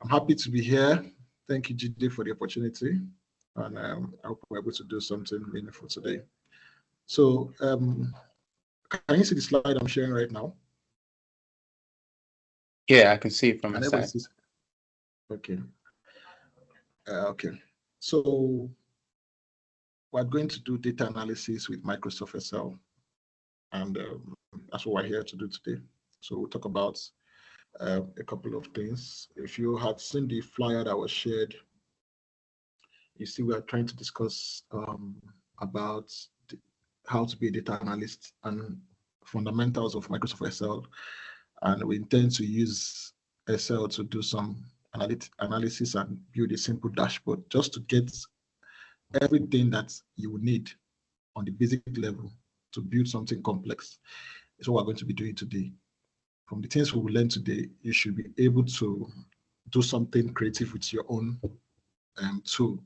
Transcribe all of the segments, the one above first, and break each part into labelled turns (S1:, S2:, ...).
S1: I'm happy to be here. Thank you, GD, for the opportunity. And I hope we're able to do something meaningful today. So can you see the slide I'm sharing right now?
S2: Yeah, I can see it from my side.
S1: Okay. Okay. So we're going to do data analysis with Microsoft Excel. And that's what we're here to do today. So we'll talk about a couple of things. If you had seen the flyer that was shared, you see we are trying to discuss about how to be a data analyst and fundamentals of Microsoft Excel. And we intend to use Excel to do some analysis and build a simple dashboard just to get everything that you will need on the basic level to build something complex. Is what we're going to be doing today. From the things we will learn today, you should be able to do something creative with your own tool.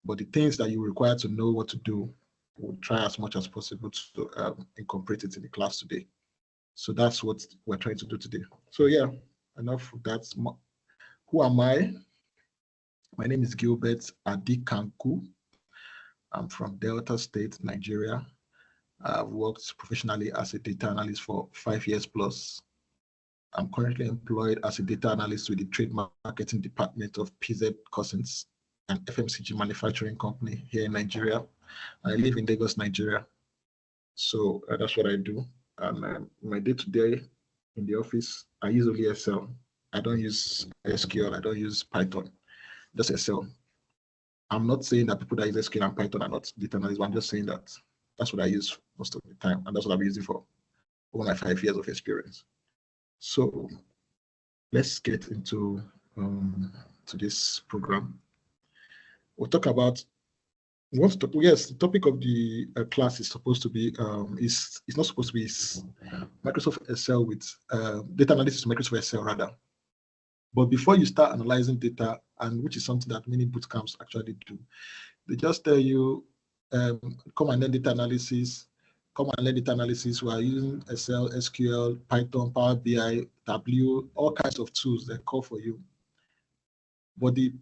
S1: But the things that you require to know what to do, we'll try as much as possible to incorporate it in the class today. So that's what we're trying to do today. So yeah, enough of that. Who am I? My name is Gilbert Adikanku. I'm from Delta State, Nigeria. I've worked professionally as a data analyst for 5 years plus. I'm currently employed as a data analyst with the trade marketing department of PZ Cousins, an FMCG manufacturing company here in Nigeria. I live in Lagos, Nigeria. So that's what I do. And my day-to-day in the office, I use only Excel. I don't use SQL. I don't use Python, just Excel. I'm not saying that people that use SQL and Python are not data analysts, but I'm just saying that that's what I use most of the time. And that's what I've been using for over my 5 years of experience. So let's get into to this program. We'll talk about the topic of the class is supposed to be it's not supposed to be Microsoft Excel with data analysis with Microsoft Excel rather. But before you start analyzing data, and which is something that many boot camps actually do, they just tell you come and learn data analysis. Come and learn data analysis. We are using Excel, SQL, Python, Power BI, Tableau, all kinds of tools that call for you. But the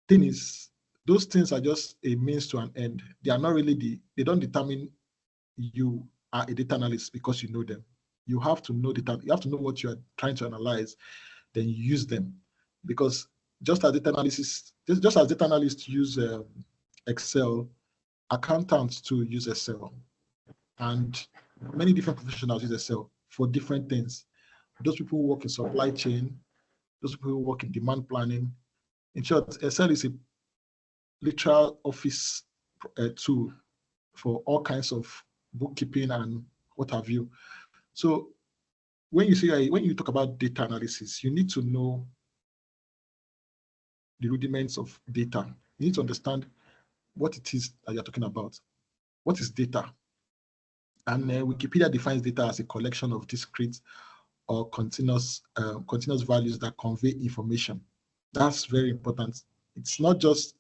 S1: thing is, those things are just a means to an end. They are not really they don't determine you are a data analyst because you know them. You have to know data. You have to know what you are trying to analyze, then you use them. Because just as data analysts use Excel, accountants too use Excel, and many different professionals use Excel for different things. Those people who work in supply chain, those people who work in demand planning. In short, Excel is a literal office tool for all kinds of bookkeeping and what have you. So when you talk about data analysis, you need to know the rudiments of data. You need to understand what it is that you're talking about. What is data? And Wikipedia defines data as a collection of discrete or continuous values that convey information. That's very important. It's not just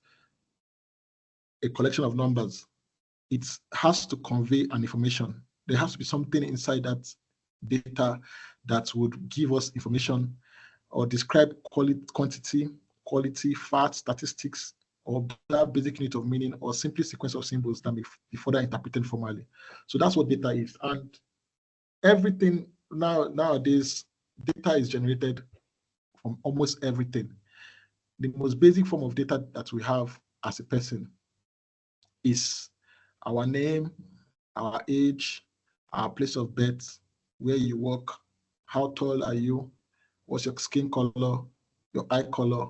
S1: a collection of numbers. It has to convey an information. There has to be something inside that data that would give us information or describe quantity, quality, facts, statistics, or that basic unit of meaning, or simply sequence of symbols that may be further interpreted formally. So that's what data is. And everything nowadays, data is generated from almost everything. The most basic form of data that we have as a person is our name, our age, our place of birth, where you work, how tall are you, what's your skin color, your eye color.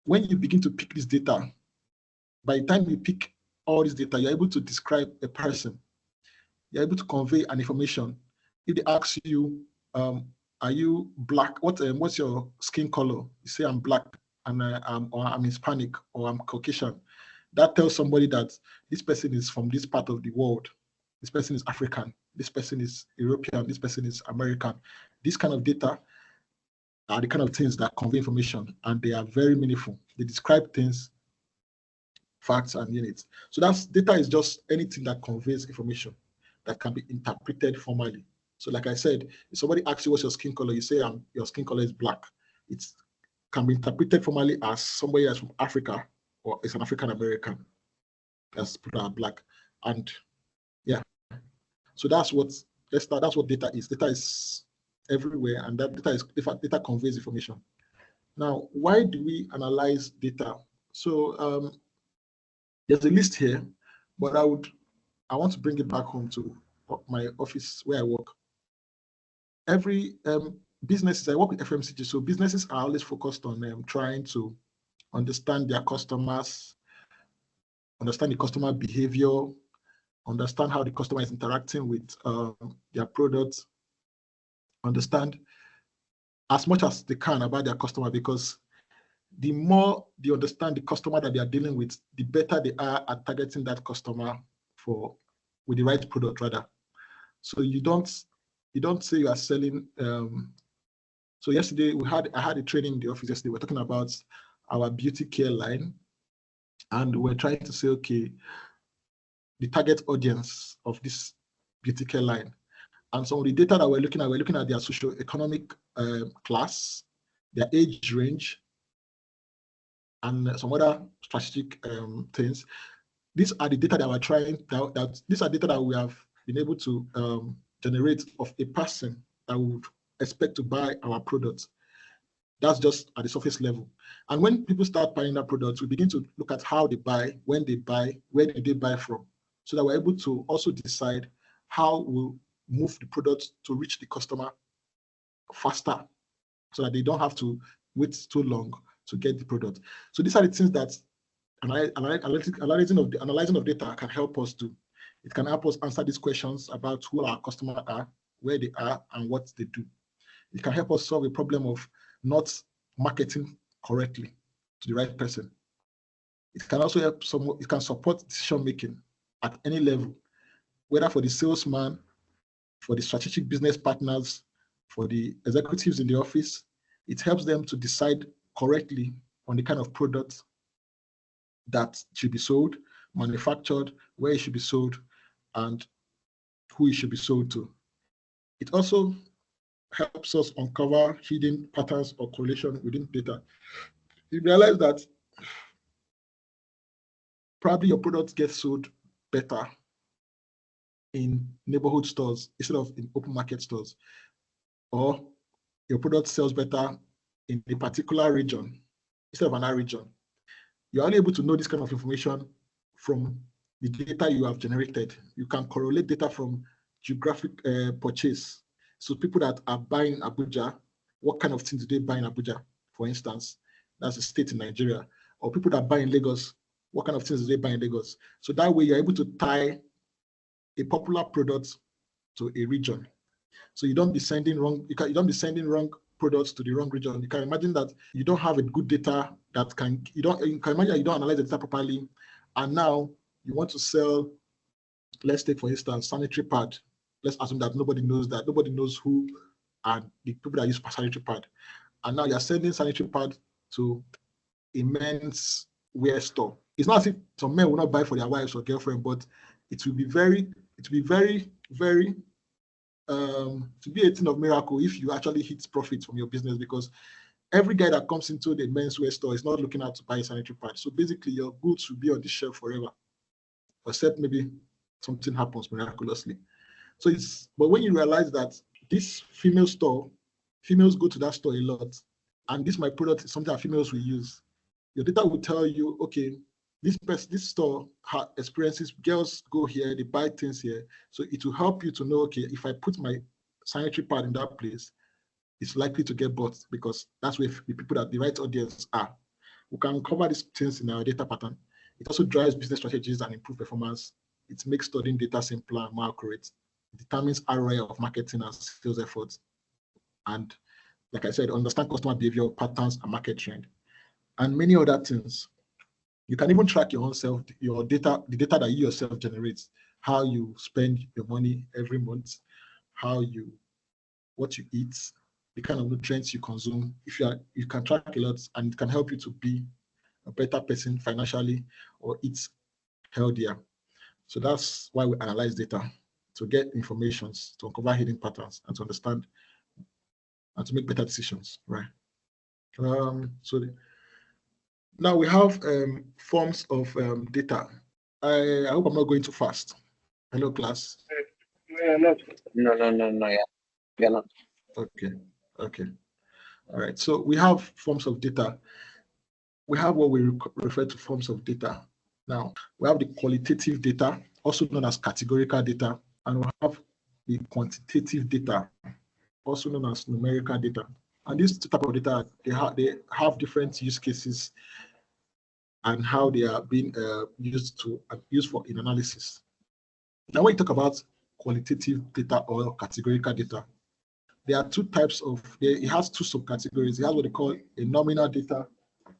S1: When you begin to pick this data, by the time you pick all this data, you're able to describe a person. You're able to convey an information. If they ask you, are you black? What's your skin color? You say I'm black, and I'm Hispanic, or I'm Caucasian. That tells somebody that this person is from this part of the world. This person is African. This person is European. This person is American. This kind of data are the kind of things that convey information, and they are very meaningful. They describe things, facts, and units. So that's data is just anything that conveys information that can be interpreted formally. So like I said, if somebody asks you what's your skin color, you say your skin color is black. It's can be interpreted formally as somebody that's from Africa or is an African American. As people are black, and yeah, so that's what that's what data is. Data is everywhere, and that data is data conveys information. Now, why do we analyze data? So there's a list here, but I want to bring it back home to my office where I work. Every businesses, I work with FMCG, so businesses are always focused on trying to understand their customers, understand the customer behavior, understand how the customer is interacting with their products, understand as much as they can about their customer, because the more they understand the customer that they are dealing with, the better they are at targeting that customer with the right product rather. So you don't say you are selling. So yesterday I had a training in the office yesterday. We're talking about our beauty care line, and we're trying to say, okay, the target audience of this beauty care line. And some of the data that we're looking at their socio-economic class, their age range, and some other strategic things. These are the data that we're trying, these are data that we have been able to generate of a person that would expect to buy our products. That's just at the surface level. And when people start buying that product, we begin to look at how they buy, when they buy, where did they buy from, so that we're able to also decide how we'll move the product to reach the customer faster, so that they don't have to wait too long to get the product. So these are the things that analyzing of data can help us do. It can help us answer these questions about who our customers are, where they are, and what they do. It can help us solve a problem of not marketing correctly to the right person. It can also help it can support decision making at any level, whether for the salesman, for the strategic business partners, for the executives in the office. It helps them to decide correctly on the kind of product that should be sold, manufactured, where it should be sold, and who it should be sold to. It also helps us uncover hidden patterns or correlation within data. You realize that probably your product gets sold better in neighborhood stores instead of in open market stores, or your product sells better in a particular region instead of another region. You're only able to know this kind of information from the data you have generated. You can correlate data from geographic purchase. So people that are buying in Abuja, what kind of things do they buy in Abuja, for instance? That's a state in Nigeria. Or people that buy in Lagos, what kind of things do they buy in Lagos? So that way you're able to tie a popular product to a region. So you don't be sending wrong, you don't be sending wrong products to the wrong region. You can imagine that you don't have a good data that you can imagine you don't analyze the data properly, and now you want to sell, let's take for instance sanitary pad. Let's assume that nobody knows who are the people that use sanitary pad, and now you're sending sanitary pad to a men's wear store. It's not as if some men will not buy for their wives or girlfriend, but it will be very to be a thing of miracle if you actually hit profit from your business, because every guy that comes into the menswear store is not looking out to buy a sanitary pad. So basically your goods will be on the shelf forever, except maybe something happens miraculously. So but when you realize that this females go to that store a lot, and this my product is something that females will use, your data will tell you, okay, this store experiences, girls go here, they buy things here. So it will help you to know, okay, if I put my sanitary pad in that place, it's likely to get bought, because that's where the people that the right audience are. We can cover these things in our data pattern. It also drives business strategies and improve performance. It makes studying data simpler and more accurate. It determines ROI of marketing and sales efforts. And like I said, understand customer behavior, patterns, and market trend, and many other things. You can even track your own self, your data, the data that you yourself generate, how you spend your money every month, what you eat, the kind of nutrients you consume. You can track a lot, and it can help you to be a better person financially or eat healthier. So that's why we analyze data, to get information, to uncover hidden patterns, and to understand and to make better decisions, right? So now we have forms of data. I hope I'm not going too fast. Hello, class.
S2: No, yeah. You're not.
S1: Okay. All right. So we have forms of data. We have what we refer to forms of data. Now, we have the qualitative data, also known as categorical data, and we have the quantitative data, also known as numerical data. And these two types of data, they have different use cases and how they are being used for in analysis. Now, when you talk about qualitative data or categorical data, there are two types of. It has two subcategories. It has what they call a nominal data,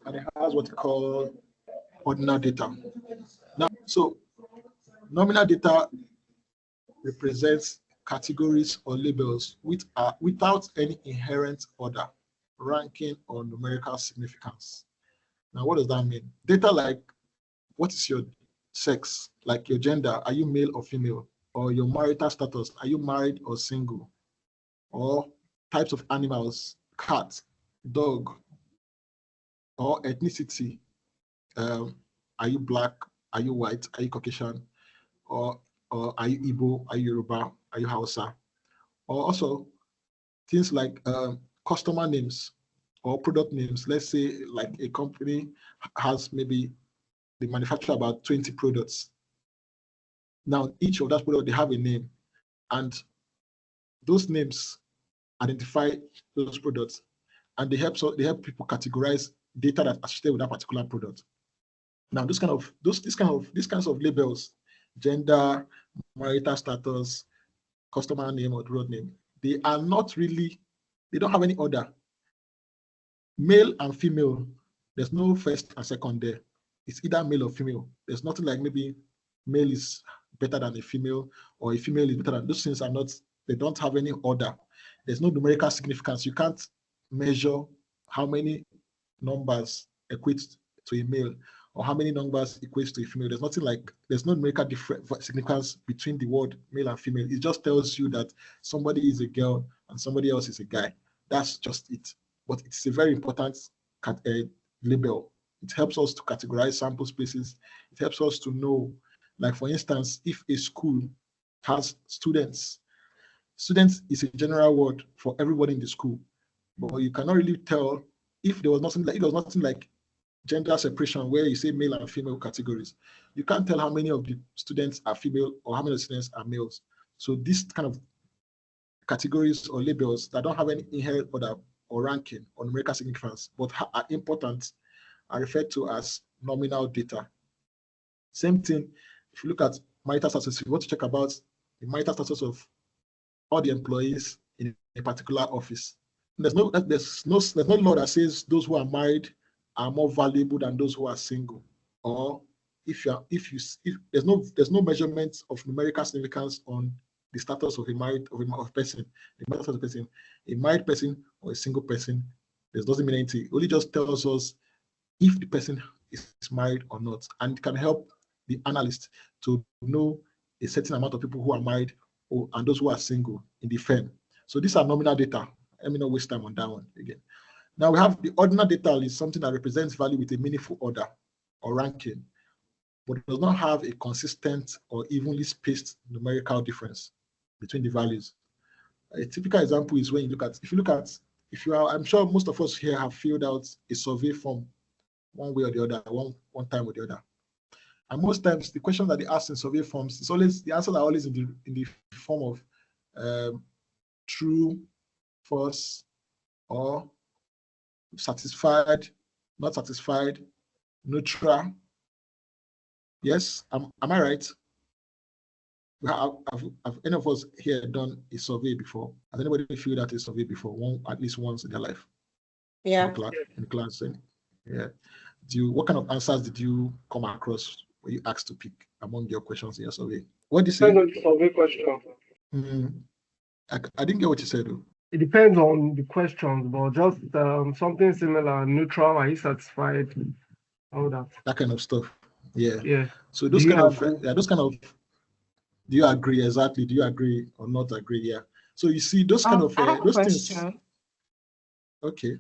S1: and it has what they call ordinal data. Now, so nominal data represents categories or labels which are without any inherent order, ranking, or numerical significance. Now, what does that mean? Data like what is your sex, like your gender, are you male or female, or your marital status, are you married or single, or types of animals, cat, dog, or ethnicity, are you black, are you white, are you Caucasian, or are you Igbo, are you Yoruba, are you Hausa, or also things like customer names or product names. Let's say like a company has maybe they manufacture about 20 products. Now each of that product they have a name, and those names identify those products, and they help people categorize data that associated with that particular product. Now these kinds of labels, gender, marital status, customer name or product name, they don't have any order. Male and female, there's no first and second there. It's either male or female. There's nothing like maybe male is better than a female or a female is better than. Those things are not, they don't have any order. There's no numerical significance. You can't measure how many numbers equate to a male or how many numbers equates to a female. There's no numerical significance between the word male and female. It just tells you that somebody is a girl and somebody else is a guy. That's just it. But it's a very important label. It helps us to categorize sample spaces. It helps us to know, like for instance, if a school has students is a general word for everybody in the school, but you cannot really tell if there was nothing like gender separation where you say male and female categories. You can't tell how many of the students are female or how many of the students are males. So this kind of categories or labels that don't have any inherent order or ranking or numerical significance, but are important, are referred to as nominal data. Same thing, if you look at marital status, if you want to check about the marital status of all the employees in a particular office, there's no law that says those who are married are more valuable than those who are single. Or if there's no measurement of numerical significance on the status of a person, the marital status of a person, a married person or a single person, this doesn't mean anything. It only just tells us if the person is married or not, and it can help the analyst to know a certain amount of people who are married and those who are single in the firm. So these are nominal data. Let me not waste time on that one again. Now we have the ordinal data is something that represents value with a meaningful order or ranking, but it does not have a consistent or evenly spaced numerical difference between the values. A typical example is when I'm sure most of us here have filled out a survey form one way or the other, one time or the other. And most times the questions that they ask in survey forms is always, the answers are always in the form of true, false, or satisfied, not satisfied, neutral. Yes, am I right? Have any of us here done a survey before? Has anybody filled out a survey before, at least once in their life?
S3: Yeah.
S1: In class. Yeah. What kind of answers did you come across when you asked to pick among your questions in your survey? What did you say?
S4: Depends on the survey question.
S1: I didn't get what you said though.
S4: It depends on the questions, but just something similar, neutral, are you satisfied? All that.
S1: That kind of stuff. Yeah.
S4: Yeah.
S1: So those kind of, do you agree exactly? Do you agree or not agree? Yeah. So you see those kind of
S3: I have
S1: those
S3: a
S1: things.
S3: question.
S1: Okay.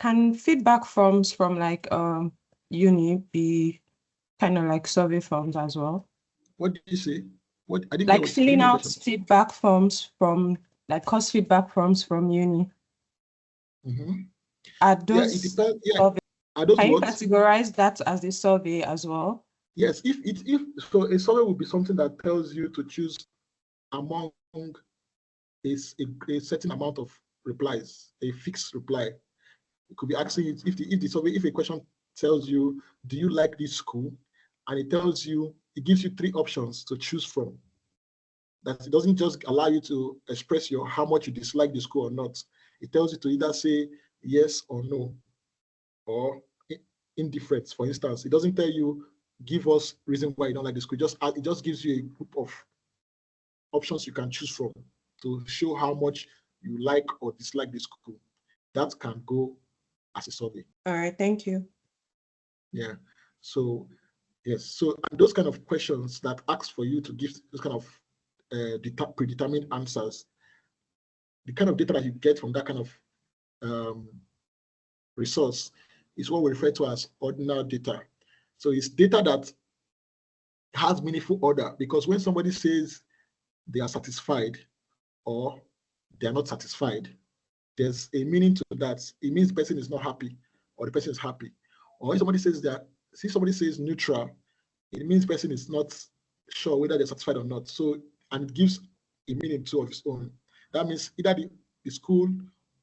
S3: Can feedback forms from like uni be kind of like survey forms as well?
S1: What did you say? What I didn't
S3: Like
S1: get
S3: filling
S1: the
S3: out
S1: question.
S3: feedback forms from like course feedback forms from uni.
S1: Mhm.
S3: Are
S1: Yeah, it
S3: those
S1: depends. Yeah,
S3: survey,
S1: are those
S3: can you
S1: what?
S3: categorize that as a survey as well?
S1: Yes, if so, a survey would be something that tells you to choose among a certain amount of replies, a fixed reply. It could be asking you if the survey, if a question tells you, do you like this school? And it tells you, it gives you three options to choose from. That it doesn't just allow you to express your how much you dislike the school or not. It tells you to either say yes or no, or indifference. For instance, it doesn't tell you give us reason why you don't like the school. It just gives you a group of options you can choose from to show how much you like or dislike the school. That can go as a survey.
S3: All right, thank you.
S1: Yeah. So yes. So those kind of questions that ask for you to give those kind of predetermined answers, the kind of data that you get from that kind of um, resource is what we refer to as ordinal data. So it's data that has meaningful order, because when somebody says they are satisfied or they are not satisfied, there's a meaning to that. It means the person is not happy or the person is happy. Or if somebody says that, see somebody says neutral, it means the person is not sure whether they're satisfied or not. So, and it gives a meaning to of its own. That means either the school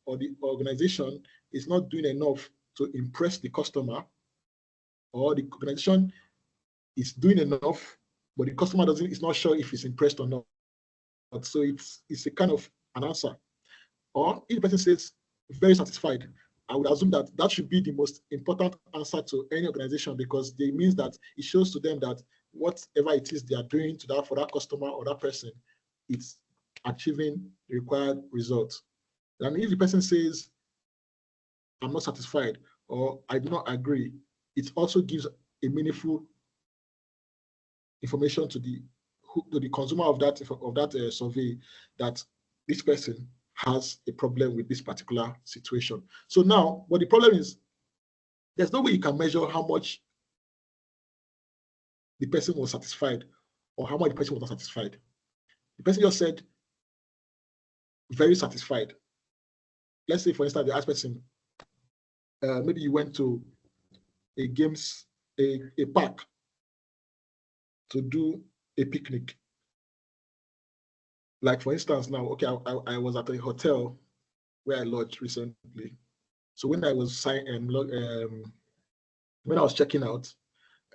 S1: or the organization is not doing enough to impress the customer, or the organization is doing enough, but the customer doesn't is not sure if he's impressed or not. So it's a kind of an answer. Or if the person says very satisfied, I would assume that that should be the most important answer to any organization, because it means that it shows to them that whatever it is they are doing to that for that customer or that person, it's achieving the required results. And if the person says, I'm not satisfied or I do not agree, it also gives a meaningful information to the consumer of that survey, that this person has a problem with this particular situation. So now, what the problem is, there's no way you can measure how much the person was satisfied or how much the person was not satisfied. The person just said very satisfied. Let's say, for instance, the asked person, maybe you went to a games a park to do a picnic. Like for instance, now, okay, I was at a hotel where I lodged recently. So when I was when I was checking out,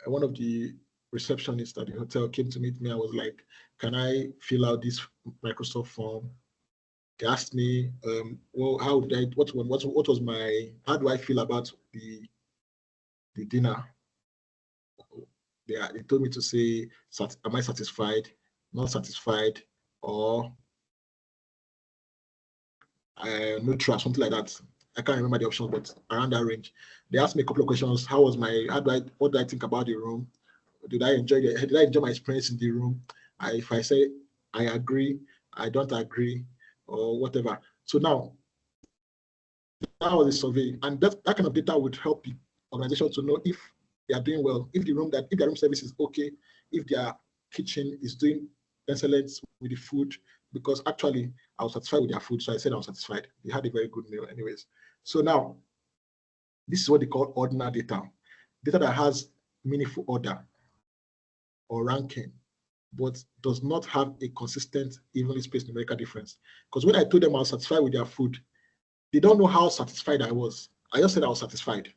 S1: one of the receptionists at the hotel came to meet me. I was like, "Can I fill out this Microsoft form?" They asked me, "Well, how did I? What was my? How do I feel about the dinner?" They told me to say, "Am I satisfied? Not satisfied? Or neutral, something like that." I can't remember the options, but around that range. They asked me a couple of questions. What do I think about the room? Did I enjoy my experience in the room? If I say I agree, I don't agree, or whatever. So now that was a survey, and that kind of data would help the organization to know if they are doing well, if their room service is okay, if their kitchen is doing excellent with the food, because actually I was satisfied with their food, so I said I was satisfied. They had a very good meal, anyways. So now this is what they call ordinal data, data that has meaningful order or ranking, but does not have a consistent, evenly spaced numerical difference. Because when I told them I was satisfied with their food, they don't know how satisfied I was. I just said I was satisfied.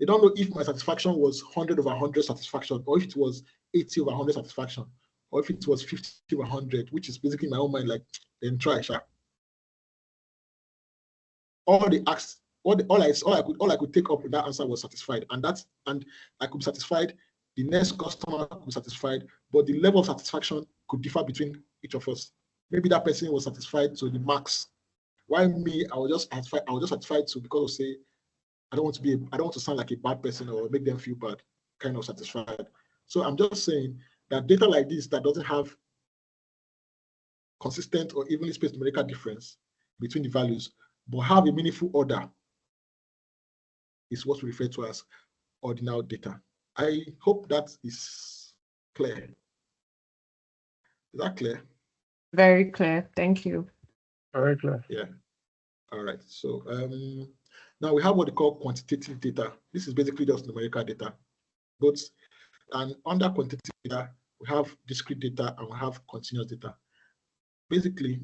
S1: They don't know if my satisfaction was 100 over 100 satisfaction, or if it was 80 over 100 satisfaction, or if it was 50 over 100, which is basically in my own mind, like, then try, sha. All they asked, all I could take up with that answer was satisfied, and I could be satisfied. The next customer could be satisfied, but the level of satisfaction could differ between each of us. Maybe that person was satisfied to the max. Why me? I was just satisfied to, because of, say, I don't want to sound like a bad person or make them feel bad, kind of satisfied. So I'm just saying that data like this that doesn't have consistent or evenly spaced numerical difference between the values, but have a meaningful order, is what we refer to as ordinal data. I hope that is clear. Is that clear?
S3: Very clear. Thank you.
S4: Very clear.
S1: Yeah. All right. So now we have what they call quantitative data. This is basically just numerical data. And under quantitative data, we have discrete data and we have continuous data. Basically,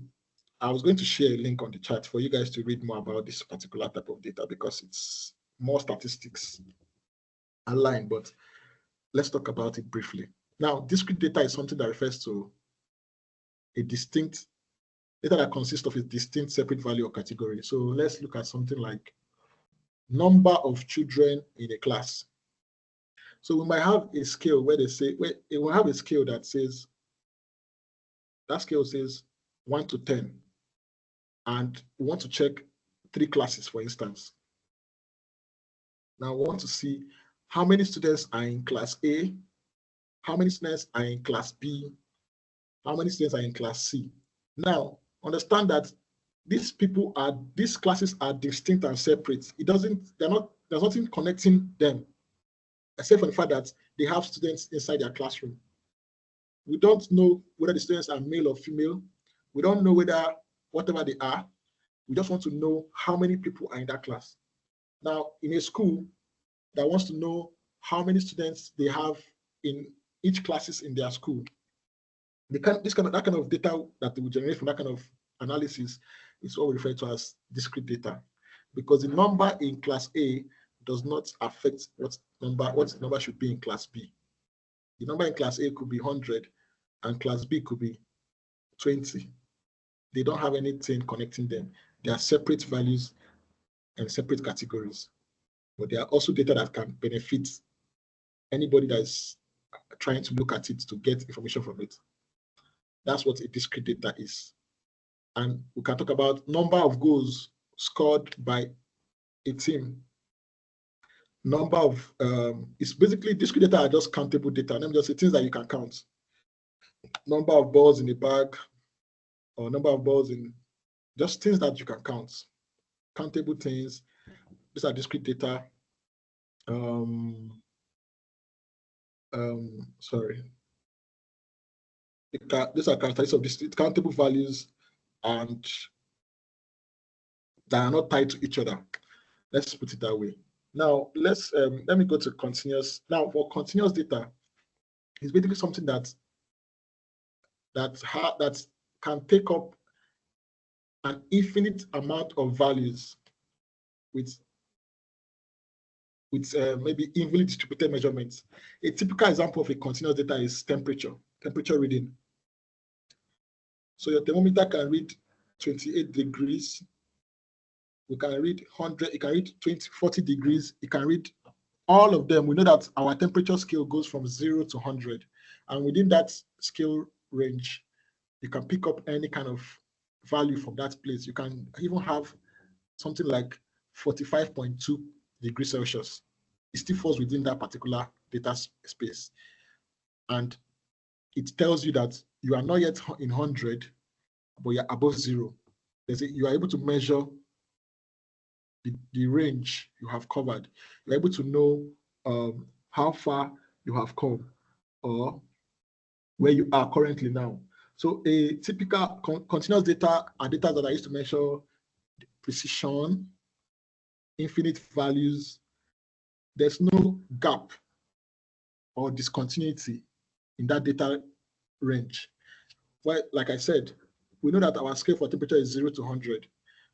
S1: I was going to share a link on the chat for you guys to read more about this particular type of data because it's more statistics aligned, but let's talk about it briefly. Now, discrete data is something that refers to a distinct data that consists of a distinct separate value or category. So let's look at something like number of children in a class. So we might have a scale where they say, it will have a scale that says, that scale says 1 to 10. And we want to check 3 classes, for instance. Now we want to see how many students are in class A, how many students are in class B, how many students are in class C. Now, understand that these classes are distinct and separate. There's nothing connecting them, except for the fact that they have students inside their classroom. We don't know whether the students are male or female. We don't know whatever they are. We just want to know how many people are in that class. Now, in a school that wants to know how many students they have in each classes in their school, that kind of data that they will generate from that kind of analysis is what we refer to as discrete data, because the number in class A does not affect what the number should be in class B. The number in class A could be 100 and class B could be 20. They don't have anything connecting them. They are separate values and separate categories. But there are also data that can benefit anybody that is trying to look at it to get information from it. That's what a discrete data is. And we can talk about number of goals scored by a team. Number of, it's basically discrete data are just countable data. Let me just say things that you can count. Number of balls in a bag, or number of balls in, just things that you can count. Countable things. These are discrete data. Sorry. These are characteristics of discrete countable values and that are not tied to each other. Let's put it that way. Now let me go to continuous. Now for continuous data, it's basically something that can take up an infinite amount of values with maybe evenly distributed measurements. A typical example of a continuous data is temperature reading. So your thermometer can read 28 degrees. We can read 100, it can read 40 degrees. It can read all of them. We know that our temperature scale goes from 0 to 100. And within that scale range, you can pick up any kind of value from that place. You can even have something like 45.2 degrees Celsius. It still falls within that particular data space. And it tells you that you are not yet in 100, but you're above 0. You are able to measure the range you have covered. You're able to know how far you have come or where you are currently now. So a typical continuous data are data that are used to measure precision, infinite values. There's no gap or discontinuity in that data range. Well, like I said, we know that our scale for temperature is 0 to 100,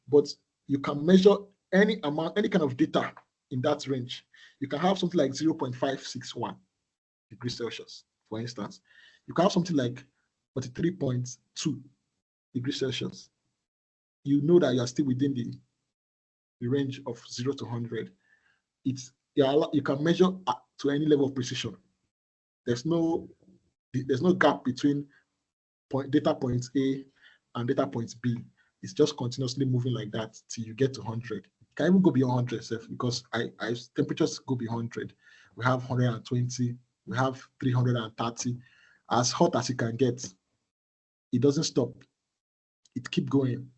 S1: but you can measure any amount, any kind of data in that range. You can have something like 0.561 degrees Celsius, for instance. You can have something like 43.2 degrees Celsius. You know that you are still within the range of 0 to 100. You can measure to any level of precision. There's no gap between data point A and data point B. It's just continuously moving like that till you get to 100. It can even go beyond 100 because temperatures go beyond 100. We have 120, we have 330. As hot as it can get, it doesn't stop. It keeps going.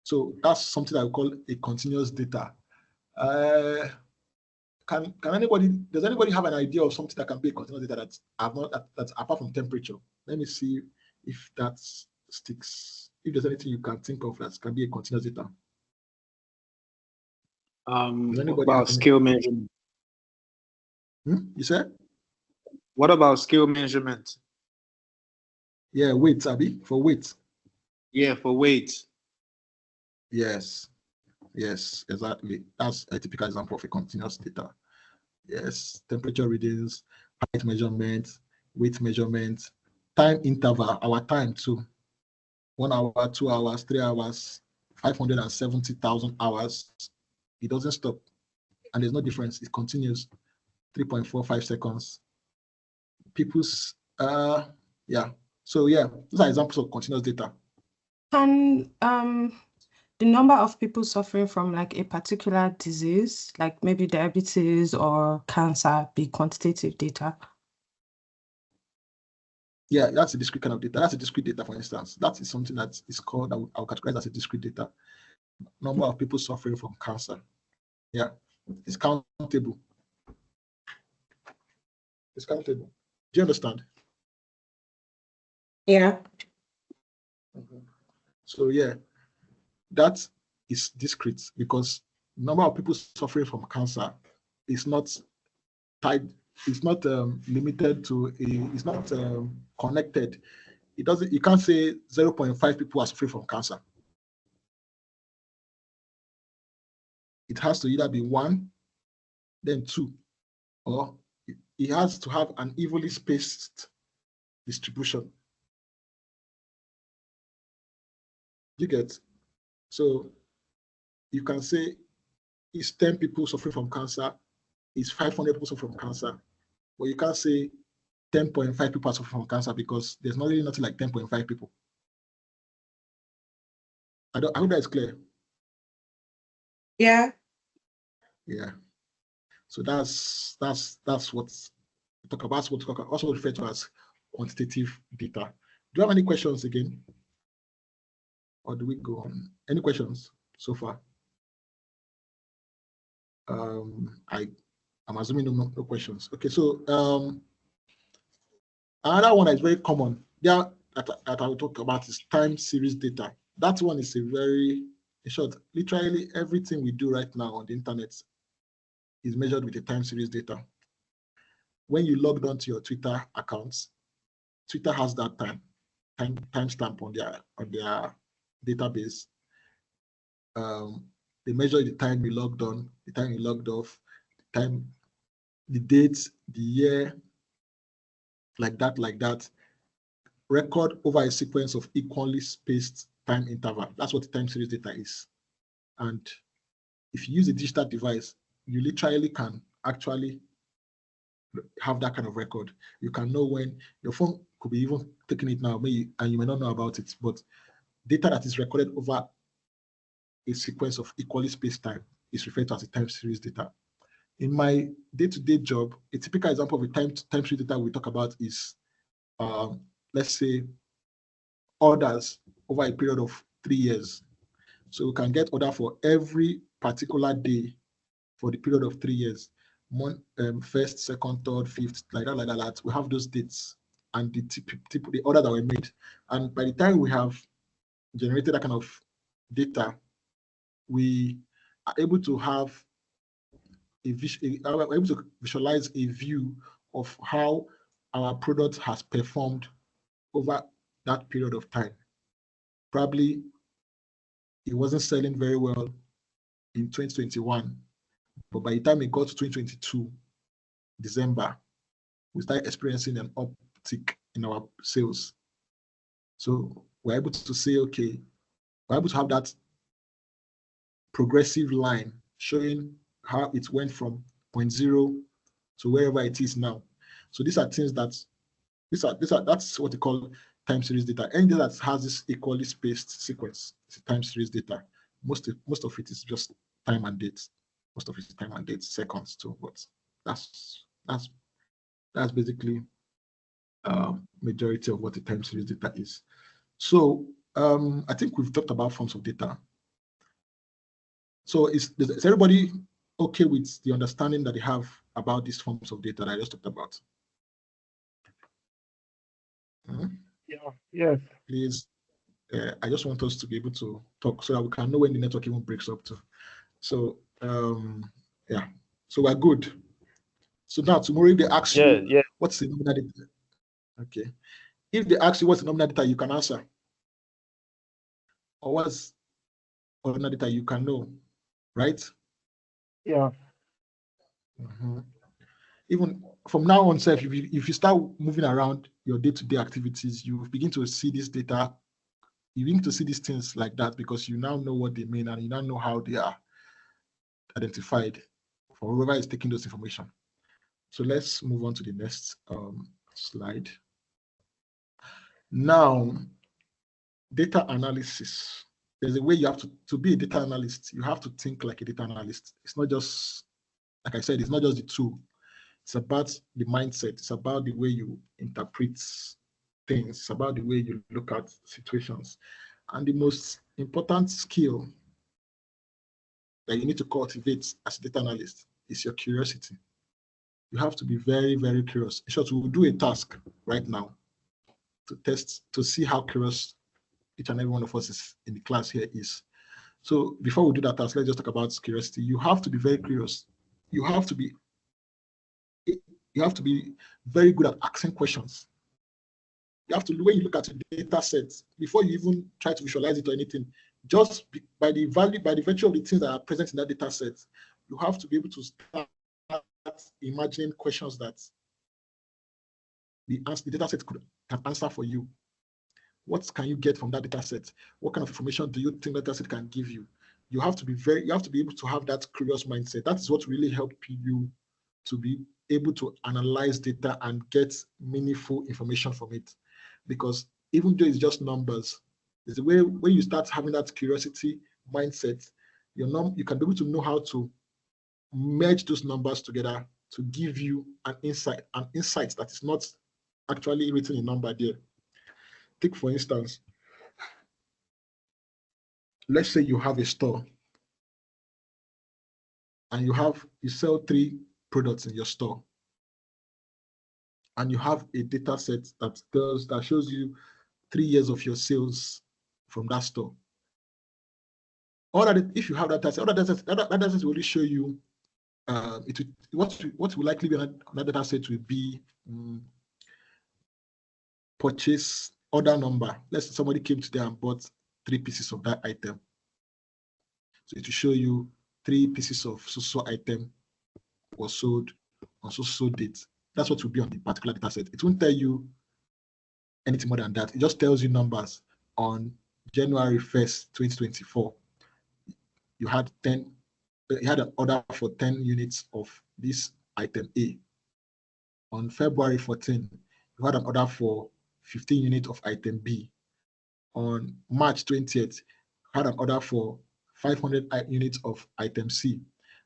S1: So that's something I would call a continuous data. can anybody, does anybody have an idea of something that can be a continuous data that's apart from temperature? Let me see if that sticks. If there's anything you can think of that can be a continuous data. Does anybody
S5: What about scale measurement?
S1: You said?
S5: What about scale measurement?
S1: Yeah, weight, Abby, for weight.
S5: Yeah, for weight.
S1: Yes, exactly. That's a typical example of a continuous data. Yes, temperature readings, height measurement, weight measurement, time interval, our time too. 1 hour, 2 hours, 3 hours, 570,000 hours. It doesn't stop, and there's no difference. It continues. 3.45 seconds. People's yeah. So yeah, those are examples of continuous data.
S3: Can the number of people suffering from like a particular disease, like maybe diabetes or cancer, be quantitative data?
S1: Yeah, that's a discrete kind of data. That's a discrete data, for instance. That is something that is called, I'll categorize as a discrete data. Number of people suffering from cancer. Yeah, it's countable. It's countable. Do you understand?
S3: Yeah.
S1: So yeah, that is discrete because number of people suffering from cancer is not tied. It's not limited to it's not connected. It doesn't. You can't say 0.5 people are suffering from cancer. It has to either be 1, then 2, or it has to have an evenly spaced distribution. You get? So you can say it's 10 people suffering from cancer, it's 500 people suffering from cancer, but you can't say 10.5 people suffer from cancer because there's not really nothing like 10.5 people. I hope that is clear.
S3: Yeah.
S1: Yeah. So that's what we talk about. What we also refer to as quantitative data. Do you have any questions again? Or do we go on? Any questions so far? I'm assuming no questions. Okay, so another one that is very common there that I will talk about is time series data. That one is a very, in short, literally everything we do right now on the internet is measured with a time series data. When you logged onto your Twitter accounts, Twitter has that timestamp on their database. They measure the time you logged on, the time you logged off, the date, the year, like that. Record over a sequence of equally spaced time interval. That's what the time series data is. And if you use a digital device, you literally can actually have that kind of record. You can know when your phone could be even taking it now, and you may not know about it, but data that is recorded over a sequence of equally spaced time is referred to as a time series data. In my day-to-day job, a typical example of a time series data we talk about is, let's say, orders over a period of 3 years. So we can get order for every particular day for the period of 3 years. First, second, third, fifth, like that. We have those dates and the order that were made. And by the time we have generated that kind of data, we are able to have able to visualize a view of how our product has performed over that period of time. Probably it wasn't selling very well in 2021, but by the time it got to 2022, December, we started experiencing an uptick in our sales. So we're able to say, okay, we're able to have that progressive line showing how it went from 0.0 to wherever it is now. So these are things that's what they call time series data. Anything that has this equally spaced sequence is a time series data. Most of it is just time and dates. Most of it is time and dates, seconds too. But that's basically majority of what the time series data is. So I think we've talked about forms of data. So is everybody okay with the understanding that they have about these forms of data that I just talked about?
S4: Yeah. Yes.
S1: Please, I just want us to be able to talk so that we can know when the network even breaks up too. So yeah, so we're good. So now tomorrow if they ask you what's the nominal data, okay. If they ask you what's the nominal data, you can answer. Or what's ordinal data, you can know, right?
S4: Yeah.
S1: Even from now on, self, if you start moving around your day-to-day activities, you begin to see this data, you begin to see these things like that because you now know what they mean and you now know how they are identified for whoever is taking those information. So let's move on to the next slide. Now, data analysis. There's a way you have to be a data analyst, you have to think like a data analyst. It's not just, like I said, it's not just the tool. It's about the mindset. It's about the way you interpret things. It's about the way you look at situations. And the most important skill that you need to cultivate as a data analyst is your curiosity. You have to be very, very curious. In short, we'll do a task right now to test, to see how curious each and every one of us is in the class here is. So before we do that task, let's just talk about curiosity. You have to be very curious. You have to be very good at asking questions. You have to, when you look at a data set, before you even try to visualize it or anything, just by the virtue of the things that are present in that data set, you have to be able to start imagining questions that the data set can answer for you. What can you get from that data set? What kind of information do you think that data set can give you? You have to be able to have that curious mindset. That is what really helps you to be able to analyze data and get meaningful information from it. Because even though it's just numbers, there's a way when you start having that curiosity mindset, you can be able to know how to merge those numbers together to give you an insight that is not actually written in number there. Take for instance, let's say you have a store and you sell 3 products in your store, and you have a data set that shows you 3 years of your sales from that store. If you have that data set, that data set will really show you what will likely be on that data set will be purchase order number. Let's say somebody came today and bought 3 pieces of that item. So it will show you 3 pieces of so item was sold on so date. That's what will be on the particular data set. It won't tell you anything more than that. It just tells you numbers. On January 1st, 2024, you had an order for 10 units of this item A. On February 14, you had an order for 15 units of item B. On March 20th, you had an order for 500 units of item C.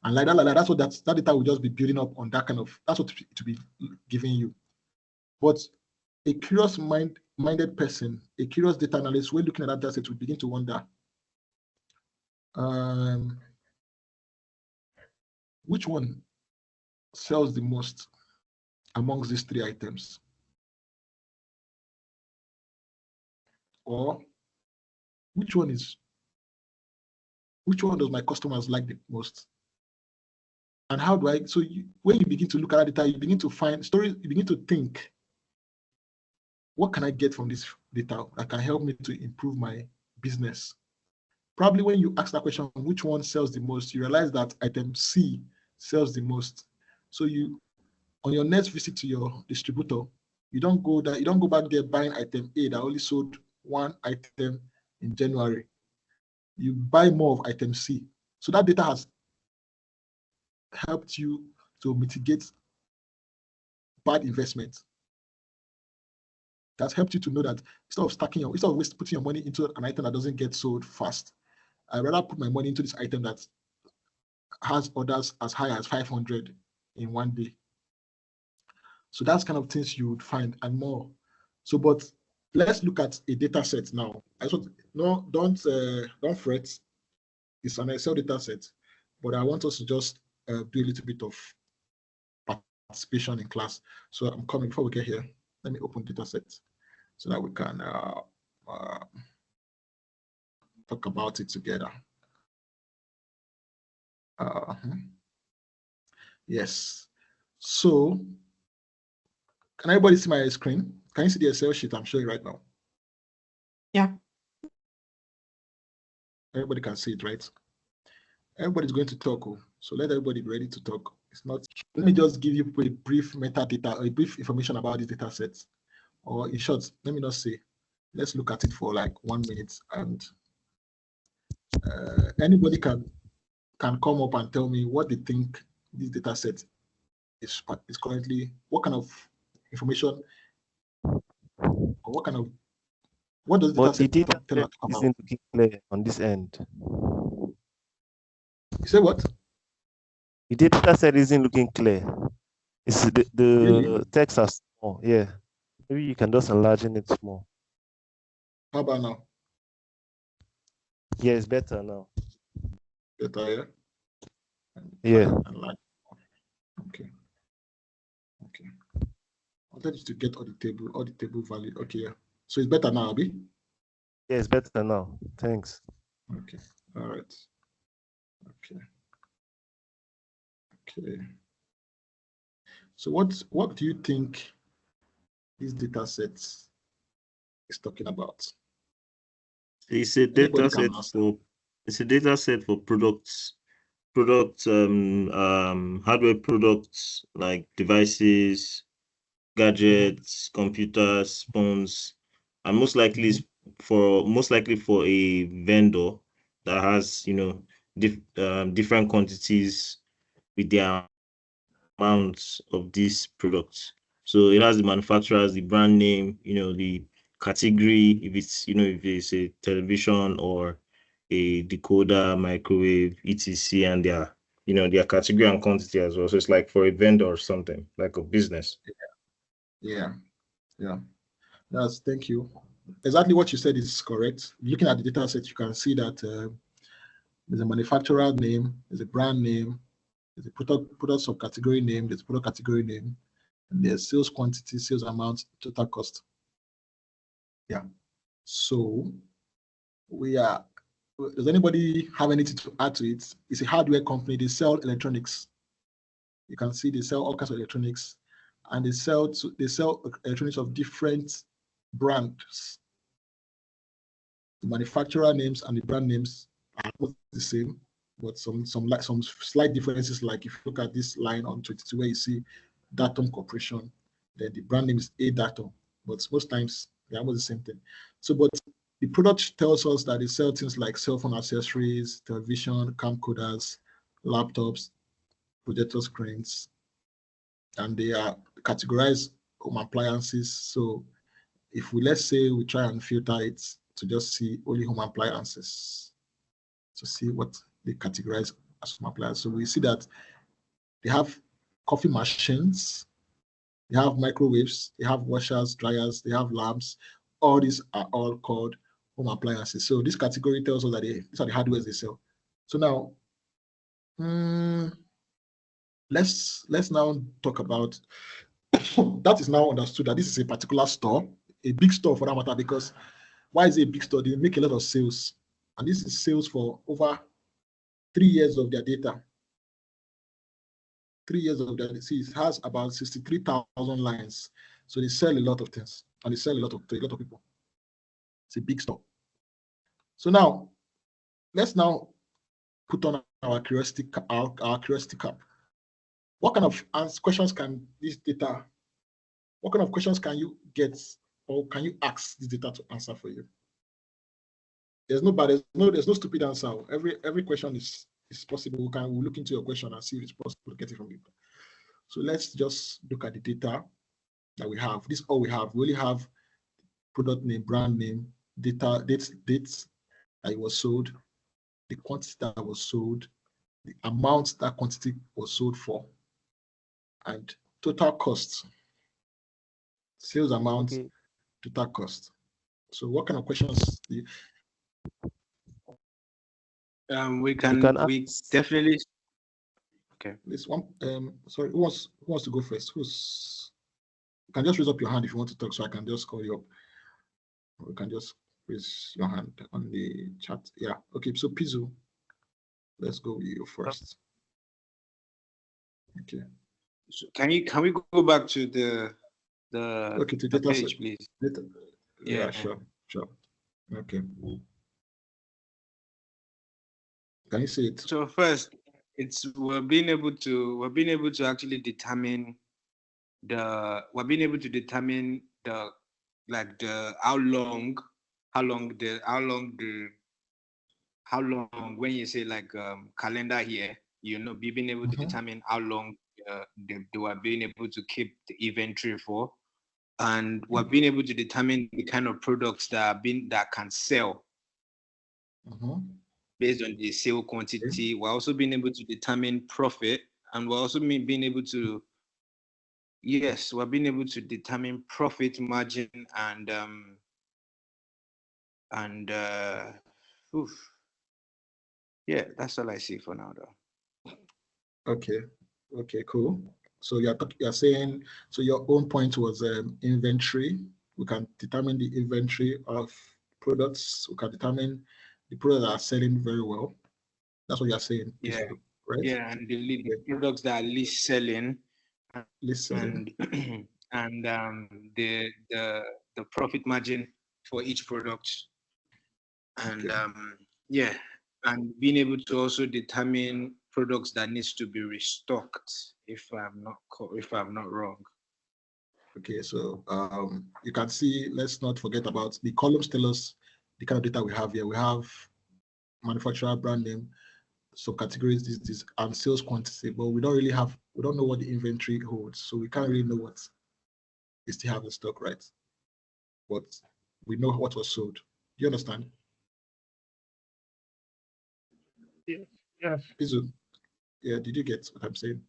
S1: And like that, that's what that data will just be building up on that kind of, that's what it will be giving you. But a curious minded person, a curious data analyst, when looking at that data set, will begin to wonder, which one sells the most amongst these 3 items? Or which one does my customers like the most? And how do I, when you begin to look at that data, you begin to find stories, you begin to think, what can I get from this data that can help me to improve my business? Probably when you ask that question, which one sells the most, you realize that item C sells the most. So on your next visit to your distributor, you don't go back there buying item A that only sold 1 item in January. You buy more of item C. So that data has helped you to mitigate bad investment. That's helped you to know that instead of putting your money into an item that doesn't get sold fast, I'd rather put my money into this item that has orders as high as 500 in one day. So that's kind of things you would find and more. So, but let's look at a data set now. Don't fret. It's an Excel data set, but I want us to just do a little bit of participation in class. So I'm coming before we get here. Let me open data sets so that we can talk about it together. Yes. So can everybody see my screen? Can you see the Excel sheet I'm showing right now?
S3: Yeah.
S1: Everybody can see it, right? Everybody's going to talk, so let everybody be ready to talk. It's not. Let me just give you a brief metadata, or a brief information about these data sets, or in short, let me not say. Let's look at it for like 1 minute, and anybody can come up and tell me what they think this data set is currently. What kind of information, or what does the
S6: But the
S1: data
S6: data
S1: set tell us about?
S6: isn't looking clear on this end.
S1: You say what?
S6: The data set isn't looking clear. It's the
S1: Really?
S6: text are small. Yeah. Maybe you can just enlarge it more.
S1: How about now?
S6: Yeah, it's better now.
S1: Better, yeah?
S6: Yeah.
S1: Okay. Okay. I wanted you to get all the table value. Okay, yeah. So it's better now, Abi?
S6: Yeah, it's better now. Thanks.
S1: Okay. All right. Okay. Okay. So what do you think this data set is talking about?
S7: It's a
S1: Anybody
S7: data
S1: can
S7: set
S1: answer.
S7: for products, hardware products like devices, gadgets, computers, phones, and most likely for a vendor that has different quantities with their amounts of these products. So it has the manufacturers, the brand name, the category, if it's a television or a decoder, microwave, etc., and their category and quantity as well. So it's like for a vendor or something, like a business.
S1: Yeah. Thank you. Exactly what you said is correct. Looking at the data set, you can see that there's a manufacturer name, there's a brand name, there's a product subcategory name, there's a product category name, and there's sales quantity, sales amount, total cost. Yeah. So does anybody have anything to add to it? It's a hardware company, they sell electronics. You can see they sell all kinds of electronics, and they sell electronics of different brands. The manufacturer names and the brand names are not the same, but some slight differences. Like if you look at this line on 22 where you see Datum Corporation, then the brand name is A Datum, but most times they're almost the same thing. So, but the product tells us that they sell things like cell phone accessories, television, camcorders, laptops, projector screens, and they are categorized home appliances. So if let's say we try and filter it to just see only home appliances, to see what they categorize as home appliances. So we see that they have coffee machines, they have microwaves, they have washers, dryers, they have lamps. All these are all called home appliances. So this category tells us that these are the hardwares they sell. So now, let's now talk about that is now understood that this is a particular store, a big store for that matter, because why is it a big store? They make a lot of sales, and this is sales for over 3 years of their data. 3 years of their data. It has about 63,000 lines, so they sell a lot of things, and they sell a lot of people. It's a big store. So now, let's now put on our curiosity cap. What kind of questions can this data? What kind of questions can you get, or can you ask this data to answer for you? There's no stupid answer. Every question is possible. We'll look into your question and see if it's possible to get it from you. So let's just look at the data that we have. This is all we have. We only have product name, brand name, dates that it was sold, the quantity that was sold, the amount that quantity was sold for, and total cost, sales amount,
S6: Okay.
S1: total cost. So what kind of questions do you?
S5: We definitely. Okay.
S1: This one, sorry, who wants to go first? You can just raise up your hand if you want to talk, so I can just call you up. Or you can just raise your hand on the chat. Yeah. Okay. So Pizu, let's go with you first. Okay.
S5: So can we go back to the
S1: Okay, to
S5: the
S1: data
S5: page,
S1: set.
S5: please?
S1: Yeah, sure. Okay. Can you see it?
S5: So first, we're being able to actually determine the how long when you say like calendar here, being able to determine how long they were being able to keep the inventory for, and we're being able to determine the kind of products that can sell based on the sale quantity. We're also being able to determine profit, and we're also being able to determine profit margin yeah, that's all I see for now though.
S1: Okay, cool. So you're saying, so your own point was inventory. We can determine the inventory of products. We can determine the products that are selling very well. That's what you're saying.
S5: Yeah.
S1: Right?
S5: Yeah, and the products that are least selling,
S1: and
S5: the profit margin for each product, and and being able to also determine products that needs to be restocked if I'm not wrong.
S1: Okay, so you can see, let's not forget about the columns tell us the kind of data we have here. We have manufacturer, brand name, subcategories, this, and sales quantity, but we don't know what the inventory holds. So we can't really know what they still have in stock, right? But we know what was sold. Do you understand?
S4: Yes.
S1: Yeah, did you get what I'm saying?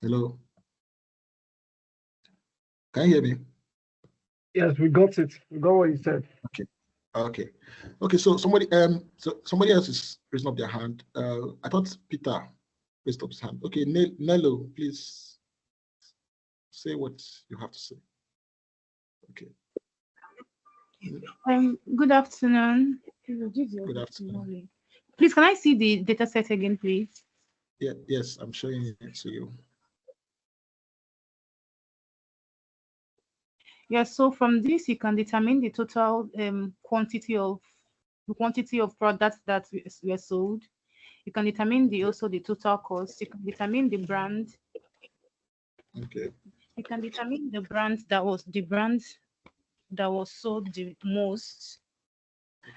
S1: Hello? Can you hear me?
S4: Yes, we got it. We got what you said.
S1: Okay. So somebody else is raising up their hand. I thought Peter raised up his hand. Okay, Nello, please say what you have to say. Okay.
S8: Good afternoon.
S1: Good afternoon.
S8: Please, can I see the data set again, please?
S1: Yeah, yes, I'm showing it to you.
S8: Yes, so from this you can determine the total quantity of products that were sold. You can determine also the total cost. You can determine the brand.
S1: Okay.
S8: You can determine the brand that was sold the most.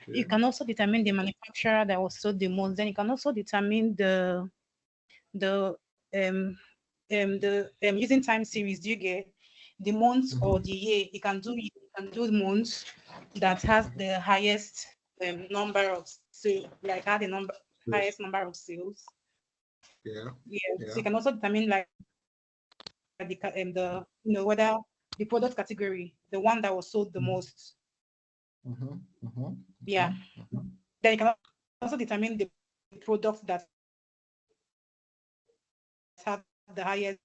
S1: Okay.
S8: You can also determine the manufacturer that was sold the most. Then you can also determine the using time series. Do you get the month or the year? You can do the months that has the highest number of sales, like had the highest number of sales.
S1: Yeah.
S8: So you can also determine like the whether the product category, the one that was sold the most. Yeah. Then you can also determine the product that have the highest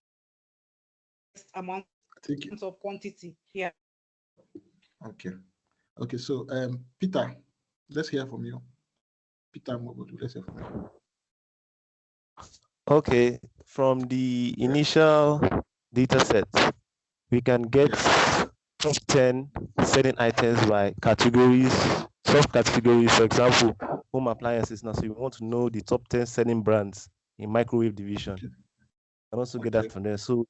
S8: amount of quantity. Yeah.
S1: Okay. So Peter, let's hear from you. Peter, let's hear from you.
S6: Okay, from the initial data set, we can get top 10 selling items by categories, subcategories. For example, home appliances. Now, so we want to know the top 10 selling brands in microwave division. And also get that from there. So,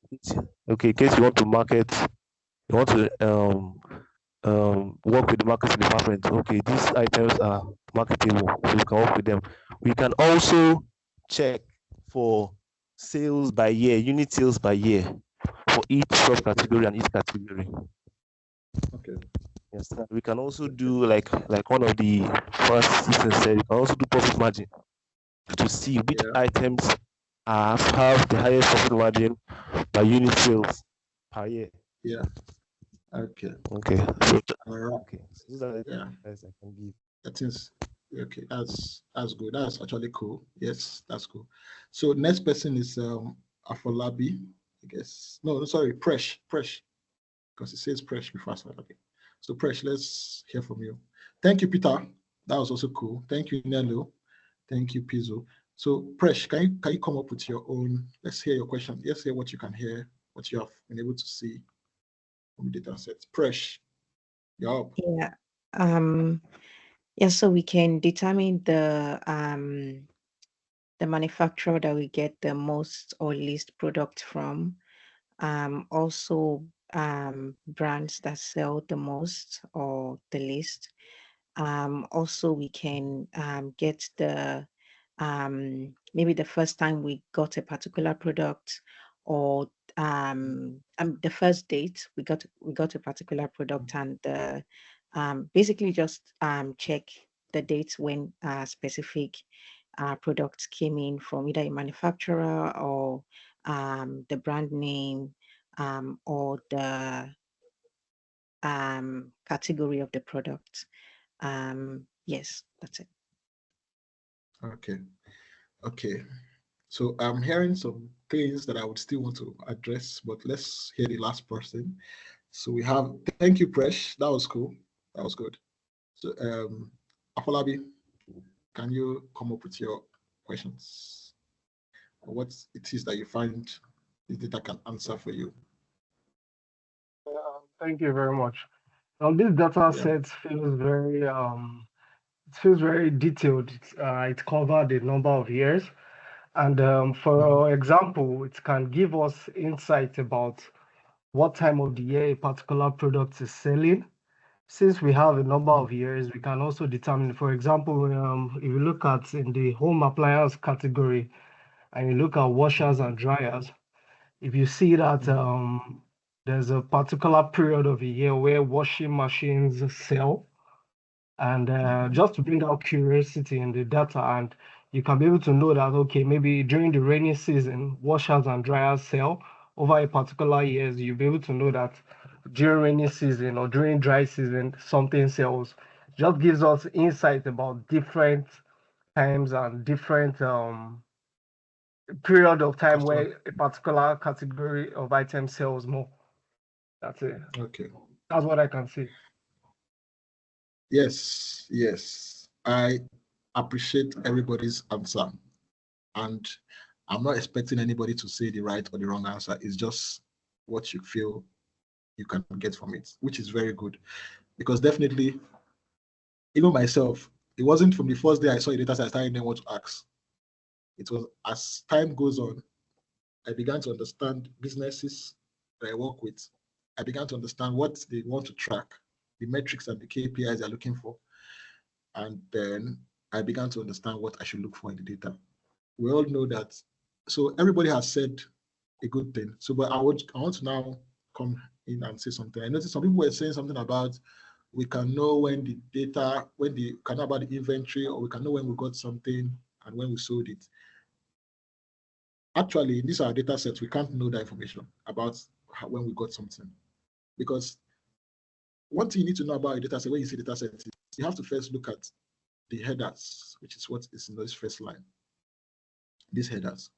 S6: okay, in case you want to market, you want to work with the marketing department. Okay, these items are marketable, so we can work with them. We can also check for sales by year, unit sales by year for each subcategory and each category.
S1: Okay.
S6: Yes, we can also do like one of the first systems said, we can also do profit margin to see which items have the highest profit margin by unit sales per year.
S1: Yeah. Okay.
S6: Okay. So,
S1: all right.
S6: Okay. So those are the guys I can give.
S1: That is Okay, that's good. That's actually cool. Yes, that's cool. So next person is Afolabi, I guess. No, sorry, Presh, because it says Presh before Afolabi. So Presh, let's hear from you. Thank you, Peter. That was also cool. Thank you, Nello. Thank you, Pizzo. So Presh, can you come up with your own? Let's hear your question. Let's hear what you can hear, what you have been able to see from the data set. Presh, you're up.
S9: Yeah. Yeah, so we can determine the manufacturer that we get the most or least product from. Also brands that sell the most or the least. Also we can get the maybe the first time we got a particular product, or the first date we got a particular product, and the basically just check the dates when specific products came in from either a manufacturer or the brand name, or the category of the product. Yes, that's it.
S1: Okay. So I'm hearing some things that I would still want to address, but let's hear the last person. So we have, thank you, Presh. That was cool. That was good. So Afolabi, can you come up with your questions? Or what it is that you find this data can answer for you?
S4: Thank you very much. This data set feels very detailed. It covered a number of years, and for example, it can give us insight about what time of the year a particular product is selling. Since we have a number of years, we can also determine, for example, if you look at in the home appliance category and you look at washers and dryers, if you see that there's a particular period of a year where washing machines sell, and just to bring out curiosity in the data, and you can be able to know that, okay, maybe during the rainy season, washers and dryers sell over a particular year. You'll be able to know that during rainy season or during dry season, something sells. Just gives us insight about different times and different period of time where a particular category of item sells more. That's it.
S1: Okay.
S4: That's what I can see.
S1: Yes. I appreciate everybody's answer. And I'm not expecting anybody to say the right or the wrong answer. It's just what you feel you can get from it, which is very good. Because definitely, even myself, it wasn't from the first day I saw the data set I started knowing what to ask. It was as time goes on, I began to understand businesses that I work with. I began to understand what they want to track, the metrics and the KPIs they're looking for. And then I began to understand what I should look for in the data. We all know that. So everybody has said a good thing. So, but I want to now come in and say something. I noticed some people were saying something about we can know when the data, can know about the inventory, or we can know when we got something and when we sold it. Actually, in these are data sets, we can't know that information about when we got something. Because one thing you need to know about a data set when you see data set is you have to first look at the headers, which is what is in this first line. These headers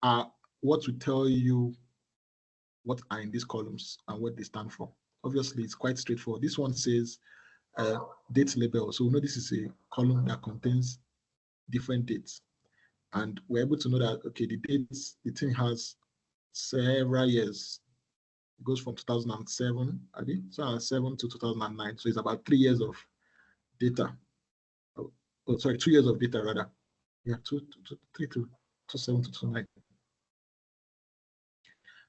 S1: are what will tell you what are in these columns and what they stand for. Obviously, it's quite straightforward. This one says date label. So we know this is a column that contains different dates. And we're able to know that, okay, the dates, the thing has several years. It goes from 2007, 2007 to 2009. So it's about 3 years of data. Oh, sorry, 2 years of data rather. Yeah, 3 to 27 to 29.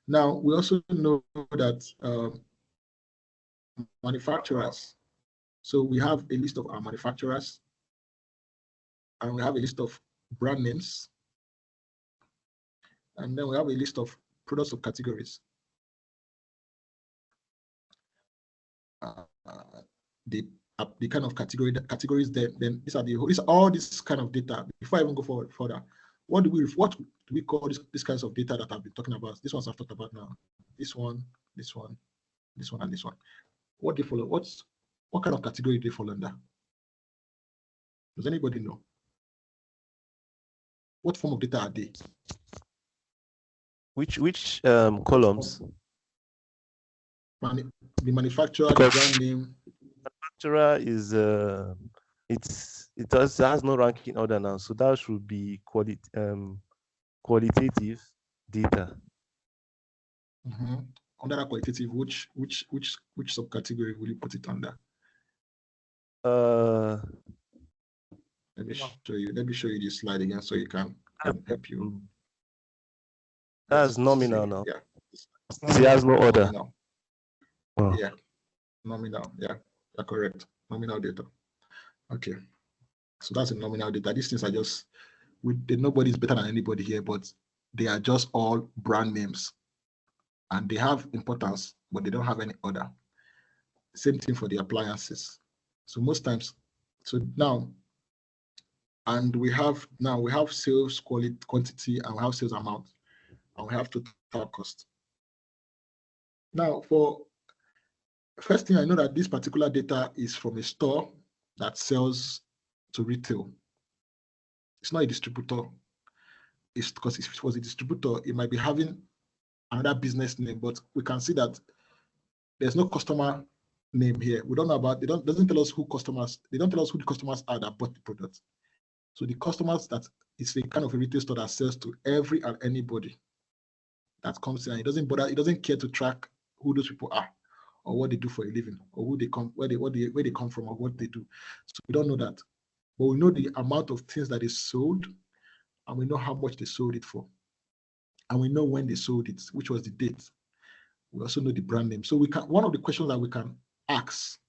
S1: Now, we also know that manufacturers, so we have a list of our manufacturers, and we have a list of brand names, and then we have a list of products of categories. The kind of categories, then these are all this kind of data. Before I even go forward further, what do we call these kinds of data that I've been talking about? This ones I've talked about now. This one, and this one. What do you follow? What What kind of category do they fall under? Does anybody know? What form of data are they?
S6: Which columns?
S1: The manufacturer, the brand name.
S6: Manufacturer is it has no ranking order now, so that should be qualitative data.
S1: Under that qualitative, which subcategory will you put it under? Let me show you. Let me show you this slide again so you can help you.
S6: That's nominal now.
S1: Yeah.
S6: It has no order.
S1: Nominal.
S6: Oh.
S1: Yeah. Nominal. Yeah. You're correct. Nominal data. Okay. So that's a nominal data. These things are just nobody's better than anybody here, but they are just all brand names. And they have importance, but they don't have any order. Same thing for the appliances. So most times, so now, and we have sales quantity, and we have sales amount, and we have total cost. Now, for first thing, I know that this particular data is from a store that sells to retail. It's not a distributor. It's because if it was a distributor, it might be having another business name, but we can see that there's no customer name here. We don't know about, doesn't tell us who customers, they don't tell us who the customers are that bought the product. So the customers, that is a kind of a retail store that sells to every and anybody that comes in. It doesn't bother, it doesn't care to track who those people are or what they do for a living or who they come, where they come from or what they do. So we don't know that. But we know the amount of things that is sold, and we know how much they sold it for. And we know when they sold it, which was the date. We also know the brand name. So we can, one of the questions that we can ask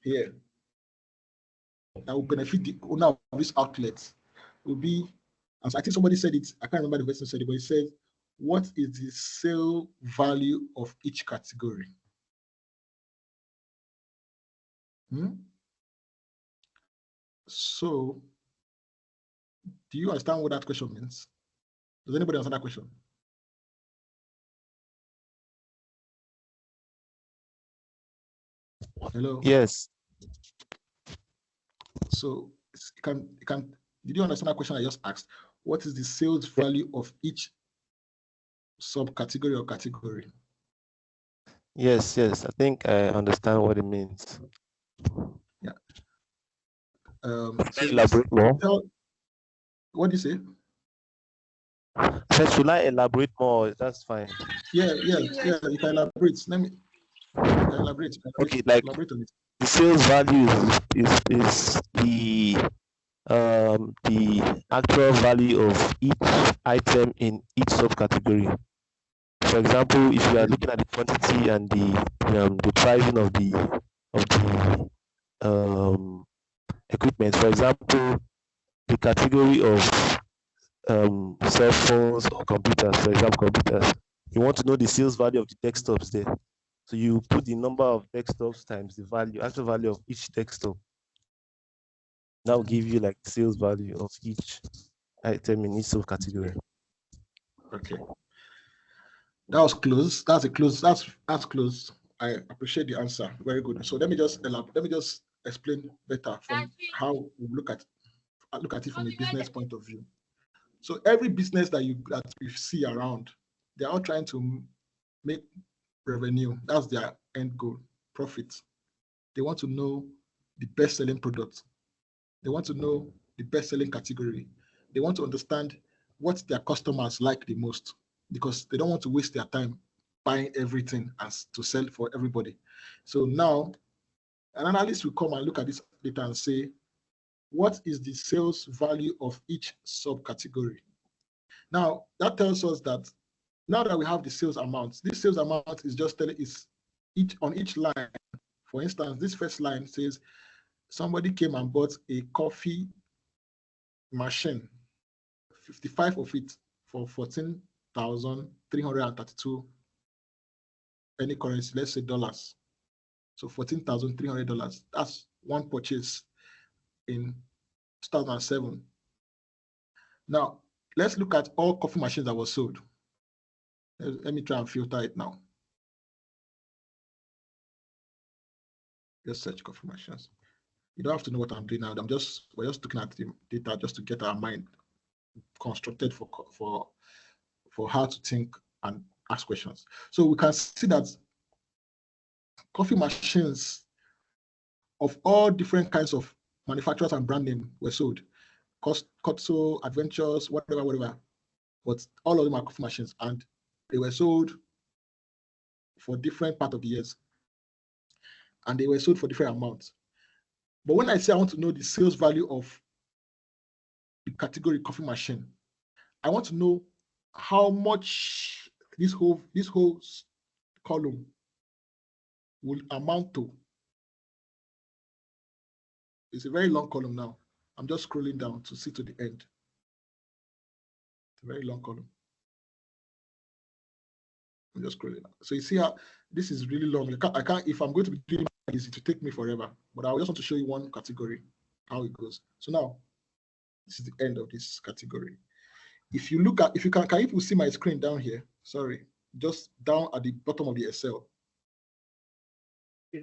S1: here that will benefit the owner of this outlet will be, as I think somebody said it, I can't remember the person said it, but he said, what is the sale value of each category? So, do you understand what that question means? Does anybody answer that question? Hello?
S6: Yes.
S1: So, did you understand that question I just asked? What is the sales value of each subcategory or category?
S6: Yes, I think I understand what it means.
S1: Yeah.
S6: So elaborate more.
S1: What do you say?
S6: Should I elaborate more? That's fine.
S1: Yeah, you can elaborate. Let me elaborate.
S6: Okay, like
S1: elaborate on it.
S6: The sales value is the actual value of each item in each subcategory. For example, if you are looking at the quantity and the pricing of the equipment, for example, the category of cell phones or computers, for example, computers, you want to know the sales value of the desktops there. So you put the number of desktops times the actual value of each desktop. That will give you like the sales value of each item in each subcategory.
S1: Okay. That was close. That's close. I appreciate the answer. Very good. So let me just explain better from how we look at it from a business point of view. So every business that you see around, they're all trying to make revenue. That's their end goal, profit. They want to know the best-selling product. They want to know the best-selling category. They want to understand what their customers like the most, because they don't want to waste their time buying everything as to sell for everybody. So now, an analyst will come and look at this data and say, what is the sales value of each subcategory? Now, that tells us that now that we have the sales amount, this sales amount is just telling on each line. For instance, this first line says somebody came and bought a coffee machine, 55 of it for 14,332 any currency, let's say dollars. So $14,300. That's one purchase in 2007. Now, let's look at all coffee machines that were sold. Let me try and filter it now. Just search coffee machines. You don't have to know what I'm doing now. We're just looking at the data just to get our mind constructed for how to think and ask questions. So we can see that coffee machines of all different kinds of manufacturers and brand name were sold. Costco, Adventures, whatever. But all of them are coffee machines, and they were sold for different part of the years, and they were sold for different amounts. But when I say I want to know the sales value of the category coffee machine, I want to know how much this whole column will amount to. It's a very long column now. I'm just scrolling down to see to the end. It's a very long column. I'm just scrolling down. So you see how this is really long. I can't if I'm going to be doing this, it will take me forever. But I just want to show you one category, how it goes. So now, this is the end of this category. If you look at, if you can you see my screen down here? Sorry, just down at the bottom of the Excel.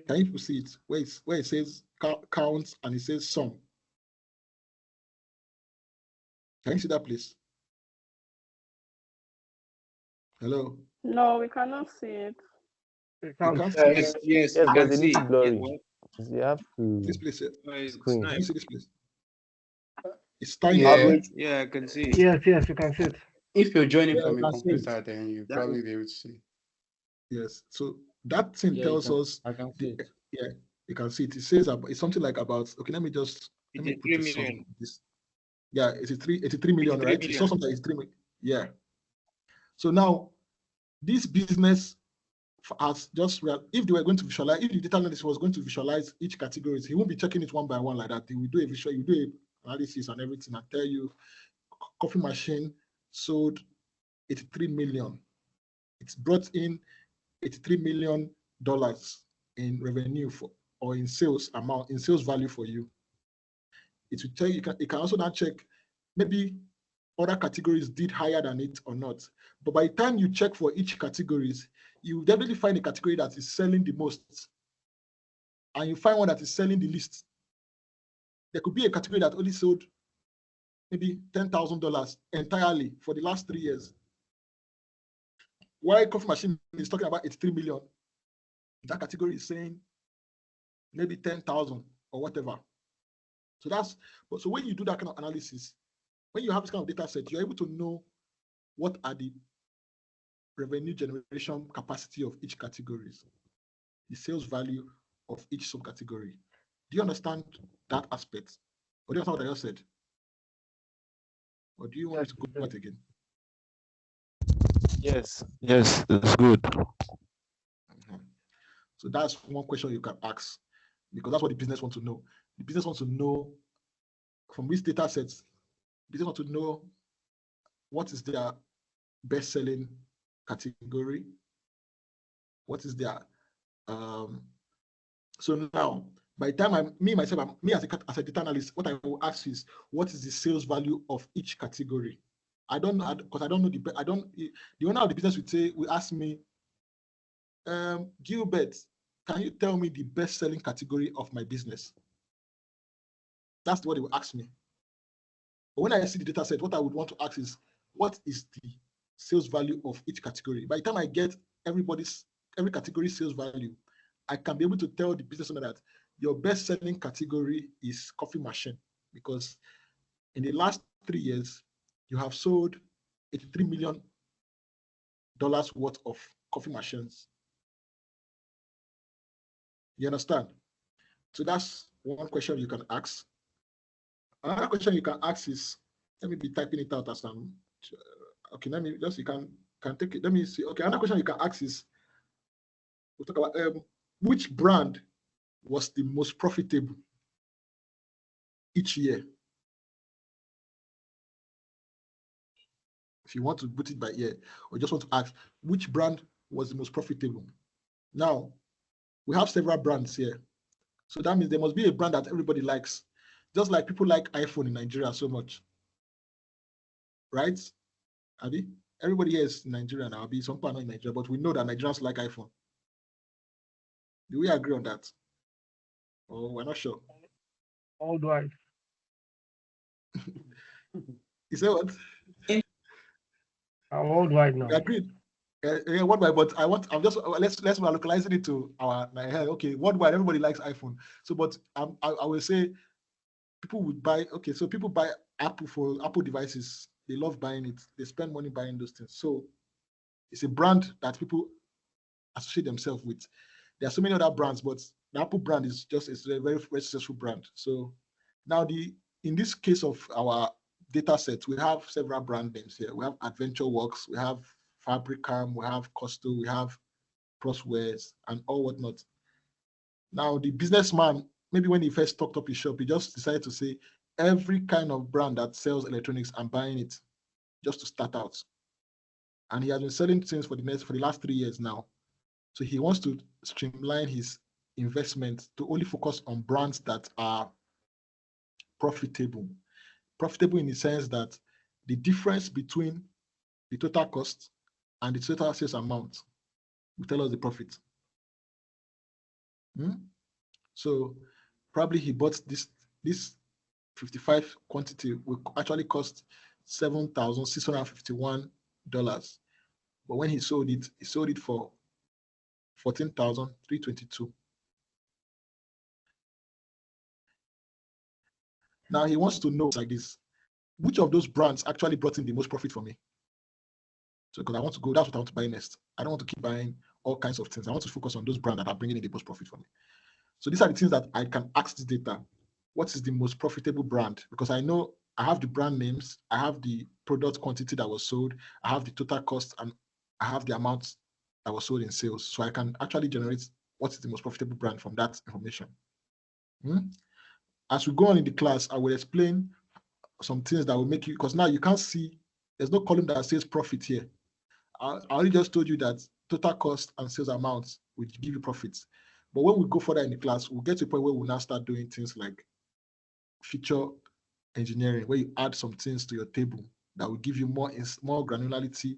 S1: Can you see it? Where it says counts and it says sum. Can you see that, please?
S10: Hello? No, we cannot see it.
S1: You can't see it.
S6: Yes, but they need to blurry. You have to
S1: this place here.
S6: screen.
S1: Can you see this place? It's tiny.
S5: Yeah, I can see it.
S4: Yes, you can see it.
S11: If you're joining from a computer, then you'll probably be able to see.
S1: Yes. So that thing tells us.
S11: I can see it.
S1: Yeah, you can see it. It says it's something like about. Okay, let me put this. Yeah, it's 83 million, right? It's something like 3 million. Yeah. So now, this business has just if they were going to visualize, if the data analyst was going to visualize each category, he won't be checking it one by one like that. He will do a visual, you do a analysis and everything and tell you coffee machine sold 83 million. It's brought in $83 million in revenue or in sales amount, in sales value for you. It will tell you, you can also now check maybe other categories did higher than it or not. But by the time you check for each categories, you definitely find a category that is selling the most. And you find one that is selling the least. There could be a category that only sold maybe $10,000 entirely for the last 3 years. While coffee machine is talking about 83 million, that category is saying maybe 10,000 or whatever. So when you do that kind of analysis, when you have this kind of data set, you're able to know what are the revenue generation capacity of each category, the sales value of each subcategory. Do you understand that aspect? Or do you understand what I just said? Or do you want me to go back again?
S6: Yes, it's good.
S1: So that's one question you can ask, because that's what the business wants to know. The business wants to know from which data sets, the business wants to know what is their best-selling category, what is their so now by the time me as a data analyst, what I will ask is what is the sales value of each category. I don't know, because I don't know the owner of the business will ask me, Gilbert, can you tell me the best-selling category of my business? That's what they will ask me. But when I see the data set, what I would want to ask is, what is the sales value of each category? By the time I get every category sales value, I can be able to tell the business owner that your best-selling category is coffee machine, because in the last 3 years, you have sold $83 million worth of coffee machines. You understand? So that's one question you can ask. Another question you can ask is, let me be typing it out as I'm, okay, let me just, you can take it, let me see. Okay, another question you can ask is, we'll talk about which brand was the most profitable each year? If you want to put it by year, or just want to ask, which brand was the most profitable? Now, we have several brands here. So that means there must be a brand that everybody likes. Just like people like iPhone in Nigeria so much. Right? Abi? Everybody here is in Nigeria now. Abi, some people are not in Nigeria, but we know that Nigerians like iPhone. Do we agree on that? Oh, we're not sure.
S4: Worldwide.
S1: You say what?
S4: Worldwide now.
S1: We agreed. Yeah, worldwide, but I'm just let's localizing it to our okay, worldwide, everybody likes iPhone. So, but I will say people would buy. Okay, so people buy Apple devices. They love buying it. They spend money buying those things. So it's a brand that people associate themselves with. There are so many other brands, but the Apple brand is a very, very successful brand. So now in this case of our data set, we have several brand names here. We have AdventureWorks, we have Fabricam, we have Costo, we have Crosswares, and all whatnot. Now the businessman, maybe when he first stocked up his shop, he just decided to say every kind of brand that sells electronics, I'm buying it just to start out. And he has been selling things for the last 3 years now. So he wants to streamline his investment to only focus on brands that are profitable. Profitable in the sense that the difference between the total cost and the total sales amount will tell us the profit. So probably he bought this 55 quantity will actually cost $7,651. But when he sold it for $14,322. Now he wants to know like this, which of those brands actually brought in the most profit for me? So because I want to go, that's what I want to buy next. I don't want to keep buying all kinds of things. I want to focus on those brands that are bringing in the most profit for me. So these are the things that I can ask this data. What is the most profitable brand? Because I know I have the brand names, I have the product quantity that was sold, I have the total cost, and I have the amount that was sold in sales. So I can actually generate what is the most profitable brand from that information. As we go on in the class, I will explain some things that will make you, because now you can't see, there's no column that says profit here. I already just told you that total cost and sales amounts will give you profits. But when we go further in the class, we'll get to a point where we'll now start doing things like feature engineering, where you add some things to your table that will give you more granularity,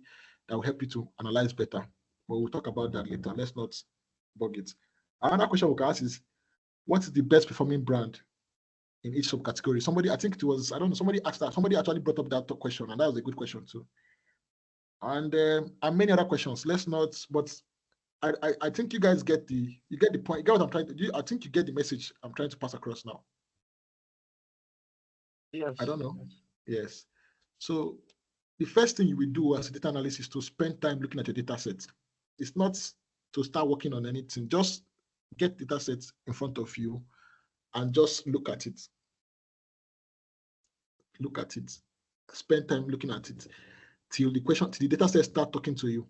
S1: that will help you to analyze better. But we'll talk about that later. Let's not bug it. Another question we can ask is, what is the best performing brand in each subcategory? Somebody, I think it was, I don't know, somebody asked that. Somebody actually brought up that question, and that was a good question too. And many other questions. Let's not, but I think you guys get the point. You get what I'm trying to do. I think you get the message I'm trying to pass across now.
S4: Yes.
S1: I don't know. Yes. So the first thing you will do as a data analyst is to spend time looking at your data set. It's not to start working on anything. Just get data sets in front of you and just look at it. Look at it. Spend time looking at it till the data set start talking to you.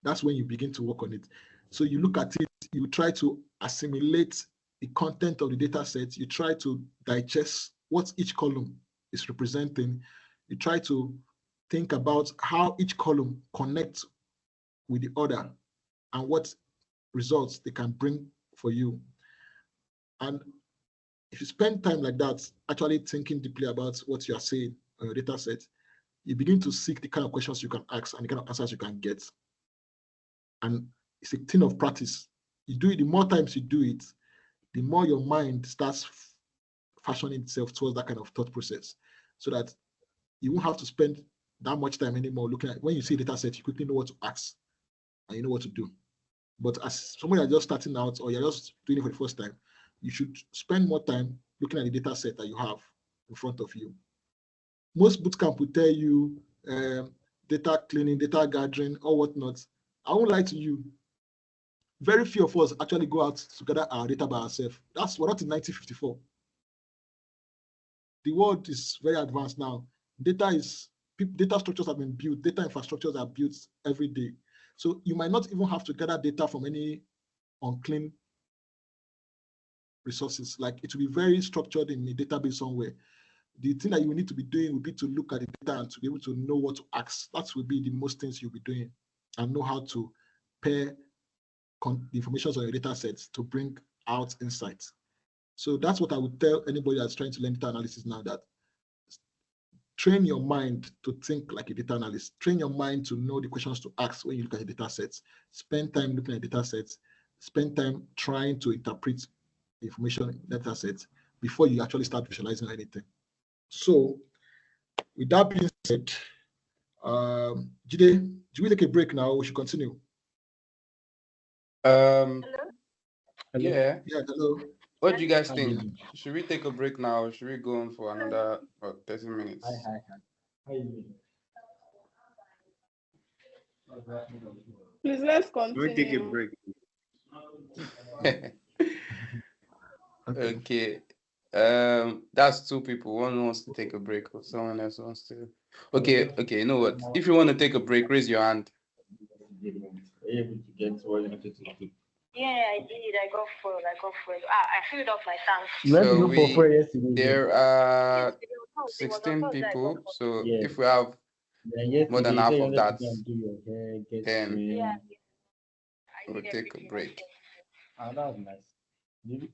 S1: That's when you begin to work on it. So you look at it, you try to assimilate the content of the data set, you try to digest what each column is representing, you try to think about how each column connects with the other and what results they can bring for you. And if you spend time like that, actually thinking deeply about what you are saying on your data set, you begin to seek the kind of questions you can ask and the kind of answers you can get. And it's a thing of practice. You do it, the more times you do it, the more your mind starts fashioning itself towards that kind of thought process, so that you won't have to spend that much time anymore looking at, when you see a data set, you quickly know what to ask and you know what to do. But as somebody that's just starting out, or you're just doing it for the first time, you should spend more time looking at the data set that you have in front of you. Most bootcamp will tell you data cleaning, data gathering, or whatnot. I won't lie to you. Very few of us actually go out to gather our data by ourselves. We're not in 1954. The world is very advanced now. Data structures have been built. Data infrastructures are built every day. So you might not even have to gather data from any unclean resources. Like, it will be very structured in a database somewhere. The thing that you will need to be doing will be to look at the data and to be able to know what to ask. That will be the most things you'll be doing, and know how to pair the information on your data sets to bring out insights. So that's what I would tell anybody that's trying to learn data analysis now, that train your mind to think like a data analyst. Train your mind to know the questions to ask when you look at the data sets. Spend time looking at data sets spend time trying to interpret information in data sets before you actually start visualizing anything. So with that being said, Jide, do we take a break now? We should continue.
S11: Hello?
S1: Yeah, hello.
S11: What do you guys think? Should we take a break now or should we go on for another 30 minutes?
S10: Please, let's continue.
S5: We'll take a break.
S11: Okay. That's two people. One wants to take a break or someone else wants to. Okay, you know what? If you want to take a break, raise your hand.
S12: Yeah, I did. I got full. I filled up my tank.
S11: So there are 16 people. So if we have more than half of that, then we'll take a break.
S12: That's nice. Yeah,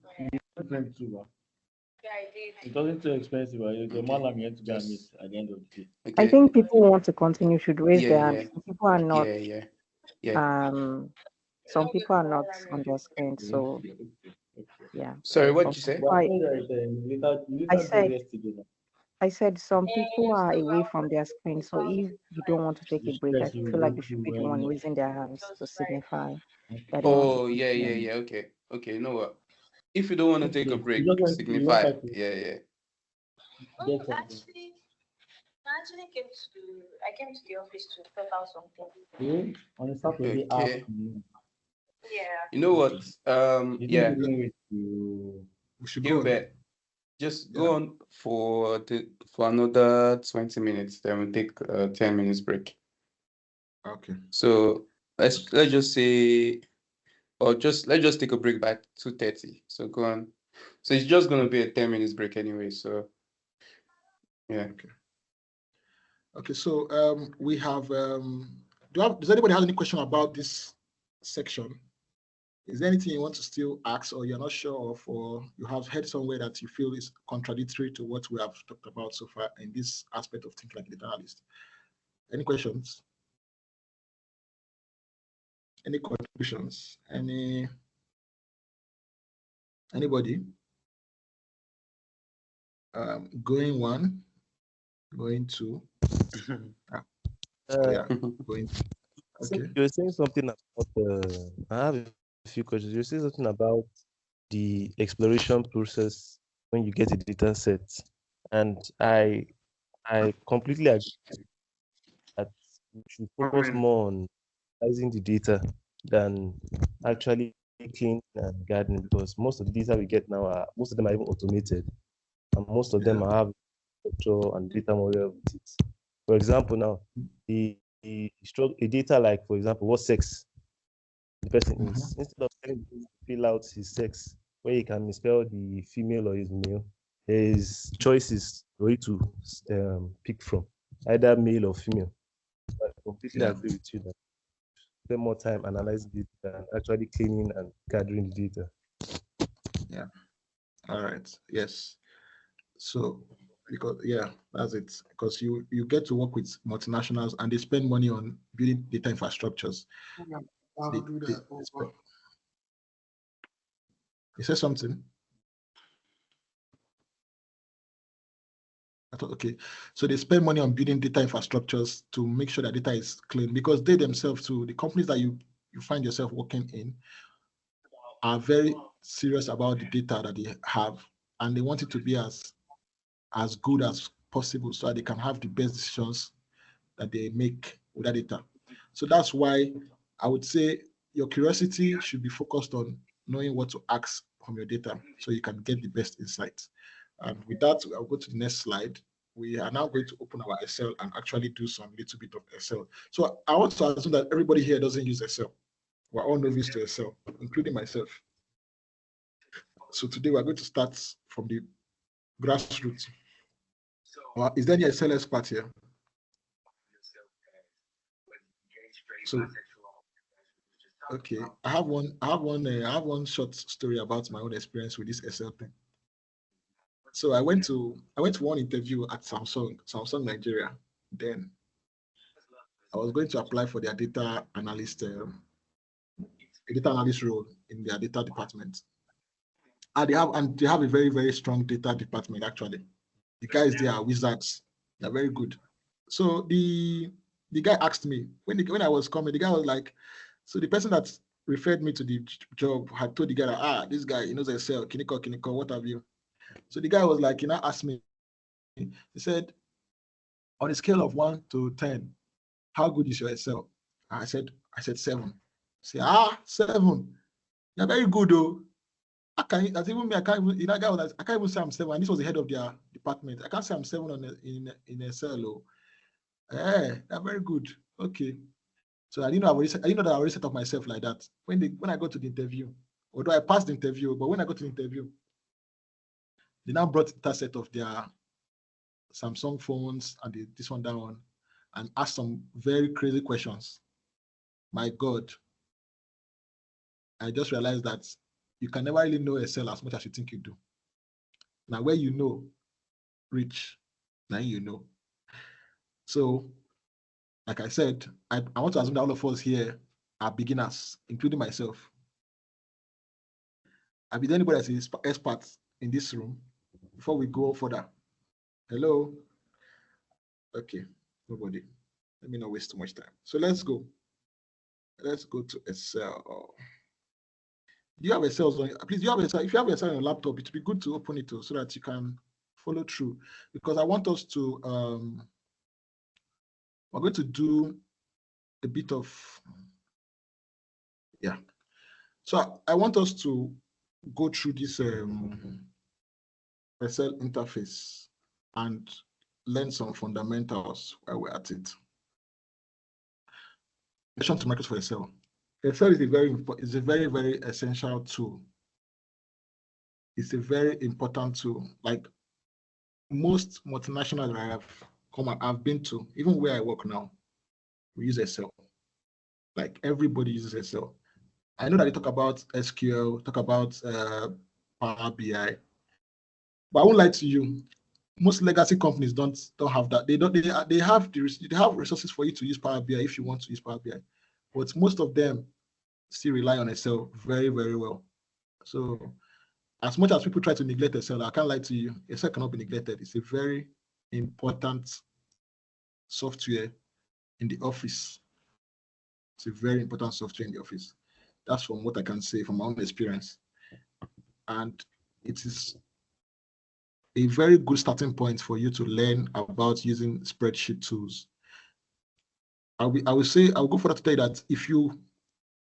S12: I did.
S13: It wasn't too expensive. The man I'm here to go and meet at the end of the day.
S9: I think people who want to continue should raise their
S11: Yeah.
S9: hands. Some people are not.
S11: Yeah.
S9: Some people are not on their screen. So yeah.
S11: Sorry, what did you say?
S9: I said some people are away from their screen. So if you don't want to take a break, I feel like you should be the one raising their hands to signify that they want to
S11: Oh, yeah. Okay, you know what? If you don't want to take a break, signify. Yeah.
S12: Well, actually I came to the office to fill out something.
S13: On a Saturday afternoon.
S12: Yeah.
S11: You know what? Yeah.
S1: We should go.
S11: Gilbert, just go on for another 20 minutes. Then we'll take a 10 minutes break.
S1: Okay.
S11: So let's just say, or let's just take a break by 2:30. So go on. So it's just gonna be a 10 minutes break anyway. So yeah.
S1: Okay. So we have does anybody have any question about this section? Is there anything you want to still ask, or you're not sure of, or you have heard somewhere that you feel is contradictory to what we have talked about so far in this aspect of thinking like a data analyst? Any questions? Any contributions? Anybody? Going one, going two. Going. Okay.
S6: You're saying something about I have a few questions. You're saying something about the exploration process when you get a data set, and I completely agree that we should focus more on analyzing the data than actually cleaning and gardening, because most of the data we get now most of them are even automated, and most of them have structure and data model with it. For example, now the data, like for example, what sex the person is, instead of telling him to fill out his sex, where he can misspell the female or his male, his choices for you to pick from, either male or female. I completely agree with you that spend more time analyzing data and actually cleaning and gathering the data.
S1: Yeah. All right. Yes. So because that's it. Because you get to work with multinationals and they spend money on building data infrastructures. You said something? I thought, okay. So they spend money on building data infrastructures to make sure that data is clean, because they themselves too, the companies that you find yourself working in, are very serious about the data that they have, and they want it to be as good as possible so that they can have the best decisions that they make with that data. So that's why I would say your curiosity should be focused on knowing what to ask from your data so you can get the best insights. And with that, I'll go to the next slide. We are now going to open our Excel and actually do some little bit of Excel. So I want to assume that everybody here doesn't use Excel. We're all novice to Excel, including myself. So today we're going to start from the grassroots. Is there any Excel expert here? So, okay, I have one short story about my own experience with this Excel thing. So I went to one interview at Samsung Nigeria. Then I was going to apply for their data analyst role in their data department. And they have a very, very strong data department, actually. The guys there are wizards. They're very good. So the guy asked me, when I was coming, the guy was like, so the person that referred me to the job had told the guy that, this guy, he knows Excel, Kiniko, what have you. So the guy was like, asked me, he said, on a scale of 1 to 10, how good is your Excel? I said 7. Say, 7. You're very good though. I can't even that guy was like, I can't even say I'm 7. And this was the head of their department. I can't say I'm 7 in Excel. Oh. They're very good. Okay. So I didn't know that I already set up myself like that. When I got to the interview, although I passed the interview, but when I got to the interview, they now brought a set of their Samsung phones and this one, that one, and asked some very crazy questions. My God. I just realized that you can never really know Excel as much as you think you do. Now, where you know, reach, now you know. So, like I said, I want to assume that all of us here are beginners, including myself. Have there anybody that's an expert in this room before we go further? Hello? Okay, nobody. Let me not waste too much time. So let's go. Let's go to Excel. Do you have Excel on? Please, do you have Excel? If you have Excel on your laptop, it would be good to open it so that you can follow through. Because I want us to, we're going to do a bit of, yeah. So I want us to go through this Excel interface and learn some fundamentals while we're at it. Introduction to Microsoft Excel. Excel is a very, very essential tool. It's a very important tool. Like most multinationals I've been to, even where I work now, we use Excel. Like everybody uses Excel. I know that they talk about SQL, talk about Power BI, but I won't lie to you. Most legacy companies don't have that. They have resources for you to use Power BI if you want to use Power BI, but most of them still rely on Excel very, very well. So as much as people try to neglect Excel, I can't lie to you, Excel cannot be neglected. It's a very important software in the office. It's a very important software in the office. That's from what I can say from my own experience. And it is a very good starting point for you to learn about using spreadsheet tools. I'll go further to tell you that if you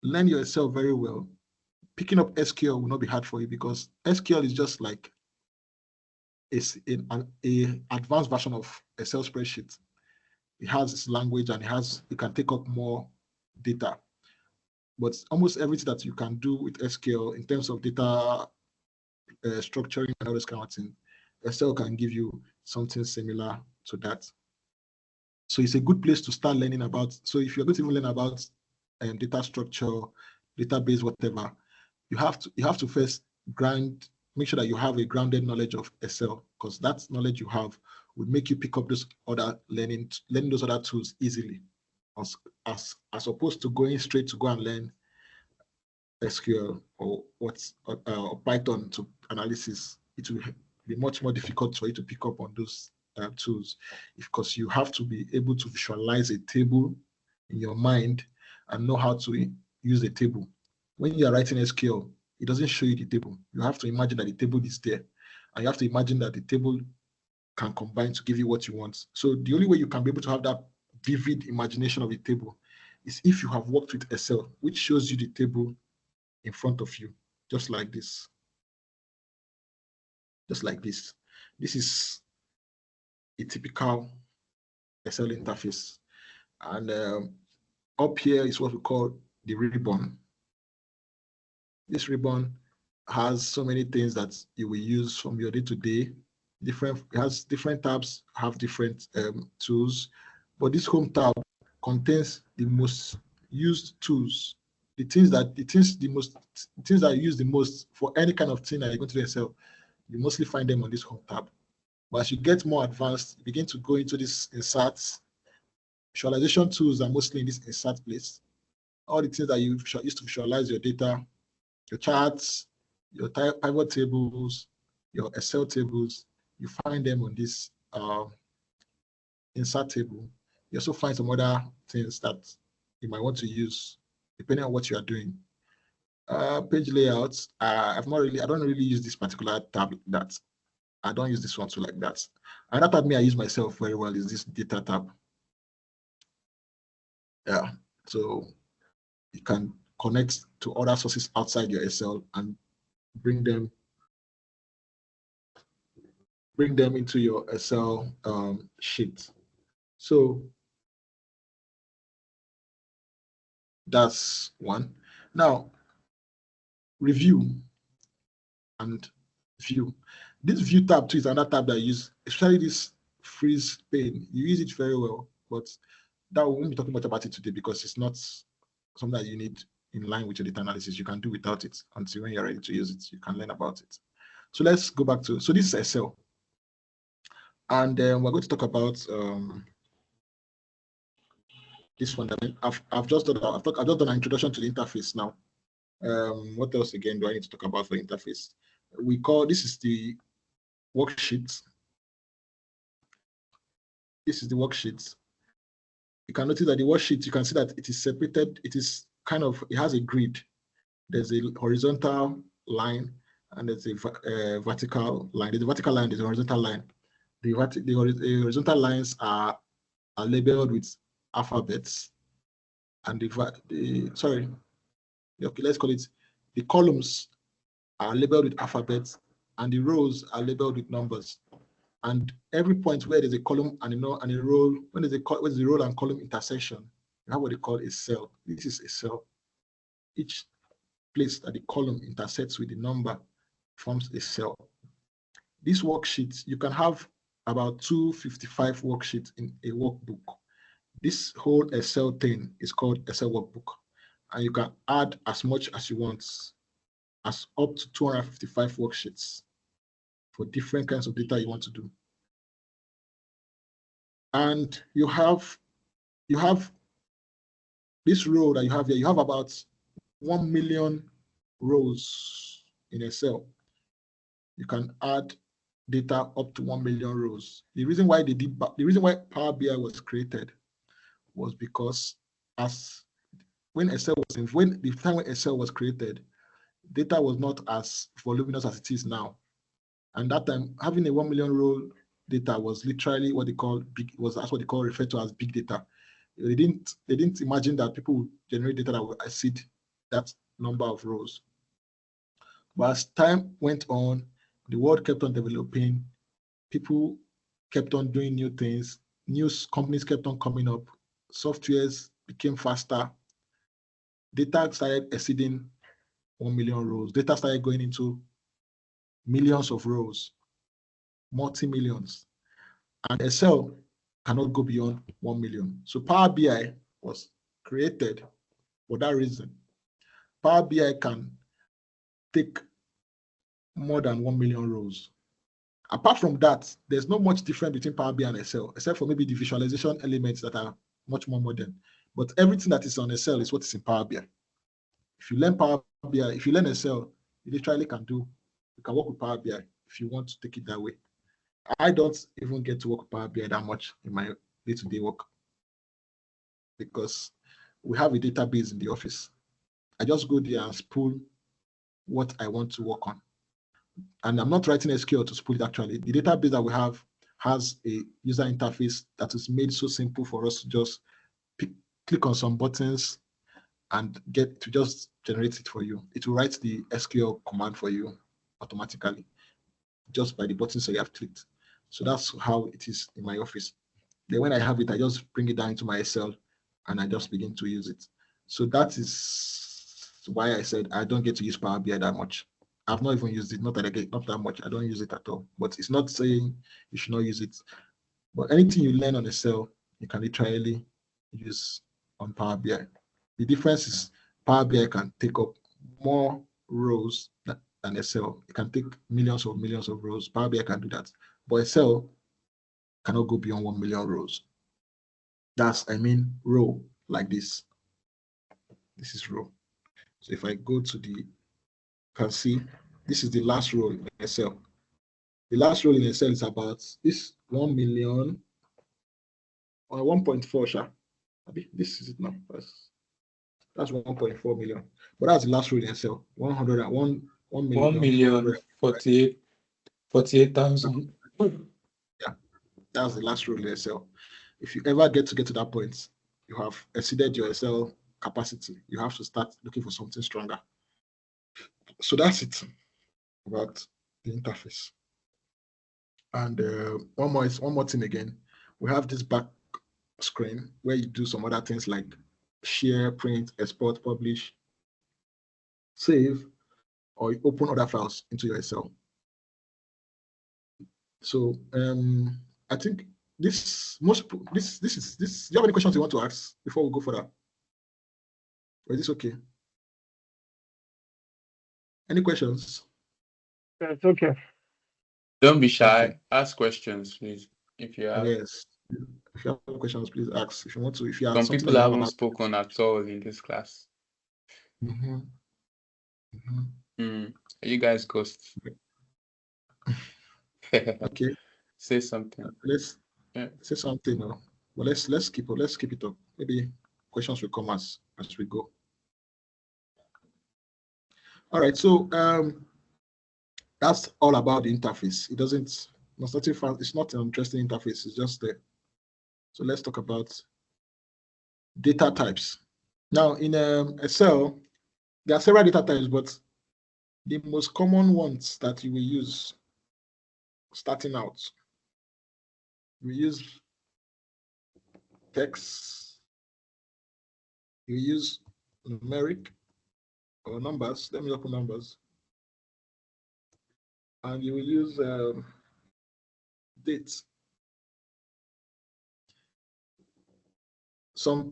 S1: learn your Excel very well, picking up SQL will not be hard for you, because SQL is just like an advanced version of Excel spreadsheet. It has its language and it can take up more data. But almost everything that you can do with SQL in terms of data structuring and all this kind of thing, Excel can give you something similar to that. So it's a good place to start learning about. So if you're going to even learn about data structure, database, whatever, you have to first make sure that you have a grounded knowledge of Excel, because that knowledge you have would make you pick up those other learning those other tools easily, as opposed to going straight to go and learn SQL or Python to analysis. It will be much more difficult for you to pick up on those tools, because you have to be able to visualize a table in your mind and know how to use a table. When you are writing SQL, it doesn't show you the table. You have to imagine that the table is there, and you have to imagine that the table can combine to give you what you want. So the only way you can be able to have that vivid imagination of a table is if you have worked with Excel, which shows you the table in front of you, just like this. Just like this. This is a typical Excel interface. And up here is what we call the ribbon. This ribbon has so many things that you will use from your day-to-day. It has different tabs, have different tools, but this home tab contains the most used tools, the things that you use the most for any kind of thing that you're going to do Excel. You mostly find them on this home tab. But as you get more advanced, you begin to go into this inserts. Visualization tools are mostly in this insert place. All the things that you use to visualize your data, your charts, your pivot tables, your Excel tables, you find them on this insert table. You also find some other things that you might want to use depending on what you are doing. Page layouts. I don't really use this particular tab. That I don't use this one too like that. Another tab I use myself very well is this data tab. Yeah, so you can connect to other sources outside your Excel and bring them into your Excel sheet. So that's one. Now, review and view. This view tab too is another tab that I use, especially this freeze pane. You use it very well, but that we won't be talking much about it today because it's not something that you need in line with your data analysis. You can do without it until when you're ready to use it. You can learn about it. So let's go back to, so this is Excel. And we're going to talk about this one. I've just done an introduction to the interface now. What else again do I need to talk about for interface? This is the worksheet. This is the worksheet. You can notice that the worksheet, you can see that it is separated. It has a grid. There's a horizontal line and there's a vertical line. There's a vertical line, there's a horizontal line. The horizontal lines are labeled with alphabets, and let's call it, the columns are labeled with alphabets and the rows are labeled with numbers. And every point where there's a column and a row, when there's a row and column intersection, you have what they call a cell. This is a cell. Each place that the column intersects with the number forms a cell. This worksheet, you can have about 255 worksheets in a workbook. This whole Excel thing is called Excel workbook, and you can add as much as you want, as up to 255 worksheets for different kinds of data you want to do. And you have this row that you have here. You have about 1 million rows in Excel. You can add data up to 1 million rows. The reason why Power BI was created was because when the time when Excel was created, data was not as voluminous as it is now. And that time, having a 1 million row data was literally what they call referred to as big data. They didn't imagine that people would generate data that would exceed that number of rows. But as time went on, the world kept on developing. People kept on doing new things. New companies kept on coming up. Softwares became faster. Data started exceeding 1 million rows. Data started going into millions of rows, multi-millions. And Excel cannot go beyond 1 million. So Power BI was created for that reason. Power BI can take more than 1 million rows. Apart from that, there's not much difference between Power BI and Excel, except for maybe the visualization elements that are much more modern. But everything that is on Excel is what is in Power BI. If you learn Power BI, if you learn Excel, you literally can work with Power BI if you want to take it that way. I don't even get to work with Power BI that much in my day-to-day work because we have a database in the office. I just go there and spool what I want to work on. And I'm not writing SQL to spool it actually. The database that we have has a user interface that is made so simple for us to just click on some buttons and get to just generate it for you. It will write the SQL command for you automatically just by the buttons that you have clicked. So that's how it is in my office. Then when I have it, I just bring it down into my Excel and I just begin to use it. So that is why I said I don't get to use Power BI that much. I've not even used it, not that much. I don't use it at all. But it's not saying you should not use it. But anything you learn on Excel, you can literally use on Power BI. The difference is Power BI can take up more rows than Excel. It can take millions of rows. Power BI can do that. But Excel cannot go beyond 1 million rows. Row like this. This is row. So if I go to the can see, this is the last row in Excel. The last row in Excel is about this 1 million or 1.4, sha. This is it now. That's 1.4 million. But that's the last row in Excel. 101 1 million
S14: 48,000.
S1: Yeah, that's the last row in Excel. If you ever get to that point, you have exceeded your Excel capacity. You have to start looking for something stronger. So that's it about the interface. And one more thing again. We have this back screen where you do some other things like share, print, export, publish, save, or you open other files into your Excel. So I think this. Do you have any questions you want to ask before we go further? Or is this okay? Any questions?
S4: It's okay.
S14: Don't be shy. Okay. Ask questions, please. If you have.
S1: Yes. If you have questions, please ask. If you want to, if you have
S14: some people haven't spoken at all in this class. You guys ghosts.
S1: Okay.
S14: Say something.
S1: Let's say something. But let's keep it up. Maybe questions will come as we go. All right. So that's all about the interface. It doesn't. It's not an interesting interface. It's just there. So let's talk about data types. Now in Excel, there are several data types, but the most common ones that you will use starting out, we use text, you use numeric or numbers. Let me open numbers. And you will use dates. For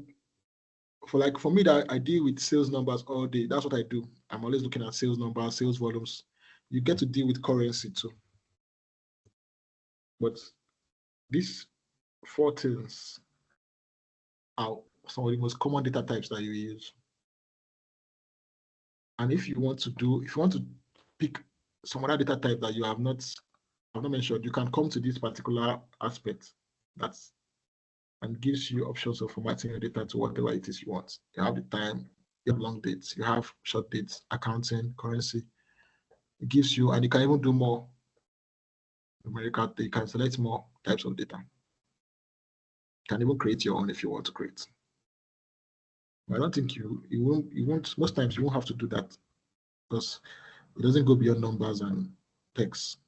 S1: me, that I deal with sales numbers all day. That's what I do. I'm always looking at sales numbers, sales volumes. You get to deal with currency too. But these 4 things are some of the most common data types that you use. And if you want to pick some other data type that you have not mentioned, you can come to this particular aspect and gives you options of formatting your data to whatever it is you want. You have the time, you have long dates, you have short dates, accounting, currency. It gives you, and you can even do more numerical. You can select more types of data. You can even create your own if you want to create. But I don't think you won't. Most times you won't have to do that because it doesn't go beyond numbers and text.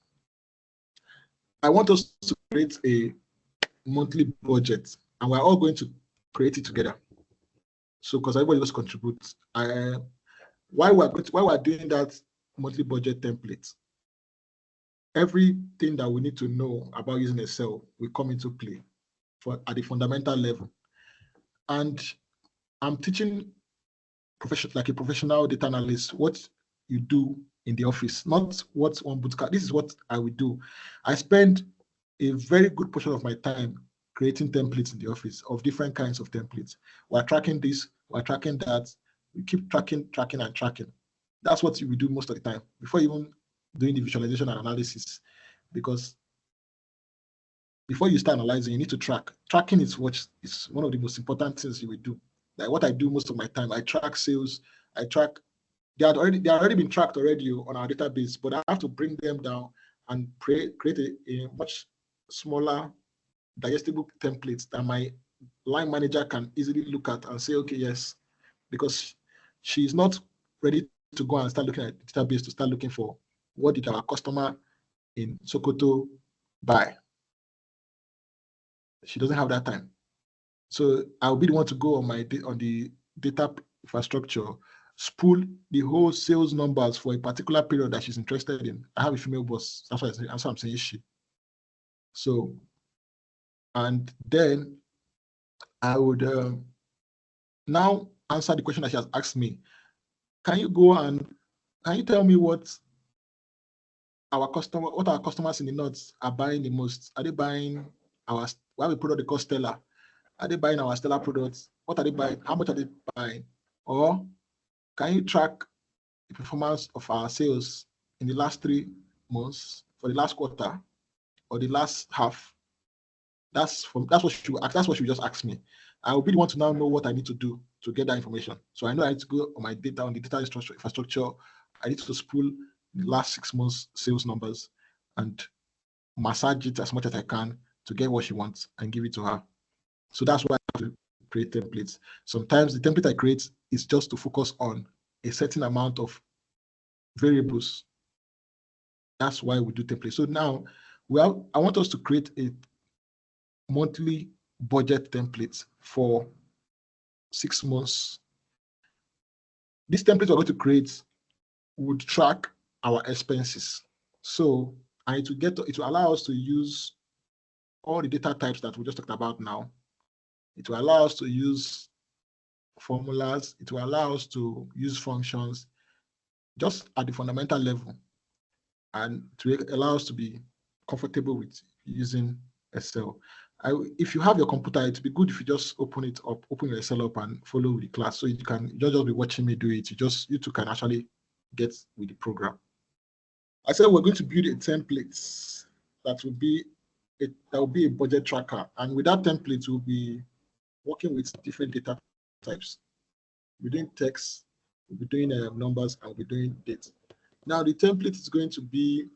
S1: I want us to create a monthly budget, and we're all going to create it together. So, because everybody must contribute. While we're doing that monthly budget template, everything that we need to know about using Excel will come into play at the fundamental level. And I'm teaching like a professional data analyst what you do in the office, not what's on bootcamp. This is what I will do. I spend a very good portion of my time creating templates in the office of different kinds of templates. We're tracking this, we're tracking that. We keep tracking. That's what we do most of the time before even doing the visualization and analysis, because before you start analyzing, you need to track. Tracking is one of the most important things you will do. Like what I do most of my time, I track sales. I track. They are already been tracked already on our database, but I have to bring them down and create a much smaller, digestible template that my line manager can easily look at and say, okay, yes, because she's not ready to go and start looking at the database to start looking for what did our customer in Sokoto buy. She doesn't have that time. So I'll be the one to go on the data infrastructure, spool the whole sales numbers for a particular period that she's interested in. I have a female boss. That's what I'm saying she. So, and then I would now answer the question that she has asked me. Can you tell me what our customers in the north are buying the most? Are they buying we have a product they call Stella? Are they buying our Stella products? What are they buying? How much are they buying? Or can you track performance of our sales in the last 3 months, for the last quarter, or the last half, that's what she just asked me. I will be the one to now know what I need to do to get that information. So I know I need to go on my data, on the data infrastructure. I need to spool the last 6 months sales numbers and massage it as much as I can to get what she wants and give it to her. So that's why I have to create templates. Sometimes the template I create is just to focus on a certain amount of variables. That's why we do templates. So now I want us to create a monthly budget template for 6 months. This template we're going to create would track our expenses. So, and it will allow us to use all the data types that we just talked about now. It will allow us to use formulas. It will allow us to use functions just at the fundamental level, and to allow us to be comfortable with using Excel. If you have your computer, it'd be good if you just open your Excel up and follow the class. So you can just be watching me do it. You too can actually get with the program. I said we're going to build a template that will be a budget tracker, and with that template, we'll be working with different data types. We're doing text, we'll be doing numbers, and we'll be doing dates. Now the template is going to be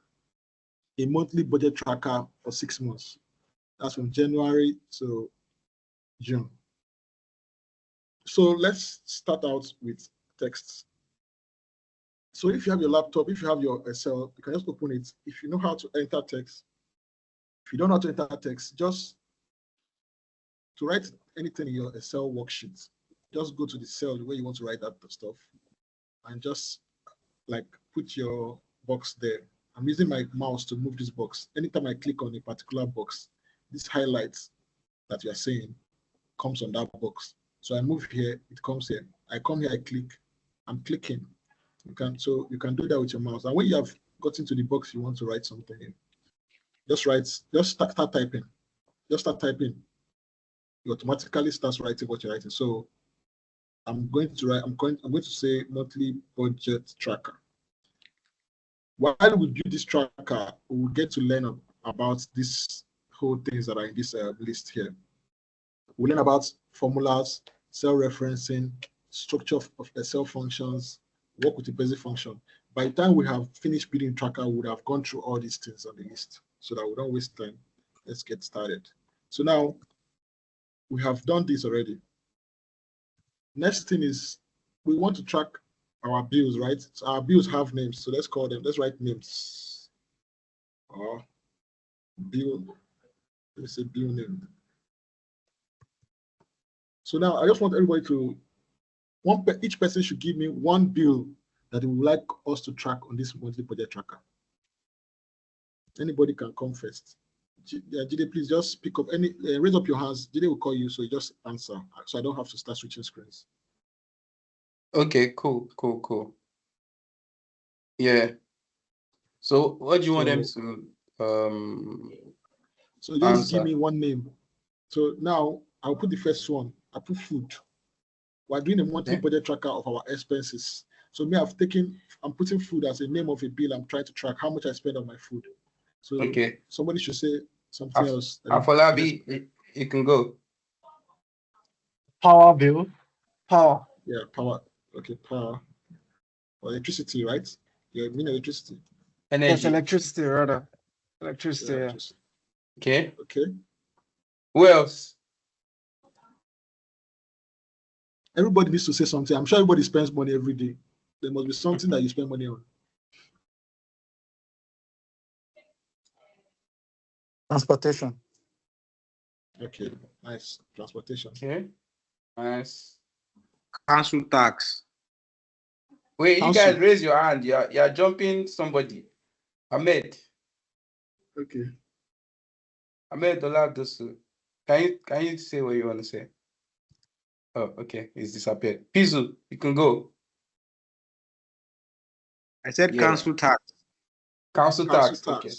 S1: a monthly budget tracker for 6 months. That's from January to June. So let's start out with text. So if you have your laptop, if you have your Excel, you can just open it. If you know how to enter text, if you don't know how to enter text, just to write anything in your Excel worksheet, just go to the cell where you want to write that stuff and just like put your box there. I'm using my mouse to move this box. Anytime I click on a particular box, this highlights that you are saying comes on that box. So I move here, it comes here. I come here, I click. I'm clicking. You can do that with your mouse. And when you have gotten to the box you want to write something in, just start typing. Just start typing. It automatically starts writing what you're writing. So I'm going to say monthly budget tracker. While we do this tracker, we'll get to learn about these whole things that are in this list here. We'll learn about formulas, cell referencing, structure of Excel functions, work with the basic function. By the time we have finished building tracker, we would have gone through all these things on the list so that we don't waste time. Let's get started. So now we have done this already. Next thing is we want to track our bills, right? So our bills have names, so let's call them. Let's write names. Bill. Let me say bill name. So now I just want everybody to each person should give me one bill that they would like us to track on this monthly budget tracker. Anybody can come first. Jide, please just pick up raise up your hands. Jide will call you, so you just answer, so I don't have to start switching screens.
S14: Okay, cool. Yeah. So what do you want them to
S1: so just
S14: answer?
S1: give me one name. So now I'll put the first one. I put food. We're doing a monthly budget tracker of our expenses. So I'm putting food as a name of a bill. I'm trying to track how much I spend on my food. So
S14: okay,
S1: somebody should say something else.
S14: Afolabi, you can go.
S4: Power bill. Power.
S1: Yeah, power. Okay, power. Or electricity, right? You mean electricity?
S14: Energy.
S4: Yes, electricity, rather. Electricity, yeah.
S14: Okay.
S1: Okay.
S14: Who else?
S1: Everybody needs to say something. I'm sure everybody spends money every day. There must be something that you spend money on.
S15: Transportation.
S1: Okay, nice. Transportation.
S14: Okay, nice.
S5: Council tax.
S14: Wait, you guys raise your hand. You're jumping somebody. Ahmed.
S1: Okay.
S14: Ahmed Oladosu. Can you say what you want to say? Oh, okay. He's disappeared. Pizu, you can go.
S5: I said council tax.
S14: Council tax. Okay.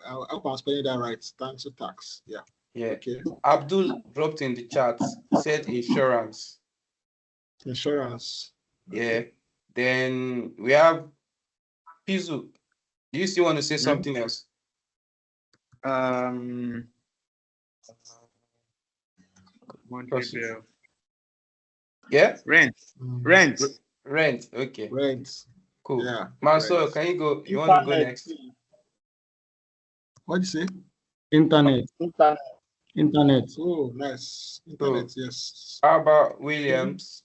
S1: I hope I'm spelling that right. Council tax. Yeah.
S14: Yeah.
S1: Okay.
S14: Abdul dropped in the chat. He said insurance.
S1: Insurance.
S14: Yeah. Then we have Pizu. Do you still want to say something else?
S5: Monthly bill.
S14: Yeah?
S5: Rent.
S14: Okay.
S1: Rent.
S14: Cool.
S1: Yeah.
S14: Marcel, can you go? You want to go next?
S1: What do you say?
S13: Internet.
S1: Oh, nice. Internet, yes.
S14: How about Williams?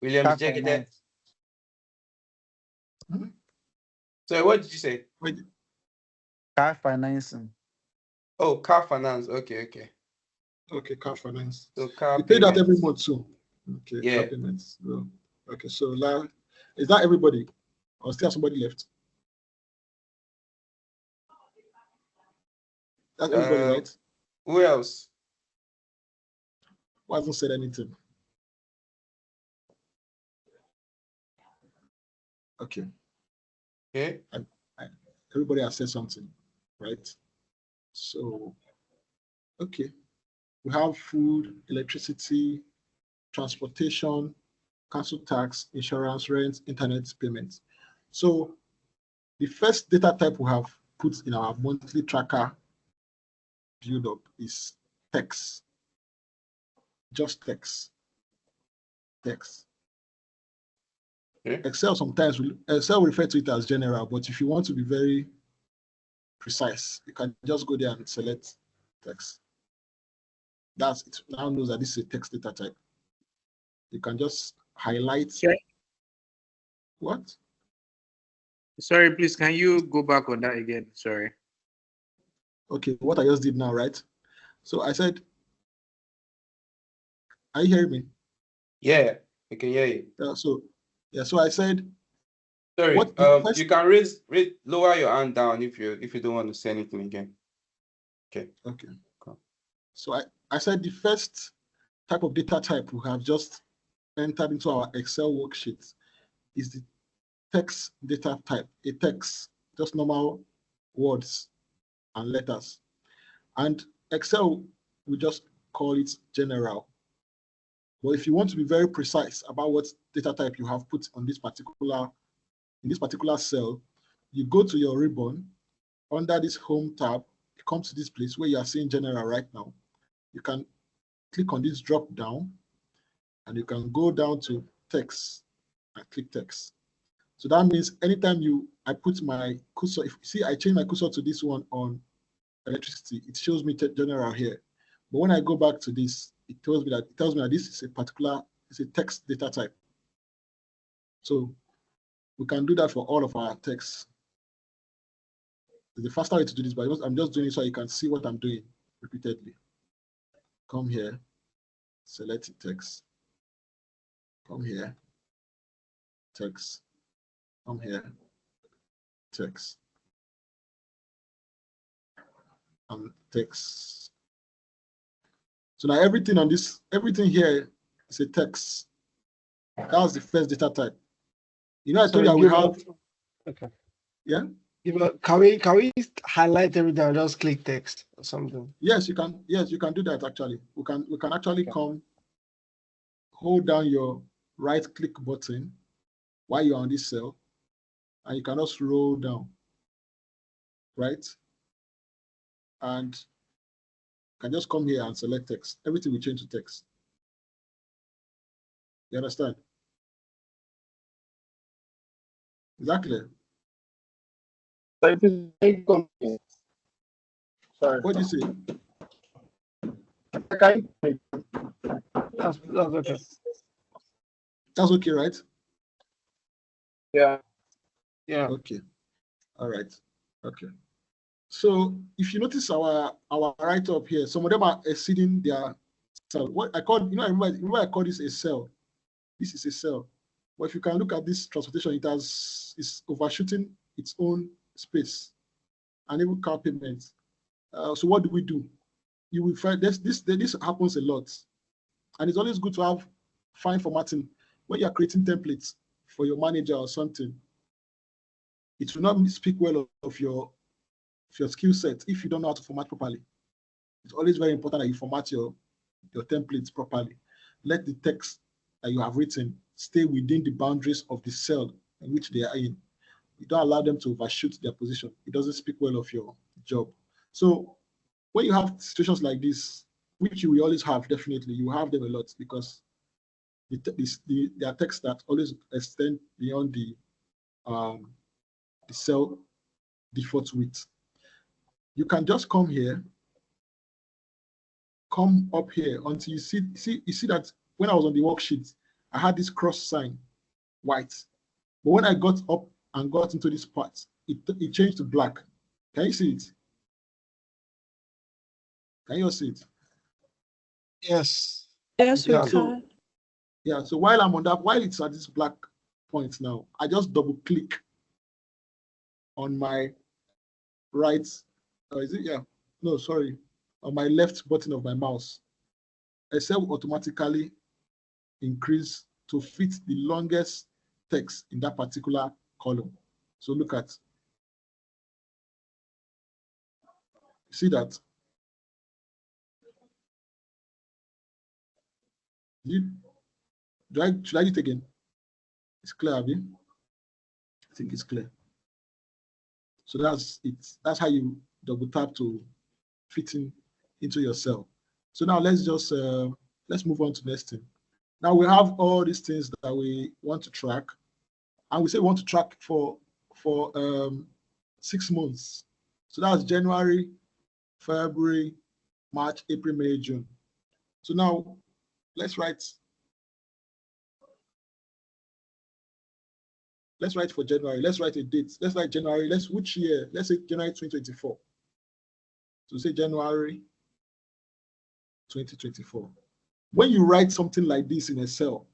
S14: Williams, check it. So what did you say?
S15: Car financing.
S14: Oh, car finance. Okay.
S1: Okay, car finance.
S14: So car
S1: you pay that
S14: payments.
S1: every month too. Okay,
S14: Yeah.
S1: car payments. So, okay, so now is that everybody? Or still have somebody left? That's everybody, right?
S14: Who else?
S1: Who hasn't said anything? Okay.
S14: Okay.
S1: Everybody has said something, right? So, okay. We have food, electricity, transportation, council tax, insurance, rent, internet payments. So the first data type we have put in our monthly tracker build up is text. Just text.
S14: Okay.
S1: Excel sometimes Excel will refer to it as general, but if you want to be very precise, you can just go there and select text. That's it. Now knows that this is a text data type. You can just highlight.
S5: Okay.
S1: What?
S5: Sorry, please, can you go back on that again? Sorry.
S1: Okay, what I just did now, right? So I said, are you hearing me?
S14: Yeah, I can hear you.
S1: So I said.
S14: Sorry, you can lower your hand down if you don't want to say anything again. Okay.
S1: Okay. Cool. So I said the first type of data type we have just entered into our Excel worksheet is the text data type, a text, just normal words and letters. And Excel, we just call it general. But if you want to be very precise about what data type you have put on in this particular cell, you go to your ribbon under this home tab, you come to this place where you are seeing general right now. You can click on this drop down and you can go down to text and click text. So that means anytime I put my cursor, if you see I change my cursor to this one on electricity, it shows me general here. But when I go back to this, it tells me that this is it's a text data type. So we can do that for all of our texts. It's the faster way to do this, but I'm just doing it so you can see what I'm doing repeatedly. Come here, select text. Come here, text. Come here, text. And text. So now everything here is a text. That's the first data type. You know, I told you we have.
S4: Okay.
S1: Yeah.
S4: Can we highlight everything and just click text or something?
S1: Yes, you can. Yes, you can do that. Actually, we can actually come, hold down your right-click button while you're on this cell, and you can just scroll down, right? And you can just come here and select text. Everything will change to text. You understand? Exactly.
S13: Sorry.
S1: What do you say?
S4: That's okay.
S1: That's okay, right?
S13: Yeah.
S1: Okay. All right. Okay. So if you notice our write-up here, some of them are exceeding their cell. What I call, remember I call this a cell. This is a cell. But if you can look at this transportation, it's overshooting its own space and even car payments. So what do? You will find this happens a lot. And it's always good to have fine formatting when you're creating templates for your manager or something. It will not speak well of your skill set if you don't know how to format properly. It's always very important that you format your your templates properly. Let the text that you have written stay within the boundaries of the cell in which they are in. You don't allow them to overshoot their position. It doesn't speak well of your job. So when you have situations like this, which you will always have, definitely, you have them a lot because there are texts that always extend beyond the cell default width. You can just come here, come up here until you see that when I was on the worksheet, I had this cross sign, white. But when I got up and got into this part, it changed to black. Can you see it? Can you see it?
S14: Yes.
S3: Yes, we
S14: Yeah.
S3: can.
S1: Yeah, so while I'm on that, while it's at this black point now, I just double click on my right, is it? Yeah, no, sorry, on my left button of my mouse. Excel will automatically increase to fit the longest text in that particular column. So look at, see that? Should I do it again? It's clear, Abby? I think it's clear. So that's it. That's how you double tap to fit into your cell. So now let's just let's move on to next thing. Now we have all these things that we want to track, and we say we want to track for 6 months. So that's January, February, March, April, May, June. So now let's write for January. Let's write a date. Let's write January. Which year? Let's say January 2024. So say January 2024. When you write something like this in Excel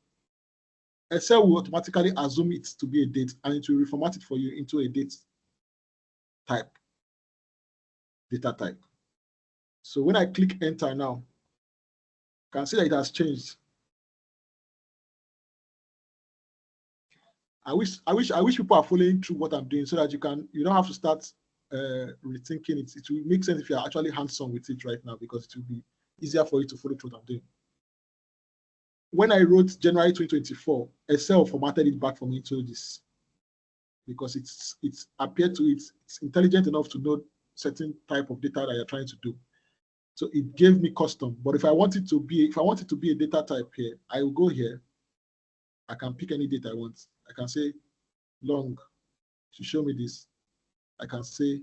S1: will automatically assume it to be a date, and it will reformat it for you into a date type, data type. So when I click enter now, you can see that it has changed. I wish people are following through what I'm doing so that you don't have to start rethinking it. It will make sense if you're actually hands-on with it right now, because it will be easier for you to follow through what I'm doing. When I wrote January 2024, Excel formatted it back for me into this, because it's appeared to it, it's intelligent enough to know certain type of data that you're trying to do. So it gave me custom. But if I want it to be a data type here, I will go here. I can pick any data I want. I can say long to show me this. I can say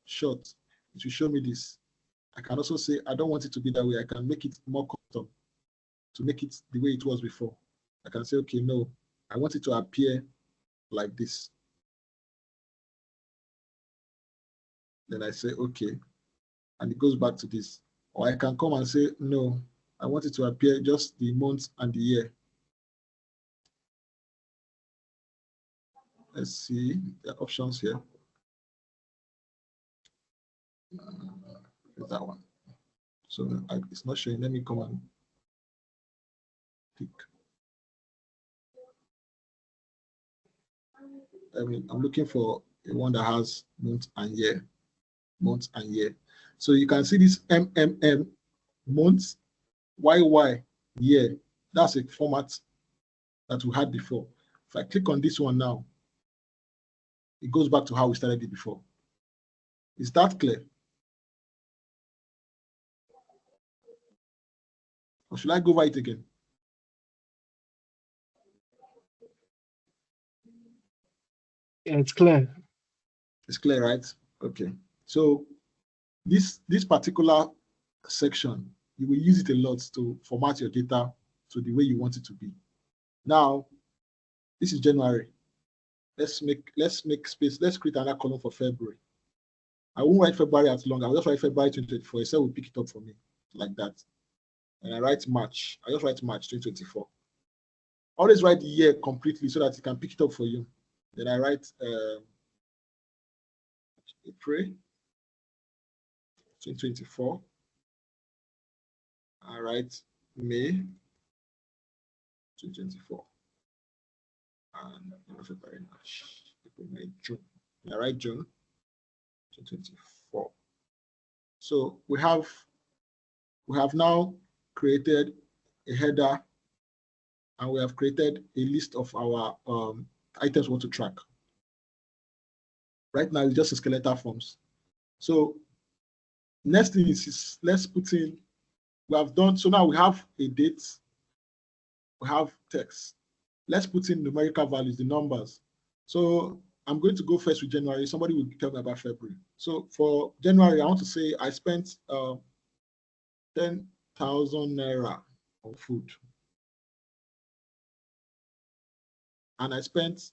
S1: short to show me this. I can also say I don't want it to be that way. I can make it more custom to make it the way it was before. I can say, okay, no, I want it to appear like this. Then I say, okay, and it goes back to this. Or I can come and say, no, I want it to appear just the month and the year. Let's see the options here. Is that one? So it's not showing. Let me come and pick. I'm looking for a one that has month and year. Month and year. So you can see this MMM, months, YY, year. That's a format that we had before. If I click on this one now, it goes back to how we started it before. Is that clear? Or should I go over it again?
S4: Yeah, it's clear.
S1: It's clear, right? Okay. So this particular section, you will use it a lot to format your data to the way you want it to be. Now, this is January. Let's make space. Let's create another column for February. I won't write February as long. I'll just write February 2024. Excel will pick it up for me like that. And I write March. I just write March 2024. Always write the year completely so that it can pick it up for you. Then I write April 2024. I write May 2024. And February, March, April, May, June. I write June 2024. So we have now created a header, and we have created a list of our items we want to track. Right now, it's just a skeletal forms. So next thing is let's put in, we have done, so now we have a date, we have text. Let's put in numerical values, the numbers. So I'm going to go first with January. Somebody will tell me about February. So for January, I want to say I spent 10,000 naira on food. And I spent,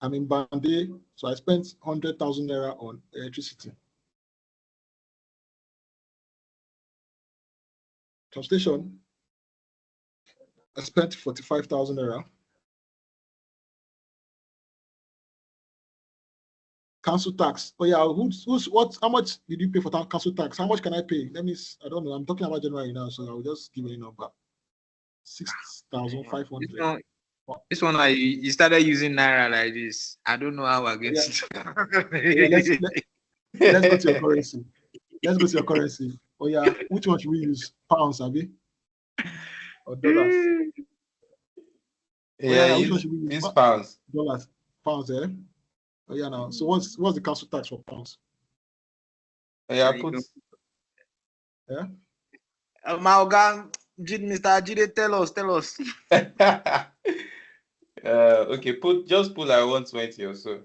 S1: I'm in Bande, so I spent 100,000 naira on electricity. Transportation, I spent 45,000 naira. Council tax. Oh yeah, what? How much did you pay for council tax? How much can I pay? Let me. I don't know. I'm talking about January now, so I will just give you a number. 6,500.
S5: This one, you started using naira like this. I don't know how I get it.
S1: Let's go to your currency. Let's go to your currency. Oh yeah, which one should we use? Pounds, Abi? Or dollars?
S14: Yeah,
S1: which one should we use?
S14: It's pounds.
S1: Dollars, pounds, eh? Oh yeah, now. So what's the council tax for pounds?
S14: Yeah, put.
S1: Yeah.
S5: Mr. Jide, tell us.
S14: Okay, just put like 120 or so.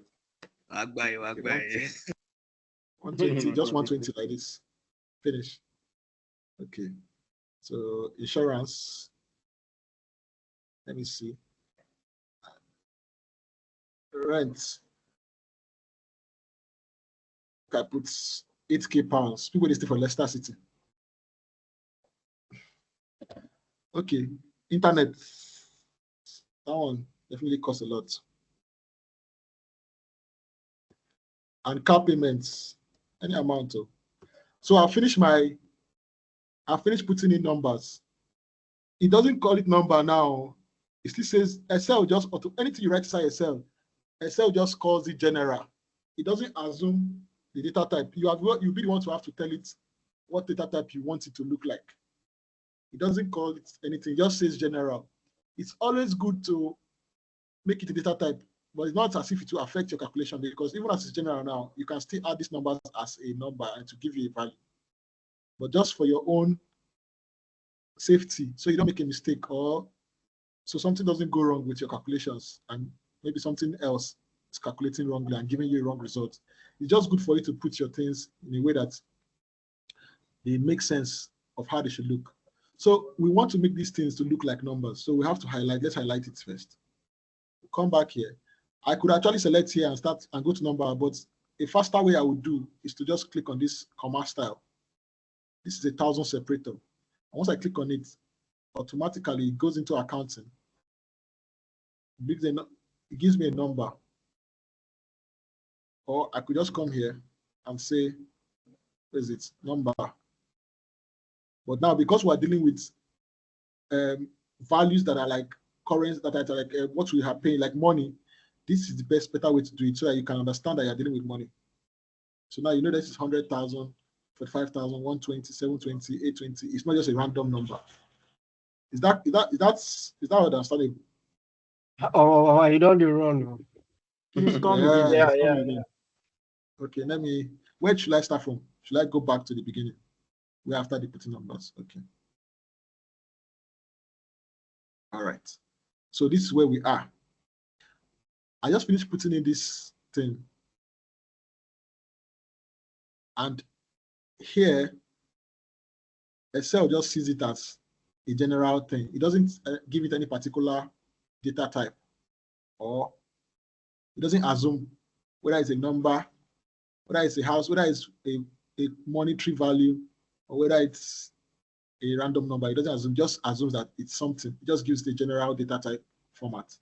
S1: 120, just 120 like this. Finish. Okay. So insurance. Let me see. Rent. I put 8K pounds. People they stay for Leicester City. Okay. Internet. That one definitely costs a lot. And car payments, any amount of. So I finished putting in numbers. It doesn't call it number now. It still says Excel just auto, anything you write inside Excel just calls it general. It doesn't assume the data type. You be the one to have to tell it what data type you want it to look like. It doesn't call it anything, it just says general. It's always good to make it a data type, but it's not as if it will affect your calculation, because even as it's general now, you can still add these numbers as a number and to give you a value. But just for your own safety, so you don't make a mistake, or so something doesn't go wrong with your calculations and maybe something else is calculating wrongly and giving you a wrong result. It's just good for you to put your things in a way that they make sense of how they should look. So we want to make these things to look like numbers. So we have to highlight. Let's highlight it first. Come back here. I could actually select here and start and go to number, but a faster way I would do is to just click on this comma style. This is 1,000 separator. And once I click on it, automatically it goes into accounting. It gives me a number. Or I could just come here and say, what is it? Number. But now, because we're dealing with values that are like currency, that are like what we have paying, like money, this is the better way to do it so that you can understand that you're dealing with money. So now you know this is 100,000, 45,000, 120, 720, 820. It's not just a random number. Is that understandable?
S4: Oh, I don't do wrong.
S15: Please come
S4: Yeah.
S15: again.
S1: Okay, where should I start from? Should I go back to the beginning? Where after the putting numbers? Okay. All right. So this is where we are. I just finished putting in this thing. And here, Excel just sees it as a general thing. It doesn't give it any particular data type, or it doesn't assume whether it's a number, whether it's a house, whether it's a monetary value, or whether it's a random number. It doesn't assume, just assumes that it's something. It just gives the general data type format.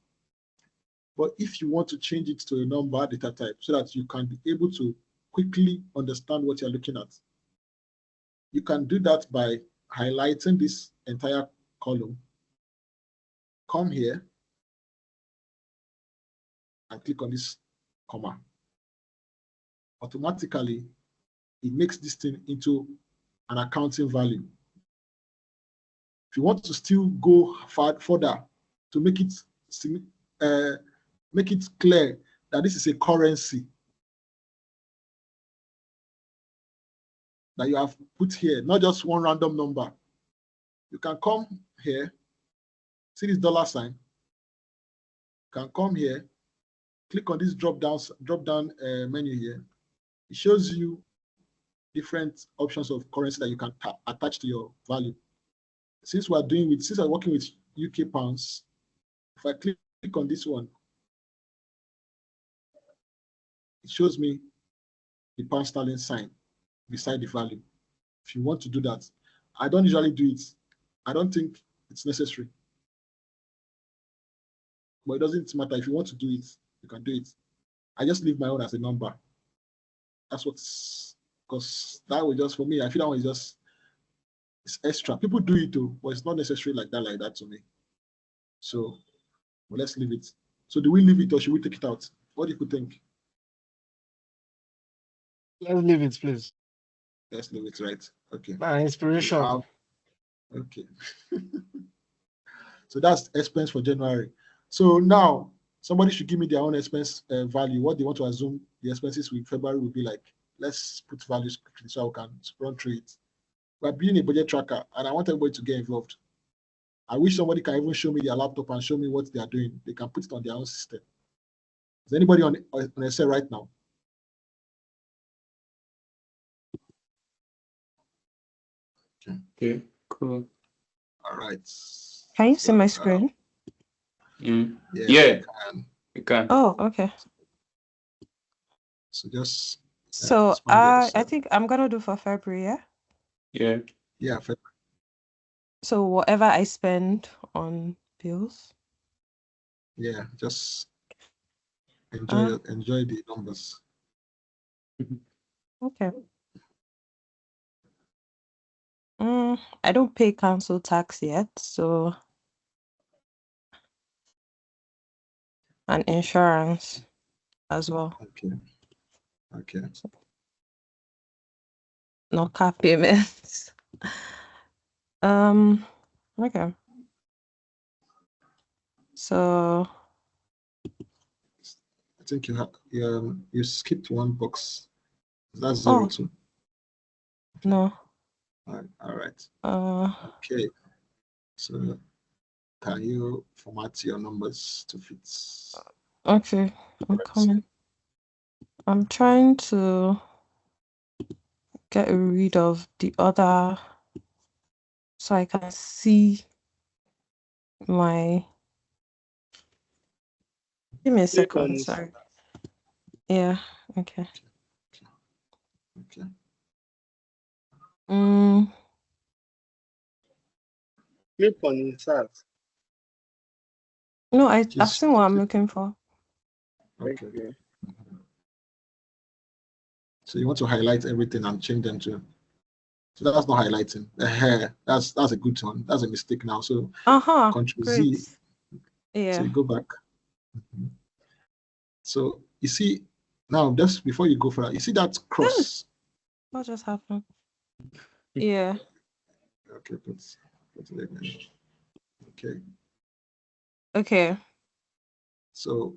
S1: But if you want to change it to a number data type so that you can be able to quickly understand what you're looking at, you can do that by highlighting this entire column. Come here and click on this comma. Automatically, it makes this thing into an accounting value. If you want to still go further to make it clear that this is a currency that you have put here, not just one random number. You can come here, see this dollar sign. You can come here, click on this drop down menu here. It shows you different options of currency that you can attach to your value. Since I'm working with UK pounds, if I click on this one, it shows me the pound sterling sign beside the value. If you want to do that, I don't usually do it. I don't think it's necessary. But it doesn't matter. If you want to do it, you can do it. I just leave my own as a number. That's what's, because that will just, for me, I feel that one is just, it's extra. People do it too, but it's not necessary like that to me. So, well, let's leave it. So do we leave it or should we take it out? What do you think?
S4: Let's leave it, please.
S1: Let's leave it, right? Okay.
S4: Inspiration.
S1: Okay. So that's expense for January. So now somebody should give me their own expense value. What they want to assume the expenses with February will be like. Let's put values quickly so I can run through it. We're building a budget tracker and I want everybody to get involved. I wish somebody can even show me their laptop and show me what they are doing. They can put it on their own system. Is anybody on Excel right now?
S14: Okay, cool.
S1: All right.
S3: Can you see my screen?
S14: Yeah, you can.
S3: Oh, okay.
S1: So just
S3: so I think I'm gonna do for February, yeah?
S1: Yeah, February.
S3: So whatever I spend on bills.
S1: Yeah, just enjoy the numbers.
S3: Okay. I don't pay council tax yet, so and insurance as well.
S1: Okay.
S3: No car payments. Okay. So
S1: I think you skipped one box. That's 02.
S3: No.
S1: All right.
S3: Okay.
S1: So can you format your numbers to fit?
S3: Okay, I'm coming. I'm trying to get rid of the other so I can see my. Give me a second, sorry. Yeah, okay.
S1: Okay.
S2: Click on insert.
S3: No, I've seen what I'm looking for.
S1: Okay. So you want to highlight everything and change them to. So that's not highlighting. That's a good one. That's a mistake now. So Control
S3: great.
S1: Z.
S3: Yeah.
S1: So you go back. So you see now, just before you go further, you see that cross.
S3: What just happened? Yeah.
S1: Okay, okay.
S3: Okay.
S1: So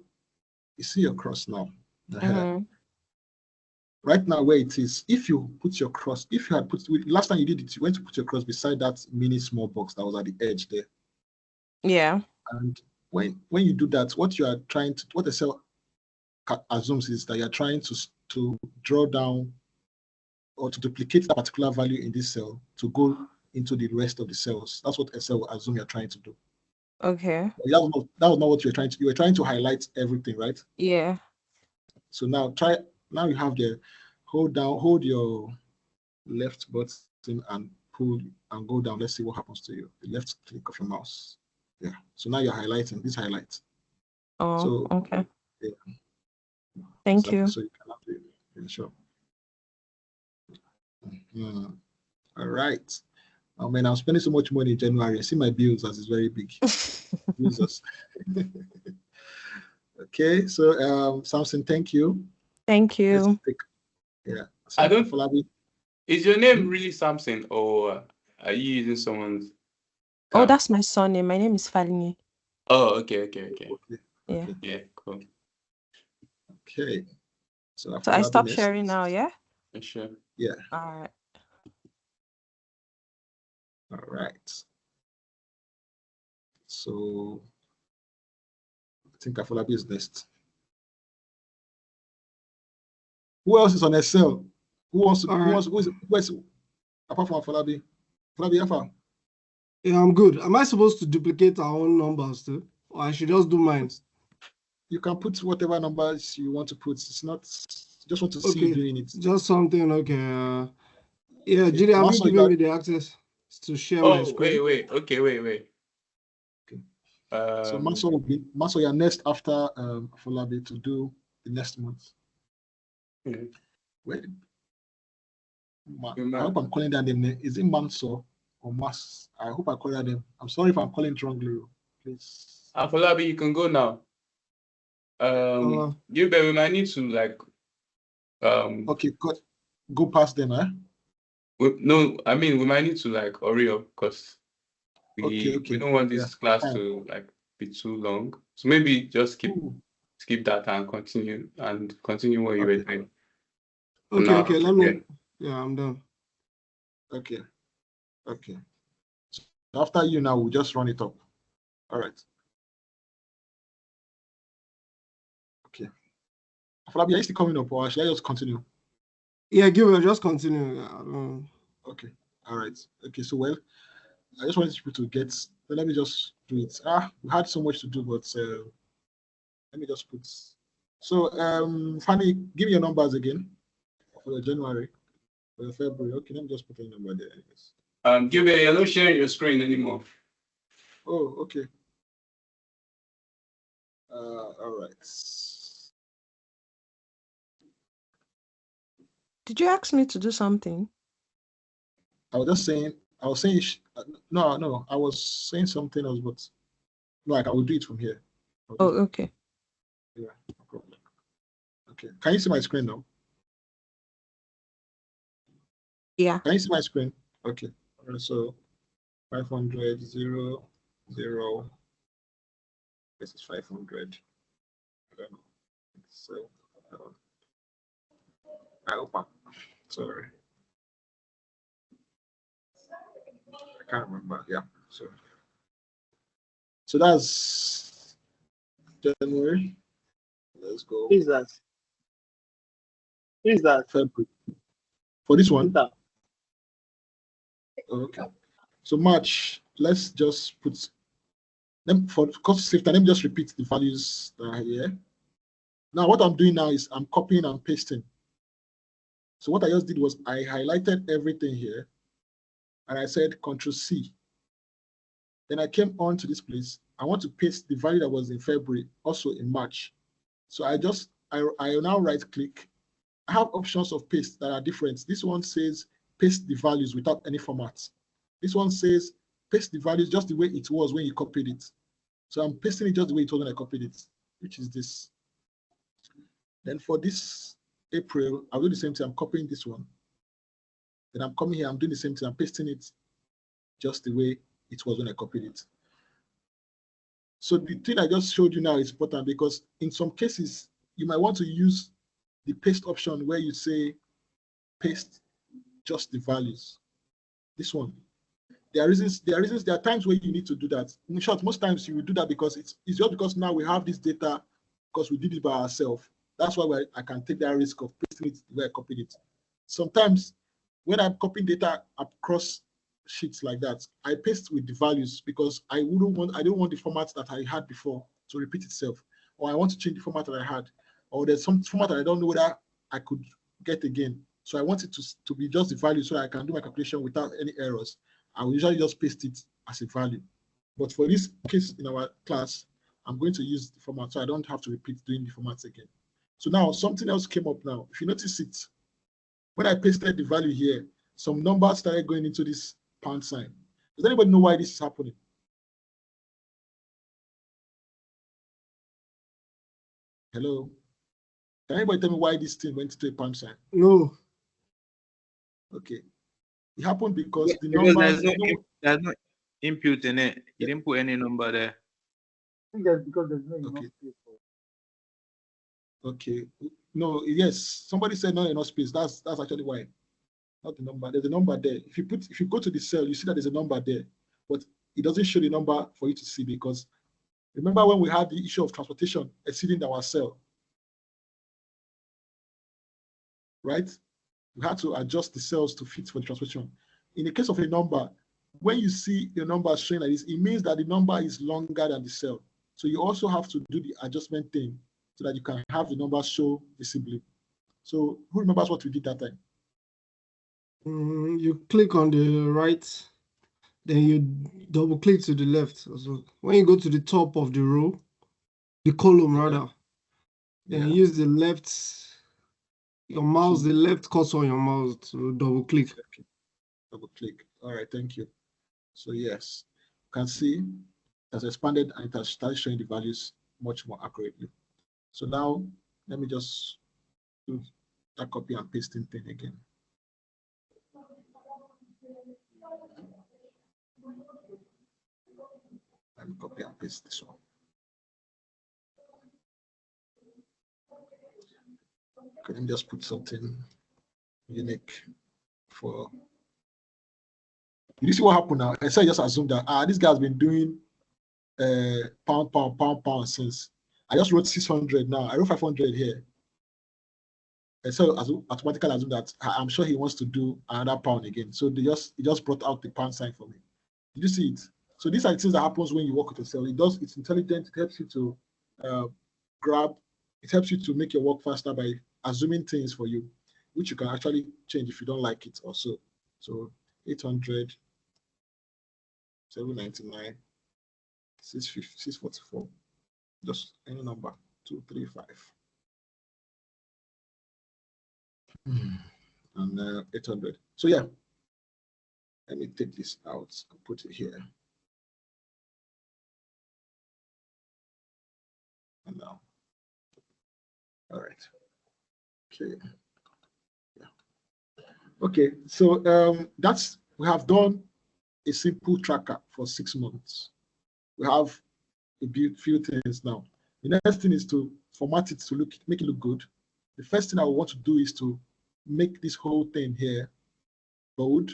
S1: you see your cross now. Right now, where it is, if you put your cross, if you had put last time you did it, you went to put your cross beside that mini small box that was at the edge there.
S3: Yeah.
S1: And when you do that, what the cell assumes is that you're trying to draw down or to duplicate that particular value in this cell to go into the rest of the cells. That's what Excel will assume you're trying to do.
S3: Okay.
S1: That was not what you were trying to do. You were trying to highlight everything, right?
S3: Yeah.
S1: So now you have the hold your left button and pull and go down. Let's see what happens to you. The left click of your mouse. Yeah. So now you're highlighting this highlight.
S3: Oh,
S1: so,
S3: okay.
S1: Yeah.
S3: Thank you.
S1: So you cannot do it. Yeah, sure. All right. Oh man, I'm spending so much money in January. I see my bills as it's very big. Jesus. Okay, so Samson, thank you.
S3: Thank you.
S1: Yeah.
S14: I don't. Is your name really Samson, or are you using someone's?
S3: Oh, that's my surname. My name is Falinye.
S14: Oh, okay.
S3: Yeah.
S14: Yeah, cool.
S1: Okay. So
S3: I stop sharing now, yeah?
S14: Sure.
S1: Yeah.
S3: All right.
S1: All right. So I think Afolabi is next. Who else is on Excel? Who is apart from Afolabi? Afolabi, Afa?
S4: Yeah, I'm good. Am I supposed to duplicate our own numbers too? Or I should just do mine?
S1: You can put whatever numbers you want to put. It's not, just want to see you doing it.
S4: Just something, okay. Yeah, Judy, have you given me the access to share my screen?
S14: Wait. Okay, wait.
S1: Okay. So Maso, you're next after Afolabi to do the next month. Wait. I hope I'm calling that name. Is it Manso or Mas? I hope I call that name. I'm sorry if I'm calling it wrongly. Please.
S14: Afolabi, you can go now. You we might need to like
S1: okay, go past them, eh?
S14: No, I mean we might need to like hurry up because we don't want this class to like be too long. So maybe just skip that and continue what you were doing.
S4: Okay, let me. Yeah, I'm done.
S1: Okay. So after you now, we'll just run it up. All right. Okay. Afolabi, are you still coming up, or should I just continue?
S4: Yeah, just continue.
S1: Okay. All right. Okay. So I just wanted people to get. Let me just do it. We had so much to do, but let me just put. So, Fanny, give me your numbers again for the January, for the February. Okay, let me just put a number there. Anyways.
S14: You're not sharing your screen anymore.
S1: Oh, okay. All right.
S3: Did you ask me to do something?
S1: I was saying, no, I was saying something else, but like I will do it from here.
S3: Oh, okay.
S1: Yeah, no problem. Okay, can you see my screen now?
S3: Yeah.
S1: Can you see my screen? Okay. All right, so 500, 0, 0. This is 500. So, sorry. I can't remember. Yeah. So that's January. Let's go.
S2: Who is that?
S1: February. For this one? Okay. So March, let's just put them for cost of safety. Let me just repeat the values that are here. Now, what I'm doing now is I'm copying and pasting. So what I just did was I highlighted everything here and I said Control C. Then I came on to this place. I want to paste the value that was in February, also in March. So I now right click. I have options of paste that are different. This one says paste the values without any format. This one says paste the values just the way it was when you copied it. So I'm pasting it just the way it was when I copied it, which is this. Then for this April, I'll do the same thing. I'm copying this one. Then I'm coming here, I'm doing the same thing. I'm pasting it just the way it was when I copied it. So the thing I just showed you now is important because in some cases, you might want to use the paste option where you say paste just the values. This one. There are times where you need to do that. In short, most times you will do that because it's just because now we have this data because we did it by ourselves. That's why I can take that risk of pasting it the way I copied it. Sometimes when I'm copying data across sheets like that, I paste with the values because I don't want the format that I had before to repeat itself, or I want to change the format that I had, or there's some format that I don't know whether I could get again. So I want it to be just the value so that I can do my calculation without any errors. I will usually just paste it as a value. But for this case in our class, I'm going to use the format so I don't have to repeat doing the formats again. So now something else came up now. If you notice it, when I pasted the value here, some numbers started going into this pound sign. Does anybody know why this is happening? Hello? Can anybody tell me why this thing went to a pound sign?
S4: No.
S1: Okay. It happened because the numbers.
S5: input in it. You didn't put any number there.
S13: I think that's because there's no enough space for.
S1: Okay. No, yes. Somebody said not enough space. That's actually why. Not the number. There's a number there. If you go to the cell, you see that there's a number there, but it doesn't show the number for you to see because remember when we had the issue of transportation exceeding our cell, right? We had to adjust the cells to fit for the transportation. In the case of a number, when you see the number showing like this, it means that the number is longer than the cell. So you also have to do the adjustment thing so that you can have the number show visibly. So who remembers what we did that time?
S16: You click on the right, then you double click to the left. So when you go to the top of the row, the column rather, then use the left, your mouse, the left cursor on your mouse to double click.
S1: Double click. All right, thank you. So yes, you can see it has expanded and it has started showing the values much more accurately. So now let me just do that copy and pasting thing again. Let me copy and paste this one. Okay, let me just put something unique for. You see what happened now? I said just assume that this guy's been doing pound since. I just wrote 600 now. I wrote 500 here. And so automatically assume that I'm sure he wants to do another pound again. So he just brought out the pound sign for me. Did you see it? So these are the things that happens when you work with Excel. It's intelligent. It helps you to grab. It helps you to make your work faster by assuming things for you, which you can actually change if you don't like it also. So 800, 799, 650, 644, just any number, 235. And 800. So yeah, let me take this out and put it here. And now, all right. Okay. Yeah. Okay. So we have done a simple tracker for 6 months. We have a few things now. The next thing is to format it to make it look good. The first thing I want to do is to make this whole thing here bold.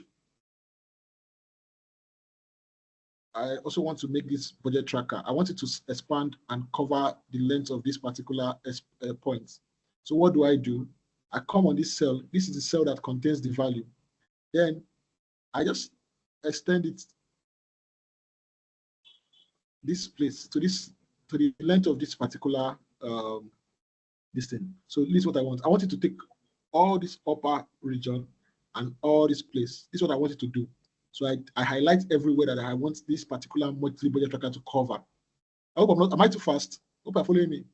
S1: I also want to make this budget tracker. I want it to expand and cover the length of this particular point. So what do? I come on this cell. This is the cell that contains the value. Then I just extend it this place to the length of this particular this thing. So this is what I want. I want it to take all this upper region and all this place. This is what I want it to do. So I highlight everywhere that I want this particular monthly budget tracker to cover. I hope I'm not. Am I too fast? Hope you're following me.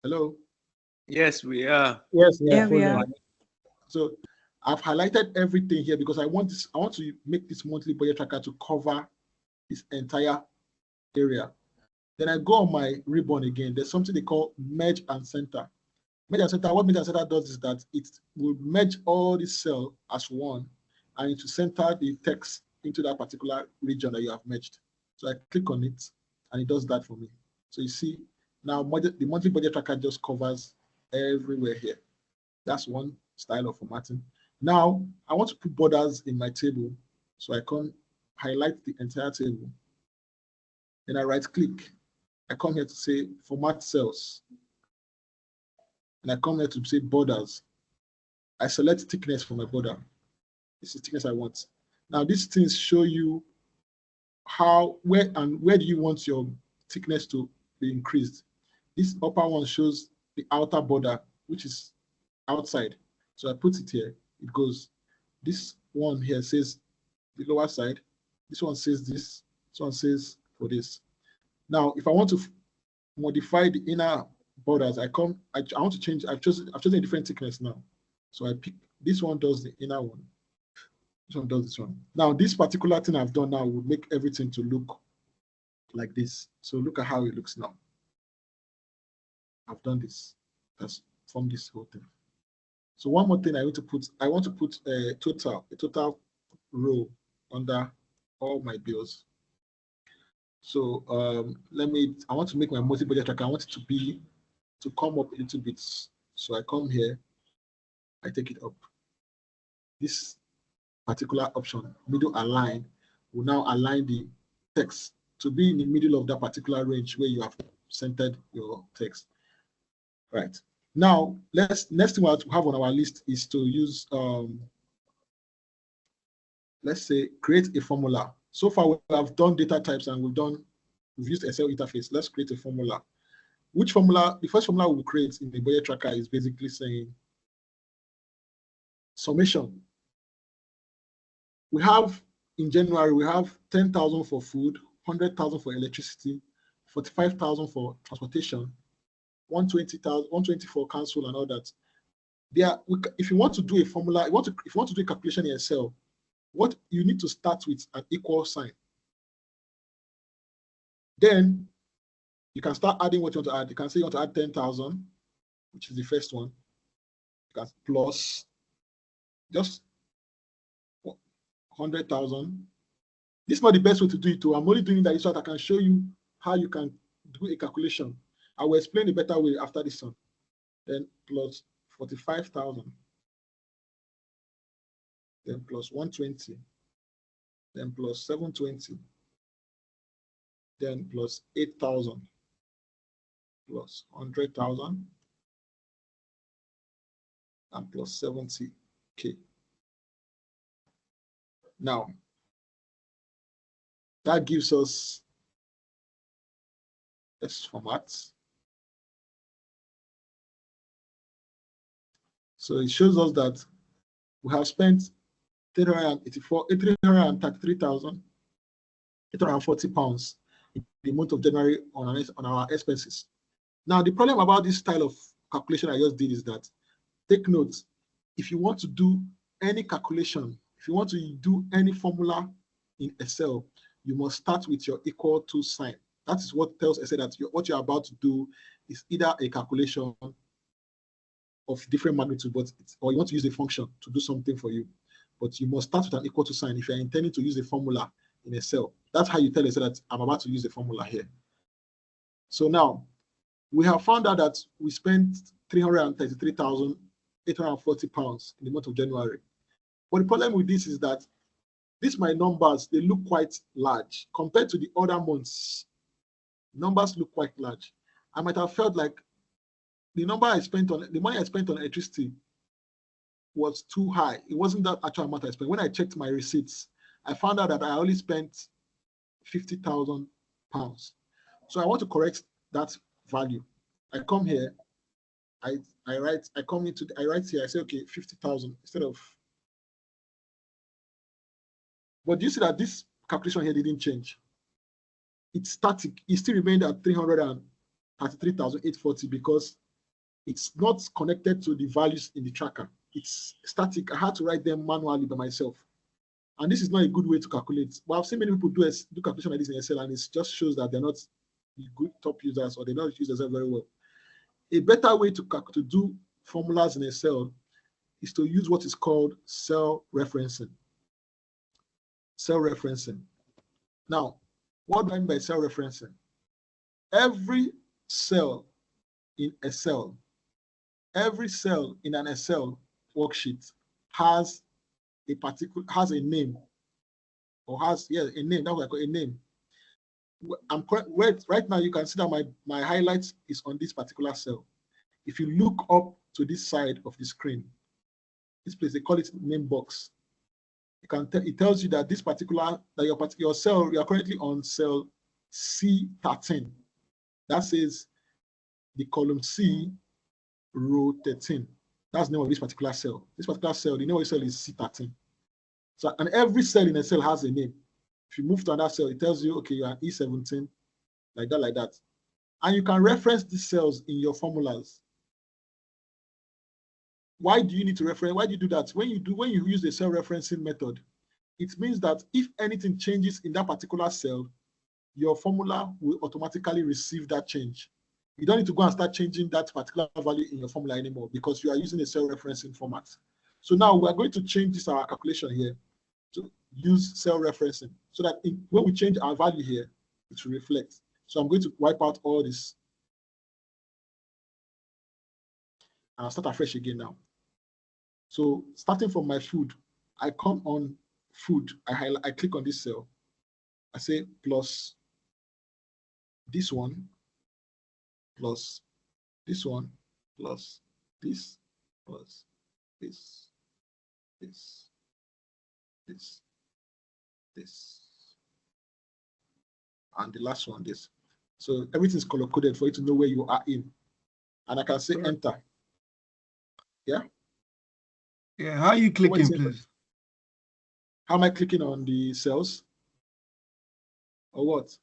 S1: Hello.
S5: Yes, we are.
S1: Yes,
S3: Yeah, we are.
S1: So I've highlighted everything here because I want to make this monthly budget tracker to cover this entire area. Then I go on my ribbon again. There's something they call merge and center. Merge and center. What merge and center does is that it will merge all this cell as one, and to center the text into that particular region that you have merged. So I click on it, and it does that for me. So you see now the monthly budget tracker just covers everywhere here. That's one style of formatting. Now I want to put borders in my table, so I can highlight the entire table. Then I right click. I come here to say format cells. And I come here to say borders. I select thickness for my border. This is the thickness I want. Now these things show you where do you want your thickness to be increased. This upper one shows the outer border, which is outside. So I put it here. It goes. This one here says the lower side. This one says this. This one says for this. Now, if I want to modify the inner borders, I want to change. I've chosen a different thickness now. So I pick this one, does the inner one. This one does this one. Now, this particular thing I've done now will make everything to look like this. So look at how it looks now. I've done this. That's from this whole thing. So one more thing I want to put a total row under all my bills. So I want to make my multi-budget tracker. I want it to come up a little bit. So I come here, I take it up. This particular option, middle align, will now align the text to be in the middle of that particular range where you have centered your text. Right. Now, next thing we have on our list is to use, let's say, create a formula. So far, we have done data types and we've used Excel interface. Let's create a formula. Which formula? The first formula we'll create in the budget tracker is basically saying summation. We have, in January, we have 10,000 for food, 100,000 for electricity, 45,000 for transportation, 120 for council and all that. If you want to do a formula, if you want to do a calculation in Excel, what you need to start with an equal sign. Then you can start adding what you want to add. You can say you want to add 10,000, which is the first one. You can plus just 100,000. This is not the best way to do it too. I'm only doing that so that I can show you how you can do a calculation. I will explain a better way after this one. Then plus 45,000. Then plus 120. Then plus 720. Then plus 8,000. Plus 100,000. And plus 70K. Now, that gives us this format. So it shows us that we have spent 333,840 pounds in the month of January on our expenses. Now, the problem about this style of calculation I just did is that, take note, if you want to do any calculation, if you want to do any formula in Excel, you must start with your equal to sign. That is what tells Excel that what you're about to do is either a calculation of different magnitude, or you want to use a function to do something for you. But you must start with an equal to sign if you're intending to use a formula in Excel. That's how you tell Excel that I'm about to use a formula here. So now, we have found out that we spent 333,840 pounds in the month of January. But the problem with this is that my numbers, they look quite large compared to the other months. Numbers look quite large. I might have felt like the money I spent on electricity was too high. It wasn't that actual amount I spent. When I checked my receipts, I found out that I only spent 50,000 pounds. So I want to correct that value. I come here, I write here, I say, okay, 50,000 instead of. But do you see that this calculation here didn't change? It's static. It still remained at 333,840 because it's not connected to the values in the tracker. It's static. I had to write them manually by myself. And this is not a good way to calculate. But I've seen many people do calculation like this in Excel, and it just shows that they're not good top users, or they don't use Excel very well. A better way to do formulas in Excel is to use what is called cell referencing. Cell referencing. Now, what do I mean by cell referencing? Every cell in Excel, every cell in an Excel worksheet has a name, or has a name. That's what I call a name. Right now, you can see that my highlight is on this particular cell. If you look up to this side of the screen, this place, they call it name box. It tells you that this particular, your cell, you are currently on cell C13. That says the column C, row 13. That's the name of this particular cell. This particular cell, the name of the cell is C13. So, and every cell in a cell has a name. If you move to another cell, it tells you, okay, you are E17, like that. And you can reference these cells in your formulas. Why do you need to reference? Why do you do that? When you use the cell referencing method, it means that if anything changes in that particular cell, your formula will automatically receive that change. You don't need to go and start changing that particular value in your formula anymore because you are using a cell referencing format. So now we are going to change this our calculation here. So use cell referencing so that when we change our value here, it will reflect. So I'm going to wipe out all this. And I'll start afresh again now. So starting from my food, I come on food, I click on this cell. I say plus this one, plus this one, plus this, plus this, this, this, and the last one, this. So everything's color coded for you to know where you are in. And I can say enter. Yeah?
S16: Yeah, how are you clicking, please?
S1: How am I clicking on the cells? Or what?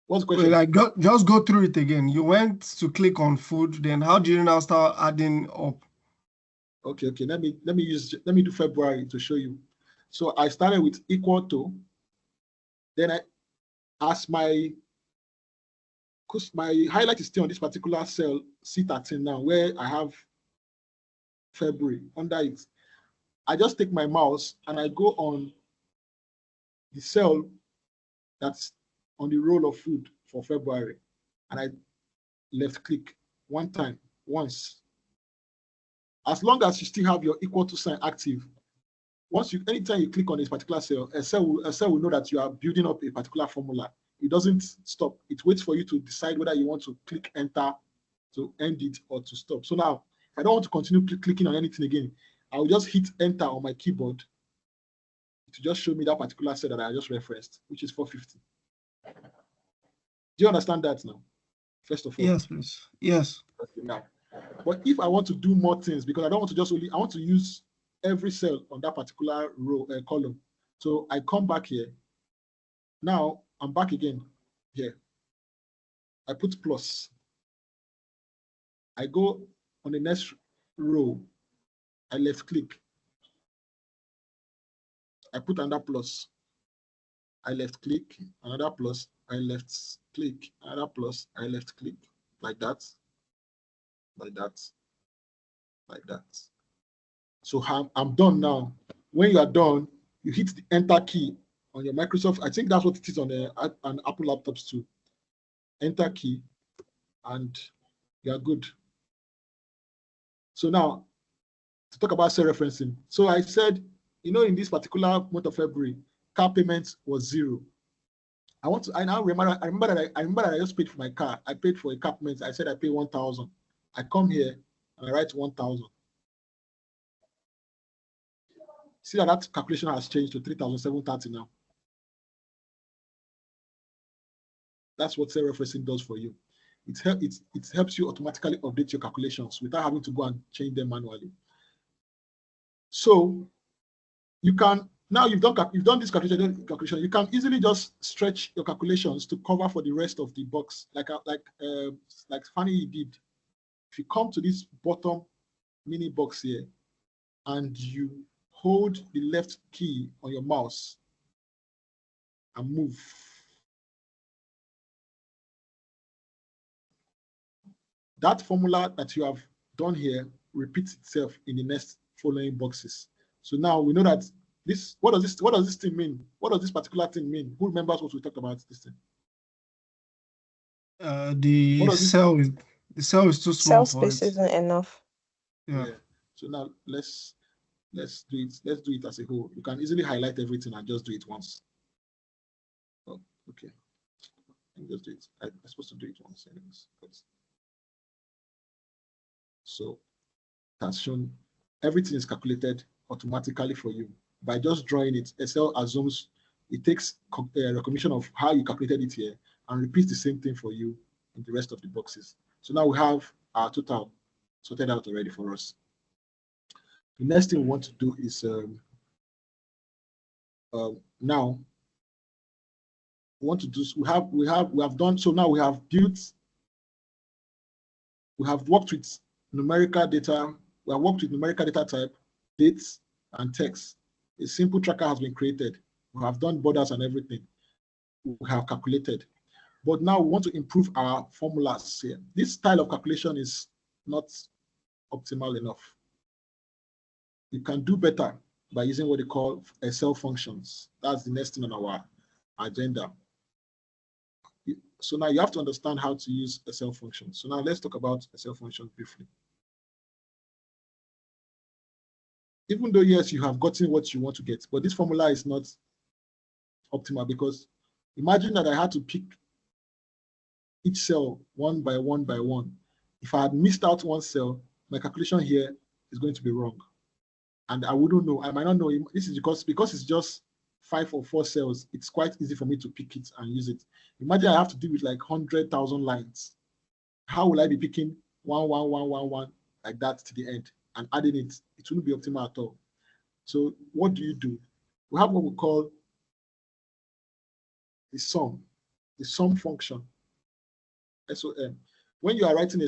S1: What's the question?
S16: Well, just go through it again. You went to click on food, then how do you now start adding up?
S1: Okay. Let me do February to show you. So I started with equal to, then because my highlight is still on this particular cell C13 now, where I have February under it. I just take my mouse and I go on the cell that's on the roll of food for February, and I left click once. As long as you still have your equal to sign active, anytime you click on this particular cell, a cell will know that you are building up a particular formula. It doesn't stop. It waits for you to decide whether you want to click enter to end it or to stop. So now, if I don't want to continue clicking on anything again, I will just hit enter on my keyboard to just show me that particular cell that I just referenced, which is 450. Do you understand that now? First of all.
S16: Yes, please. Yes.
S1: Okay, now. But if I want to do more things, because I don't want to just I want to use every cell on that particular row column. So I come back here. Now I'm back again here. I put plus. I go on the next row. I left click. I put another plus. I left click, another plus. I left click, another plus. I left click, like that, like that, like that. So I'm done now. When you are done, you hit the enter key on your Microsoft. I think that's what it is on an Apple laptops too. Enter key, and you are good. So now, to talk about cell referencing. So I said, in this particular month of February, car payment was 0. I now remember that I just paid for my car. I paid for a car payment. I said I pay 1,000. I come here and I write 1,000. See that calculation has changed to 3,730 now. That's what cell referencing does for you. It helps you automatically update your calculations without having to go and change them manually. So you can, now you've done this calculation, you can easily just stretch your calculations to cover for the rest of the box, like Fanny did. If you come to this bottom mini box here and you hold the left key on your mouse and move, that formula that you have done here repeats itself in the next following boxes. So now we know that what does this thing mean? What does this particular thing mean? Who remembers what we talked about this thing?
S16: The cell is too small.
S3: Cell space isn't enough.
S16: Yeah.
S1: So now let's do it. Let's do it as a whole. You can easily highlight everything and just do it once. Oh, okay. Let me just do it. I'm supposed to do it once anyways. So that's shown everything is calculated automatically for you by just drawing it. Excel assumes it takes recognition of how you calculated it here and repeats the same thing for you in the rest of the boxes. So now we have our total sorted out already for us. The next thing we want to do is now we want to do. We have done. So now we have built. We have worked with numerical data. We have worked with numerical data type, dates, and text. A simple tracker has been created. We have done borders and everything. We have calculated. But now we want to improve our formulas here. This style of calculation is not optimal enough. You can do better by using what they call Excel functions. That's the next thing on our agenda. So now you have to understand how to use Excel functions. So now let's talk about Excel functions briefly. Even though, yes, you have gotten what you want to get, but this formula is not optimal, because imagine that I had to pick each cell one by one by one. If I had missed out one cell, my calculation here is going to be wrong. And I wouldn't know. I might not know. This is because it's just 5 or 4 cells, it's quite easy for me to pick it and use it. Imagine I have to deal with like 100,000 lines. How will I be picking 1, 1, 1, 1, 1 like that to the end and adding it? It wouldn't be optimal at all. So what do? We have what we call the sum function, SOM. When you are writing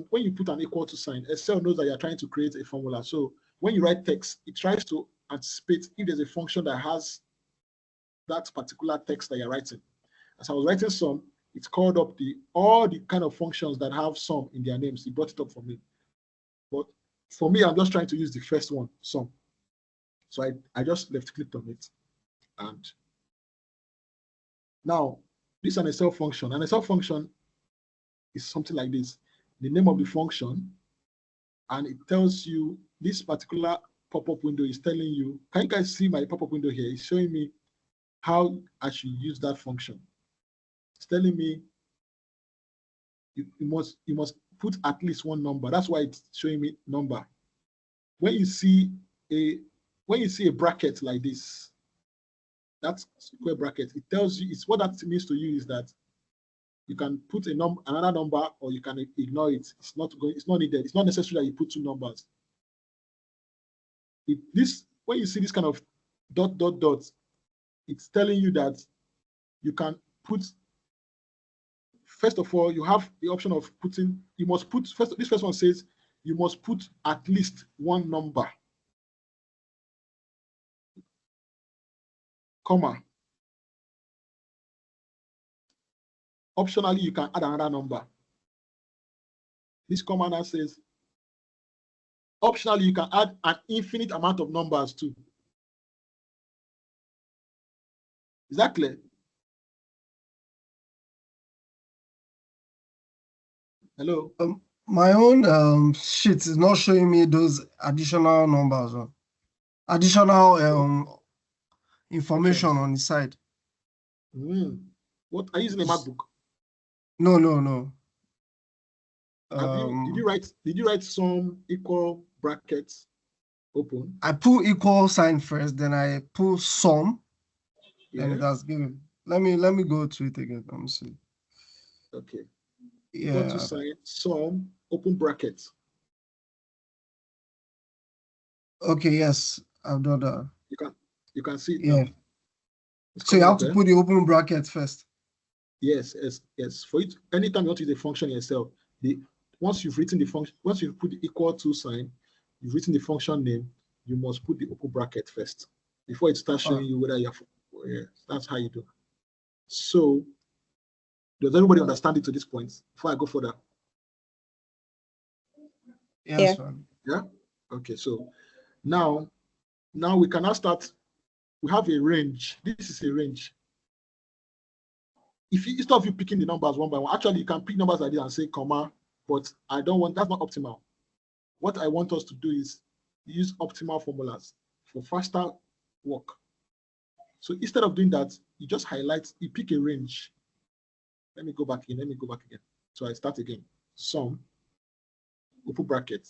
S1: when you put an equal to sign, Excel knows that you are trying to create a formula. So when you write text, it tries to anticipate if there's a function that has that particular text that you're writing. As I was writing sum, it called up all the kind of functions that have sum in their names. It brought it up for me. But for me, I'm just trying to use the first one, sum. So I just left-clicked on it. And now, this is an Excel function. An Excel function is something like this. The name of the function, and it tells you this particular pop-up window is telling you, can you guys see my pop-up window here? It's showing me how I should use that function. It's telling me you must put at least one number. That's why it's showing me number. When you see a bracket like this, that square bracket, it tells you, it's what that means to you is that you can put another number, or you can ignore it. It's not needed. It's not necessary that you put 2 numbers. When you see this kind of dot, dot, dot, it's telling you that you can put, first of all, you have the option of putting, you must put, this first one says you must put at least one number, comma. Optionally, you can add another number. This comma now says, optionally, you can add an infinite amount of numbers too. Is that clear? Hello?
S16: My own sheet is not showing me those additional numbers, additional information on the side.
S1: What, are you using a MacBook?
S16: No.
S1: Did you write some equal brackets open?
S16: I put equal sign first, then I put sum.
S1: Yeah.
S16: And it has given. Let me go to it again. Let me see.
S1: Okay.
S16: Yeah.
S1: Equal to sign, sum, open brackets.
S16: Okay, yes, I've done that.
S1: You can see it
S16: Yeah.
S1: now.
S16: So you have to put the open bracket first.
S1: Yes. For it, anytime you want to use a function in Excel, once you've written the function, once you've put the equal to sign, you've written the function name, you must put the open bracket first before it starts showing you whether you have. Yeah, that's how you do. So, does everybody understand it to this point before I go further?
S16: Yes.
S1: Yeah. Okay. So now we can now start. We have a range. This is a range. Instead of you picking the numbers one by one, actually you can pick numbers like this and say comma, but I don't want, that's not optimal. What I want us to do is use optimal formulas for faster work. So instead of doing that, you just highlight, you pick a range. Let me go back again. So I start again. Sum, open bracket.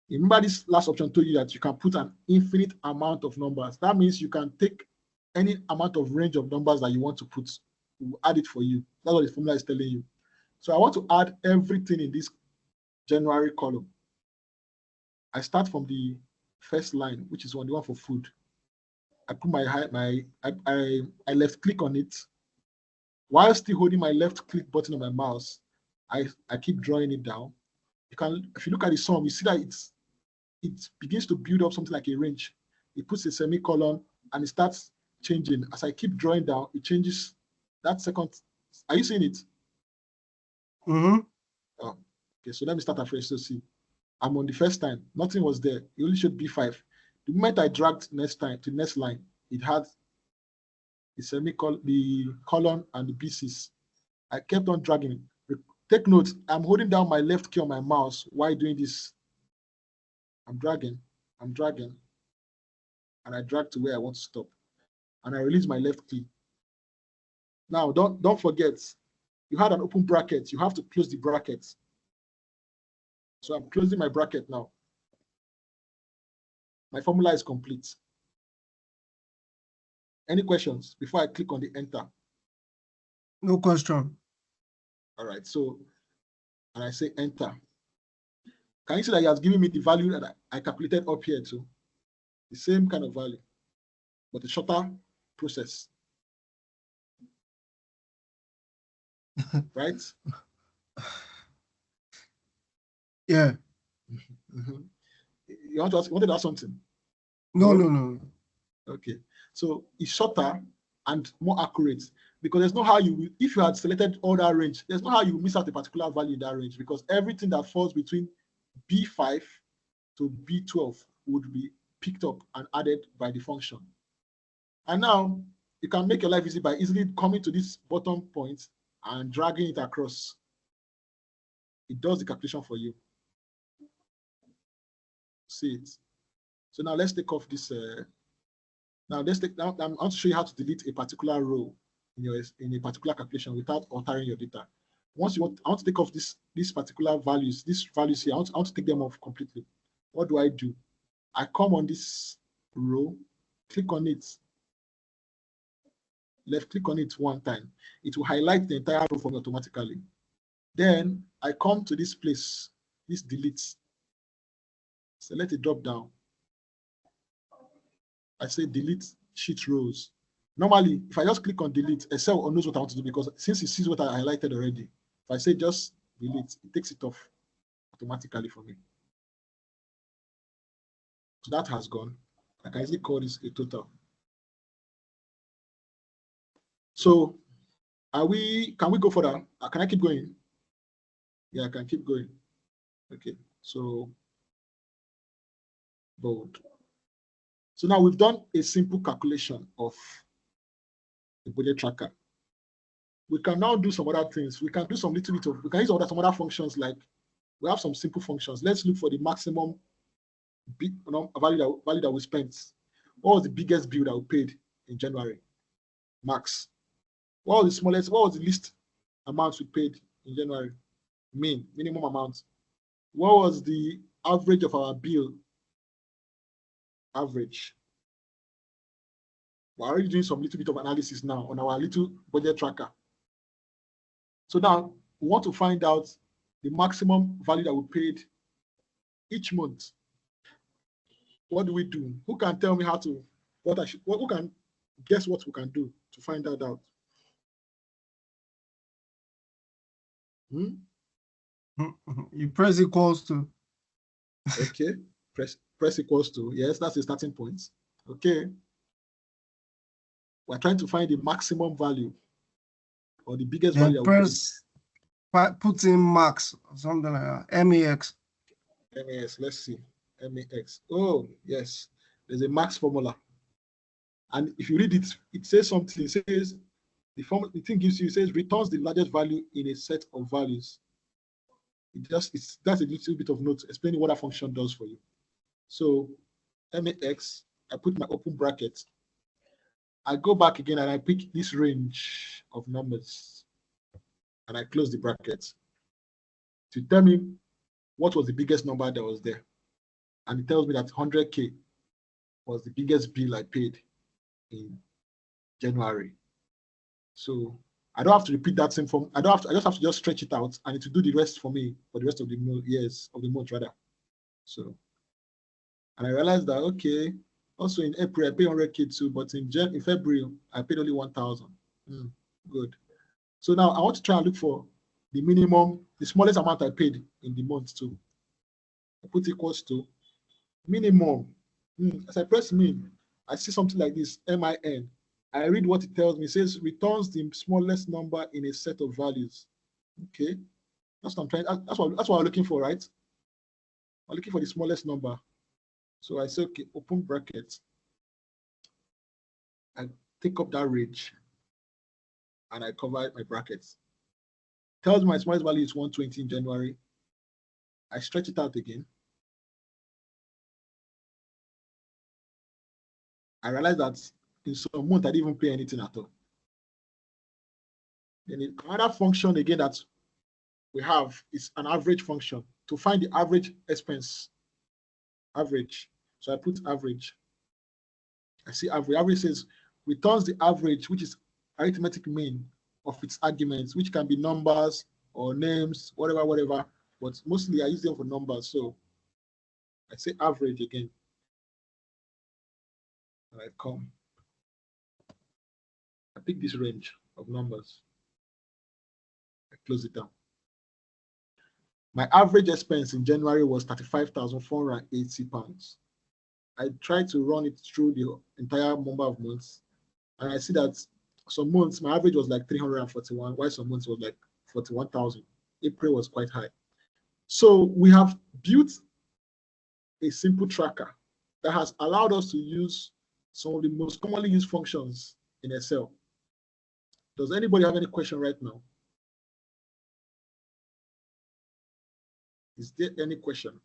S1: Remember this last option told you that you can put an infinite amount of numbers. That means you can take any amount of range of numbers that you want to put. We'll add it for you. That's what the formula is telling you. So I want to add everything in this January column. I start from the first line, which is the one for food. I put I left click on it. While still holding my left click button on my mouse, I keep drawing it down. If you look at the sum, you see that it begins to build up something like a range. It puts a semicolon and it starts changing. As I keep drawing down, it changes that second. Are you seeing it?
S16: Mm-hmm.
S1: Oh, okay, so let me start afresh to see. I'm on the first time. Nothing was there. It only showed B5. The moment I dragged next time to the next line, it had the semicolon, the colon, and the BCs. I kept on dragging. Take note, I'm holding down my left key on my mouse while doing this. I'm dragging, and I drag to where I want to stop. And I release my left key. Now, don't forget, you had an open bracket. You have to close the bracket. So I'm closing my bracket now. My formula is complete. Any questions before I click on the enter?
S16: No question.
S1: All right, so, and I say enter. Can you see that he has given me the value that I calculated up here too? The same kind of value, but a shorter process. Right?
S16: Yeah.
S1: Mm-hmm. You wanted to ask something?
S16: No.
S1: Okay. So it's shorter and more accurate because there's no how you, if you had selected all that range, there's no how you miss out a particular value in that range because everything that falls between B5 to B12 would be picked up and added by the function. And now you can make your life easy by easily coming to this bottom point and dragging it across. It does the calculation for you. See it. So now let's take off this. Now I'm going to show you how to delete a particular row in a particular calculation without altering your data. Once I want to take off these particular values, these values here, I want to take them off completely. What do? I come on this row, click on it, left click on it one time. It will highlight the entire row for me automatically. Then I come to this place, this delete. Select a drop down. I say delete sheet rows. Normally, if I just click on delete, Excel knows what I want to do because since it sees what I highlighted already, if I say just delete, it takes it off automatically for me. So that has gone. I can easily call this a total. So can we go further? Can I keep going? Yeah, I can keep going. Okay, so bold. So now we've done a simple calculation of the budget tracker. We can now do some other things. We can do some little bit of, we can use some other functions like, we have some simple functions. Let's look for the maximum value that we spent. What was the biggest bill that we paid in January? Max. What was the smallest, what was the least amount we paid in January? Minimum amount. What was the average of our bill? Average. We're already doing some little bit of analysis now on our little budget tracker. So now we want to find out the maximum value that we paid each month. What do we do? Who can tell me how to, who can guess what we can do to find that out?
S16: You press equals to.
S1: Okay, press equals to. Yes, that's the starting point. Okay. We're trying to find the maximum value or the biggest value.
S16: Press, put in max or something like that. MEX.
S1: MEX, let's see. MEX. Oh, yes. There's a max formula. And if you read it, it says something. It says the thing gives you, it says returns the largest value in a set of values. That's a little bit of note explaining what that function does for you. So MEX, I put my open bracket. I go back again and I pick this range of numbers and I close the bracket to tell me what was the biggest number that was there. And it tells me that 100K was the biggest bill I paid in January. So I don't have to repeat that same form. I just have to just stretch it out and it will do the rest for me for the rest of the month rather. So, and I realized that, okay, also in April, I paid 100K too, but in February, I paid only 1,000. Good. So now I want to try and look for the minimum, the smallest amount I paid in the month too. I put equals to minimum. As I press min, I see something like this, MIN. I read what it tells me. It says returns the smallest number in a set of values. Okay. That's what I'm trying. That's what we're looking for, right? I'm looking for the smallest number. So I say, okay, open brackets. I take up that range and I cover my brackets. Tells my smallest value is 120 in January. I stretch it out again. I realize that in some month I didn't even pay anything at all. Then another function again that we have is an average function to find the average expense. Average. So I put average. I see average. Average says returns the average, which is arithmetic mean of its arguments, which can be numbers or names, whatever. But mostly I use them for numbers. So I say average again. And I come. I pick this range of numbers. I close it down. My average expense in January was £35,480. I tried to run it through the entire number of months, and I see that some months my average was like 341, while some months was like 41,000. April was quite high. So we have built a simple tracker that has allowed us to use some of the most commonly used functions in Excel. Does anybody have any question right now? Is there any question?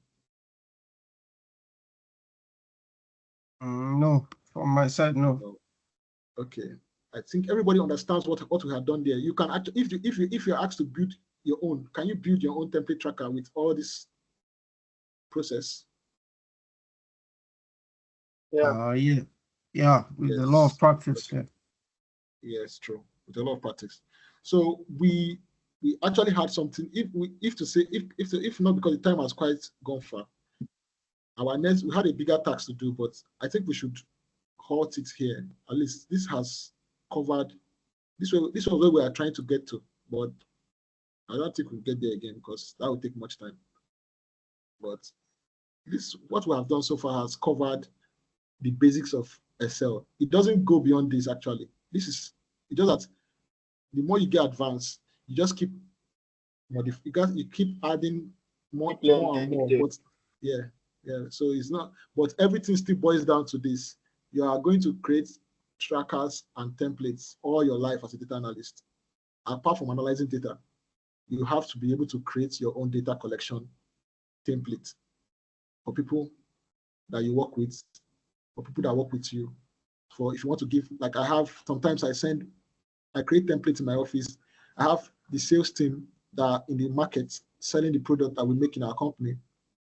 S16: No, from my side, no.
S1: No. Okay. I think everybody understands what we have done there. You can actually, if you're asked to build your own, can you build your own template tracker with all this process?
S16: Yeah. With
S1: Yes.
S16: a lot of practice.
S1: Okay. Yes, true. With a lot of practice. So we actually had something. If not, because the time has quite gone far. We had a bigger task to do, but I think we should halt it here. At least this has covered. This was where we are trying to get to, but I don't think we'll get there again because that will take much time. But what we have done so far has covered the basics of Excel. It doesn't go beyond this actually. It's just that the more you get advanced, you just keep you keep adding more and more. But yeah. So it's not, but everything still boils down to this. You are going to create trackers and templates all your life as a data analyst. Apart from analyzing data, you have to be able to create your own data collection template for people that you work with, for people that work with you. For if you want to give, like sometimes I create templates in my office. I have the sales team that are in the market selling the product that we make in our company.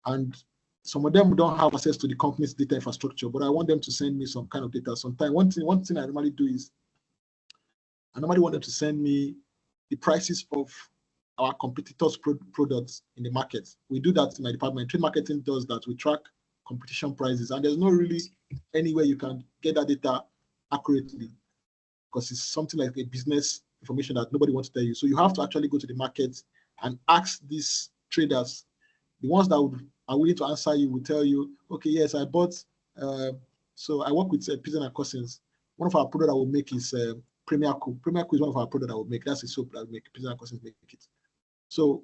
S1: And some of them don't have access to the company's data infrastructure, but I want them to send me some kind of data. Sometimes one thing I normally do is I normally want them to send me the prices of our competitors' products in the market. We do that in my department. Trade marketing does that. We track competition prices, and there's not really anywhere you can get that data accurately because it's something like a business information that nobody wants to tell you. So you have to actually go to the market and ask these traders. The ones that are willing to answer you will tell you, okay, yes, I bought. So I work with Pearson & Cousins. One of our products that we make is Premier Cool. Premier Cool is one of our products that we make. That's a soap that we make. Pearson & Cousins make it. So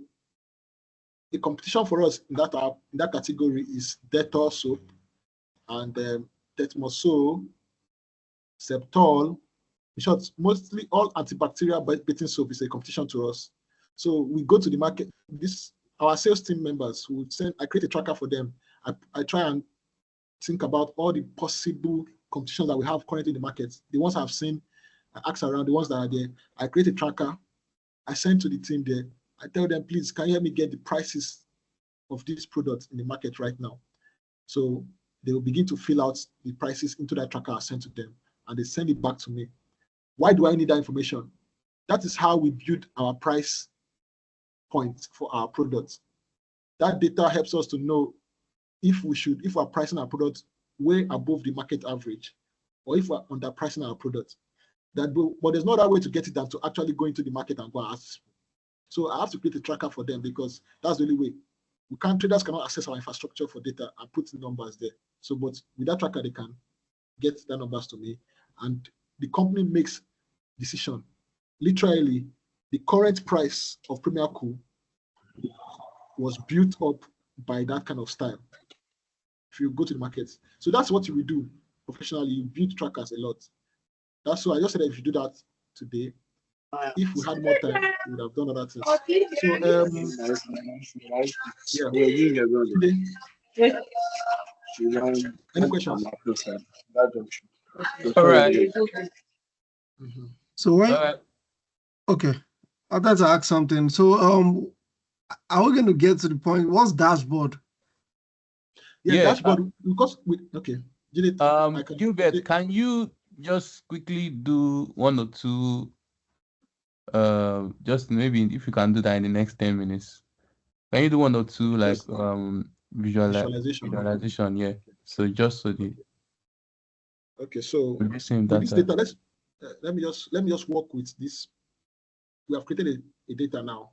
S1: the competition for us in that category is Dettol soap and Tetmoso, Septol. In short, mostly all antibacterial bathing soap is a competition to us. So we go to the market. Our sales team members who I create a tracker for them. I try and think about all the possible competitions that we have currently in the market. The ones I've seen, I ask around, the ones that are there. I create a tracker. I send to the team there. I tell them, please, can you help me get the prices of these products in the market right now? So they will begin to fill out the prices into that tracker I sent to them, and they send it back to me. Why do I need that information? That is how we build our price point for our products. That data helps us to know if we're pricing our product way above the market average, or if we're underpricing our product. But there's no other way to get it than to actually go into the market and go and ask. So I have to create a tracker for them because that's the only way. Traders cannot access our infrastructure for data and put numbers there. So, but with that tracker, they can get the numbers to me, and the company makes decision. Literally, the current price of Premier Cool was built up by that kind of style. if you go to the market. So that's what you will do professionally. You build trackers a lot. That's why I just said that if you do that today, if we had more time, we would have done other things. So any questions?
S14: All right.
S16: So when okay, I'd like to ask something. So are we going to get to the point? What's dashboard?
S1: Yeah, dashboard because okay.
S17: Gilbert, can you just quickly do one or two? Just maybe if you can do that in the next 10 minutes. Can you do one or two like visualization? Yeah. So just so the
S1: okay. So with this data, let me just work with this. We have created a data now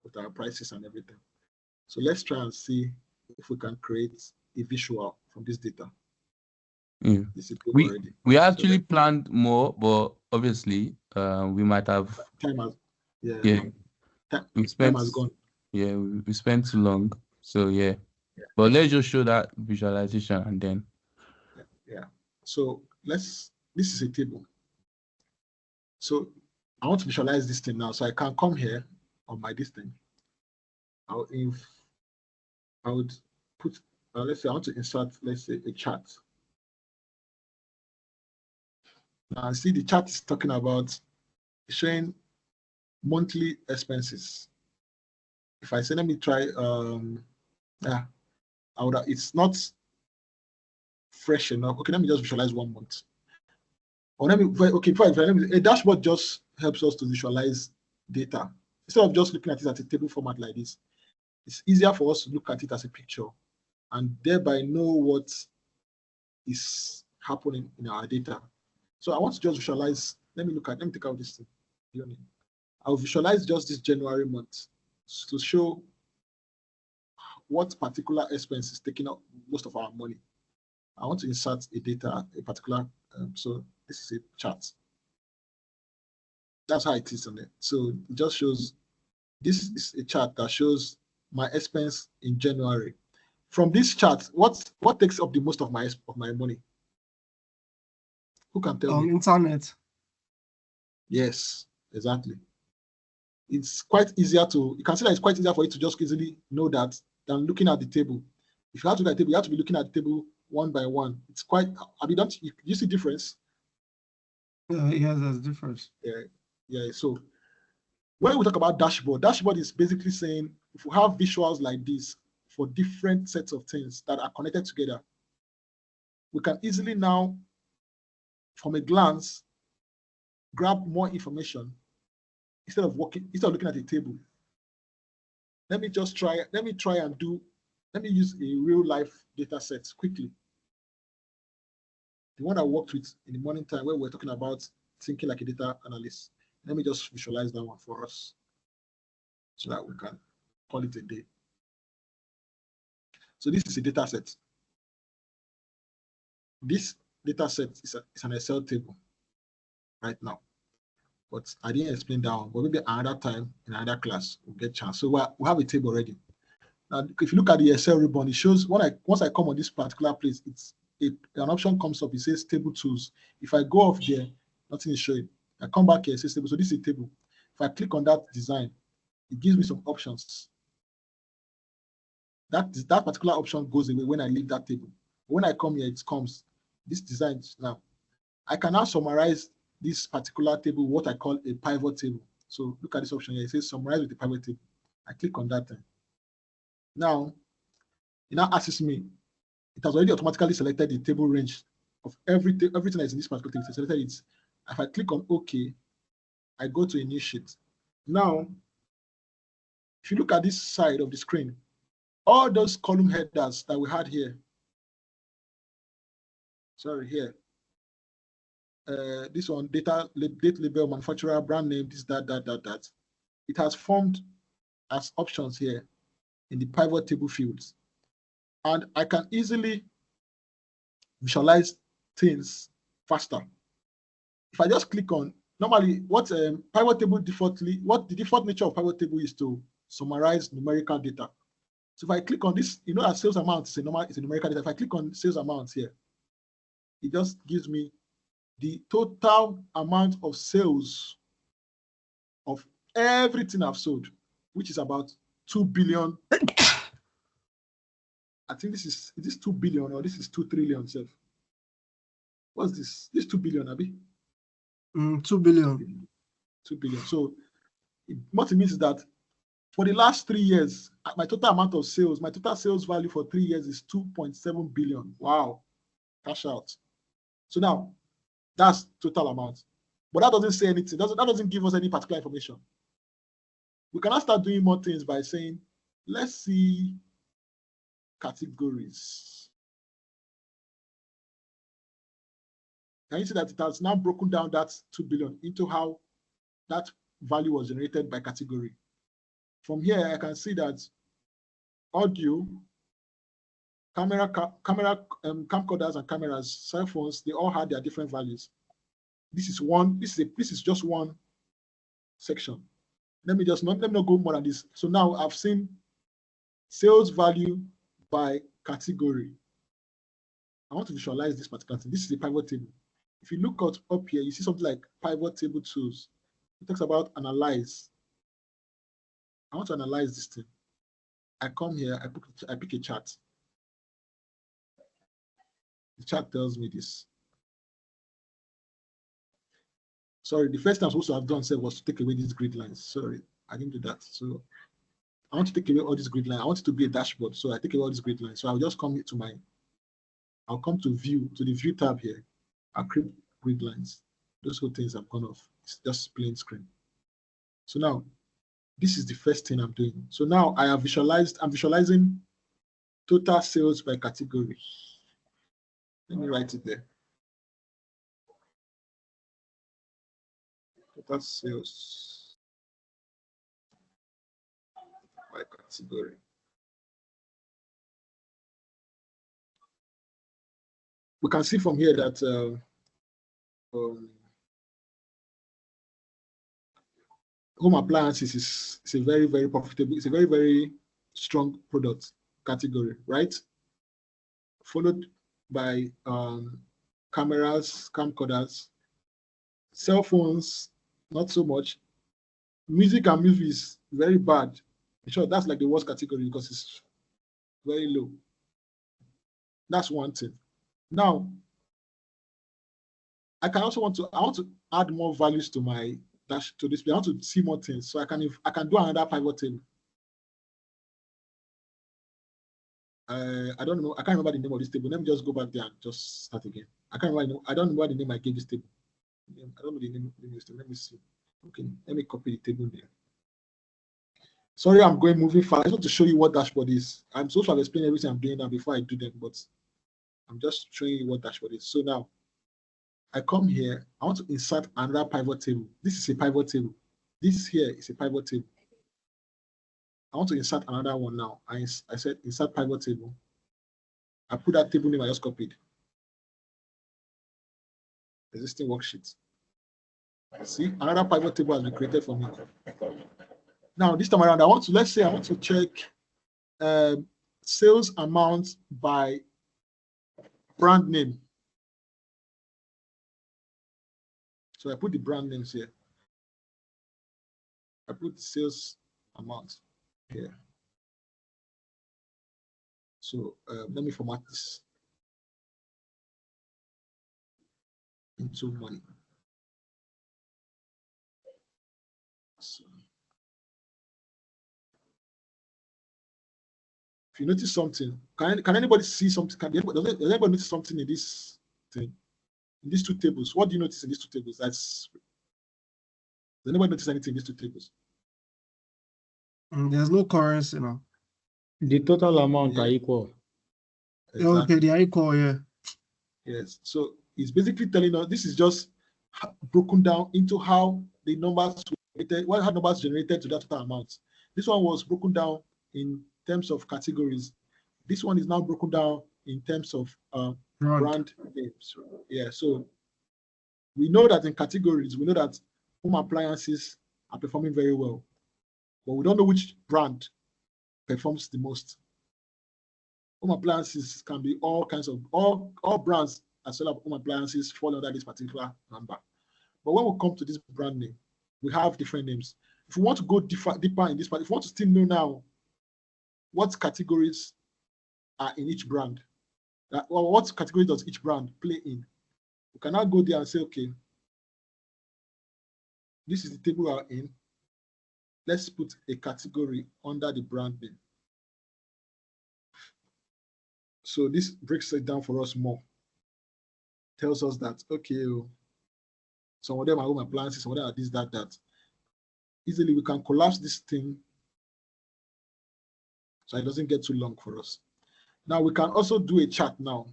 S1: with our prices and everything. So let's try and see if we can create a visual from this data.
S17: Yeah. We actually planned more, but obviously we might have
S1: time has
S17: time
S1: has gone.
S17: Yeah, we spent too long. So yeah. But let's just show that visualization and then
S1: so this is a table. So I want to visualize this thing now. So I can come here on my this thing. I would put let's say I want to insert, let's say, a chart. Now see the chart is talking about showing monthly expenses. If I say let me try it's not fresh enough. Okay, let me just visualize 1 month. Or let me a dashboard just helps us to visualize data. Instead of just looking at it as a table format like this, it's easier for us to look at it as a picture and thereby know what is happening in our data. So I want to just visualize. Let me take out this thing. I'll visualize just this January month to show what particular expense is taking up most of our money. I want to insert a particular, so this is a chart. That's how it is on it. So it just shows, this is a chart that shows my expense in January. From this chart, what takes up the most of my money? Who can tell me?
S16: Internet.
S1: Yes, exactly. It's quite easier you can see that it's quite easier for you to just easily know that than looking at the table. If you have to look at the table, you have to be looking at the table one by one. It's quite, you see difference?
S16: Yes, there's difference.
S1: Yeah. So when we talk about dashboard is basically saying if we have visuals like this for different sets of things that are connected together, we can easily now, from a glance, grab more information instead of looking at a table. Let me use a real life data set quickly. The one I worked with in the morning time where we're talking about thinking like a data analyst. Let me just visualize that one for us so that we can call it a day. So this is a data set. This data set is an Excel table right now. But I didn't explain that one, but maybe another time in another class we'll get a chance. So we have a table already. Now, if you look at the Excel ribbon, it shows once I come on this particular place, an option comes up. It says table tools. If I go off there, nothing is showing. I come back here, it says table. So this is a table. If I click on that design, it gives me some options. That particular option goes away when I leave that table. When I come here, it comes. This design now. I can now summarize this particular table, what I call a pivot table. So look at this option here. It says summarize with the pivot table. I click on that thing. Now, it now asks me, it has already automatically selected the table range of everything that's in this particular table. It selected it. If I click on OK, I go to a new sheet. Now, if you look at this side of the screen, all those column headers that we had here, this one, date label, manufacturer, brand name, this, that. It has formed as options here in the pivot table fields. And I can easily visualize things faster. If I just click on, normally what pivot table the default nature of pivot table is to summarize numerical data. So if I click on this, you know that sales amount is a numerical data. If I click on sales amount here, it just gives me the total amount of sales of everything I've sold, which is about 2 billion. I think is this 2 billion or this is 2 trillion self? What's this? This 2 billion, Abi?
S16: 2 billion.
S1: 2 billion. So what it means is that for the last 3 years, my total amount of sales, my total sales value for 3 years is 2.7 billion. Wow. Cash out. So now that's total amount. But that doesn't say anything. That doesn't give us any particular information. We cannot start doing more things by saying, let's see categories. Can you see that it has now broken down that 2 billion into how that value was generated by category? From here, I can see that audio, camcorders and cameras, cell phones, they all had their different values. This is just one section. Let me not go more than this. So now I've seen sales value by category. I want to visualize this particular thing. This is a pivot table. If you look up here, you see something like pivot table tools. It talks about analyze. I want to analyze this thing. I come here, I pick a chart. The chart tells me this. Sorry, the first thing I'm supposed to have done was to take away these grid lines. Sorry, I didn't do that. So I want to take away all these grid lines. I want it to be a dashboard. So I take away all these grid lines. So I'll just come to I'll come to view, to the view tab here. I'll create grid lines. Those whole things have gone off. It's just plain screen. So now, this is the first thing I'm doing. So now I'm visualizing total sales by category. Let me write it there. Total sales by category. We can see from here that home appliances is a very, very profitable, it's a very, very strong product category, right? Followed by cameras, camcorders, cell phones, not so much. Music and movies, very bad. I'm sure that's like the worst category because it's very low. That's one thing. Now, I want to add more values to my to display. I want to see more things. So I can do another pivot table. I don't know. I can't remember the name of this table. Let me just go back there and just start again. I can't remember. I don't remember the name I gave this table. I don't know the name of this table. Let me see. Okay, let me copy the table there. Sorry, I'm moving fast. I just want to show you what dashboard is. I'm supposed to have explained everything I'm doing now before I do them, but I'm just showing you what dashboard is. So now I come here. I want to insert another pivot table. This is a pivot table. This here is a pivot table. I want to insert another one now. I said insert pivot table. I put that table name I just copied. Existing worksheet. See, another pivot table has been created for me. Now, this time around, let's say I want to check sales amount by brand name. So I put the brand names here. I put the sales amount here. So let me format this into money. So, if you notice something, can anybody see something? Does anybody notice something in this thing? In these two tables? What do you notice in these two tables? Does anybody notice anything in these two tables?
S16: There's no currency now.
S18: The total amount are equal.
S1: Exactly.
S16: Okay, they are equal, yeah.
S1: Yes. So it's basically telling us this is just broken down into how the numbers generated to that total amount. This one was broken down in terms of categories. This one is now broken down in terms of brand names. Yeah. So we know that in categories, we know that home appliances are performing very well, but we don't know which brand performs the most. home appliances can be all kinds of, all brands as well as home appliances fall under this particular number. But when we come to this brand name, we have different names. If we want to go deeper in this part, if we want to still know now what categories are in each brand, or what category does each brand play in, we can now go there and say, okay, this is the table we are in. Let's put a category under the brand name. So this breaks it down for us more. Tells us that, okay, some of them are home appliances, some of them are this, that. Easily we can collapse this thing so it doesn't get too long for us. Now we can also do a chart now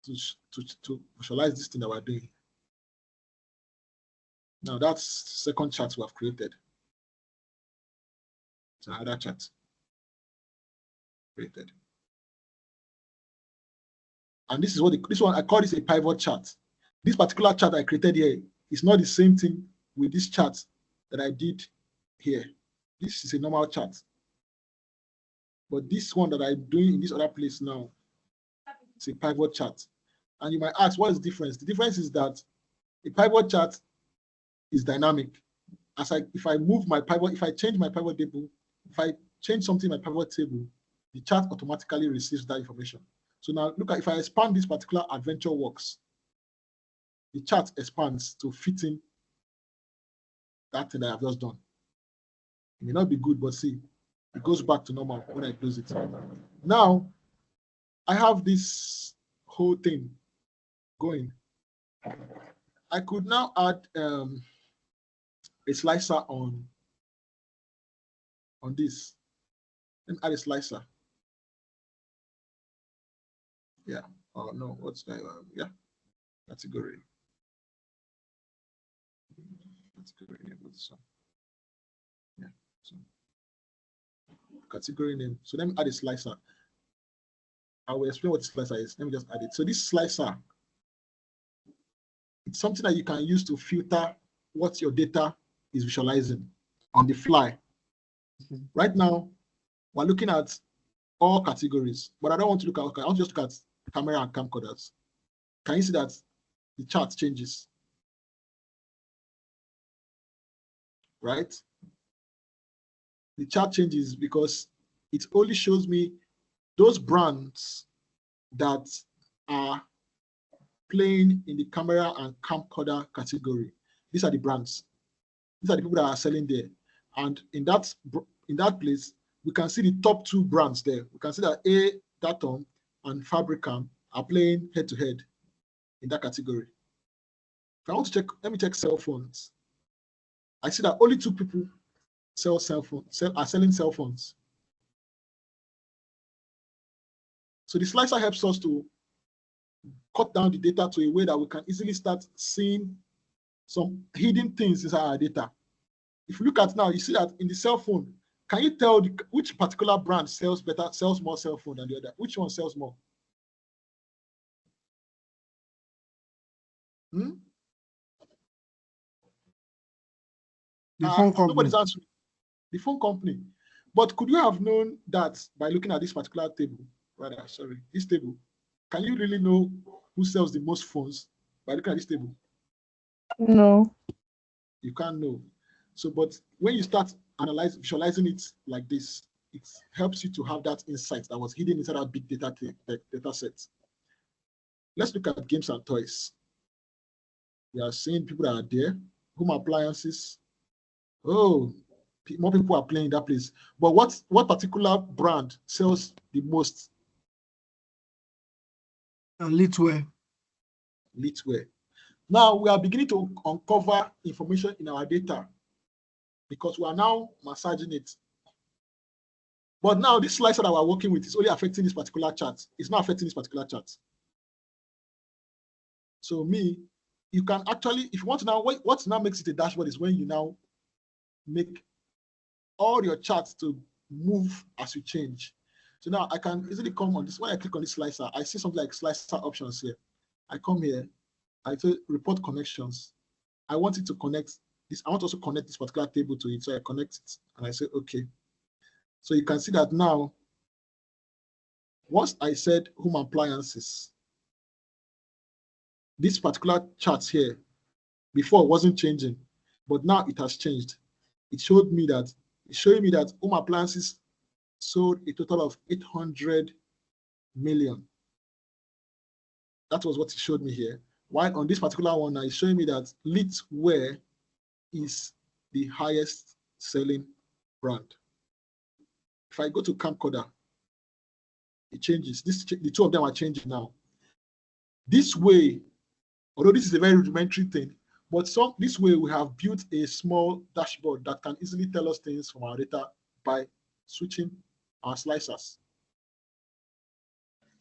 S1: to visualize this thing that we're doing. Now that's the second chart we have created. It's another chart created. And this is what this one, I call this a pivot chart. This particular chart I created here is not the same thing with this chart that I did here. This is a normal chart. But this one that I'm doing in this other place now, it's a pivot chart. And you might ask, what is the difference? The difference is that a pivot chart is dynamic. If I move my pivot, if I change my pivot table, if I change something in my pivot table, the chart automatically receives that information. So now look at, if I expand this particular adventure works, the chart expands to fit in that thing that I've just done. It may not be good, but see, it goes back to normal when I close it. Now, I have this whole thing going. I could now add a slicer on this. Let me add a slicer. Yeah. Oh no, what's that? Yeah. Category. Category name. What's this? Yeah. So category name. So let me add a slicer. I will explain what the slicer is. Let me just add it. So this slicer, it's something that you can use to filter what your data is visualizing on the fly. Right now, we're looking at all categories, but I don't want to look at, I want to just look at camera and camcorders. Can you see that the chart changes? Right? The chart changes because it only shows me those brands that are playing in the camera and camcorder category. These are the brands. These are the people that are selling there. And in that place, we can see the top two brands there. We can see that Datum and Fabricam are playing head-to-head in that category. If I want to check, let me check cell phones. I see that only 2 people are selling cell phones. So the slicer helps us to cut down the data to a way that we can easily start seeing some hidden things inside our data. If you look at now, you see that in the cell phone, can you tell which particular brand sells more cell phone than the other? Which one sells more?
S16: The phone company.
S1: Nobody's answering. The phone company. But could you have known that by looking at this particular table, this table? Can you really know who sells the most phones by looking at this table?
S3: No.
S1: You can't know. So, but when you start visualizing it like this, it helps you to have that insight that was hidden inside that big data set. Let's look at games and toys. We are seeing people that are there, home appliances. Oh, more people are playing in that place. But what particular brand sells the most?
S16: Litware.
S1: Litware. Now we are beginning to uncover information in our data because we are now massaging it. But now this slicer that we're working with is only affecting this particular chart. It's not affecting this particular chart. So you can actually, if you want to now, what now makes it a dashboard is when you now make all your charts to move as you change. So now I can easily come on this. When I click on this slicer, I see something like slicer options here. I come here, I say report connections. I want it to connect this. I want to also connect this particular table to it. So I connect it and I say, okay. So you can see that now once I said home appliances, this particular chart here, before it wasn't changing, but now it has changed. It's showing me that home appliances sold a total of 800 million. That was what it showed me here. While on this particular one, now it's showing me that Litware is the highest selling brand. If I go to camcorder, it changes. The two of them are changing now. This way, although this is a very rudimentary thing, but this way we have built a small dashboard that can easily tell us things from our data by switching our slicers.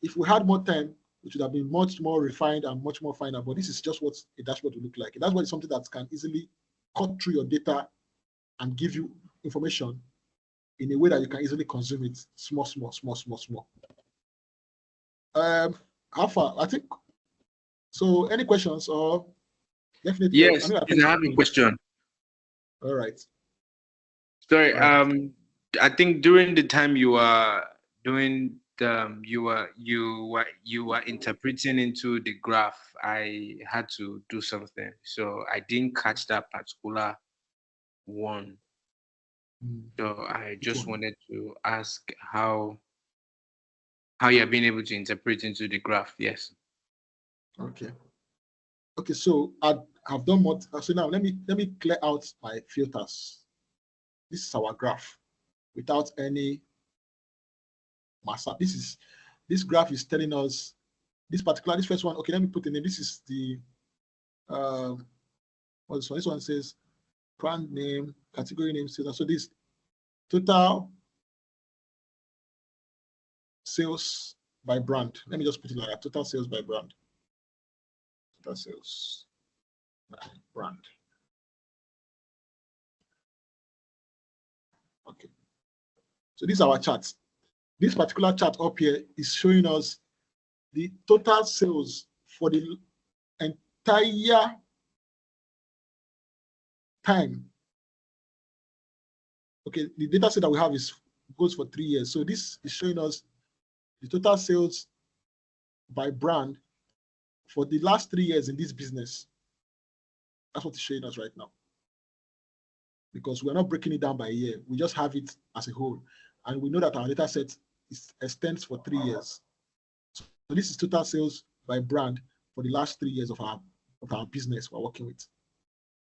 S1: If we had more time, it would have been much more refined and much more finer, but this is just what a dashboard will look like. A dashboard is something that can easily cut through your data and give you information in a way that you can easily consume it small. How far? I think so. Any questions or definitely?
S5: Yes, I have a question.
S1: All right.
S5: Sorry. I think during the time you were doing you were interpreting into the graph, I had to do something, so I didn't catch that particular one. So I just wanted to ask how you're being able to interpret into the graph. Yes.
S1: Okay. So I've done what. So now let me clear out my filters. This is our graph without any master. This graph is telling us this first one. Okay, let me put in it. This is the what's this one? This one says brand name, category name, sales. So this total sales by brand. Let me just put it like that. Total sales by brand. Total sales by brand. Okay. So these are our charts. This particular chart up here is showing us the total sales for the entire time. Okay, the data set that we have goes for 3 years. So this is showing us the total sales by brand for the last 3 years in this business. That's what it's showing us right now. Because we're not breaking it down by year. We just have it as a whole. And we know that our data set extends for 3 years. So this is total sales by brand for the last 3 years of our business we're working with.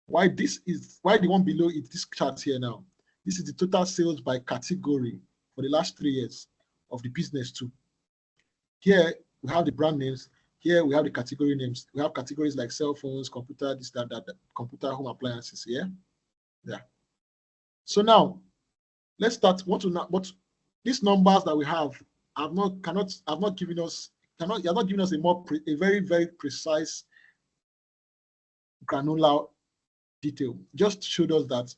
S1: Why the one below it, this chart here now, this is the total sales by category for the last 3 years of the business too. Here we have the brand names. Here we have the category names. We have categories like cell phones, computer, this, that, computer, home appliances. Yeah. So now let's start. What these numbers that we have you're not giving us a very, very precise granular detail. Just showed us that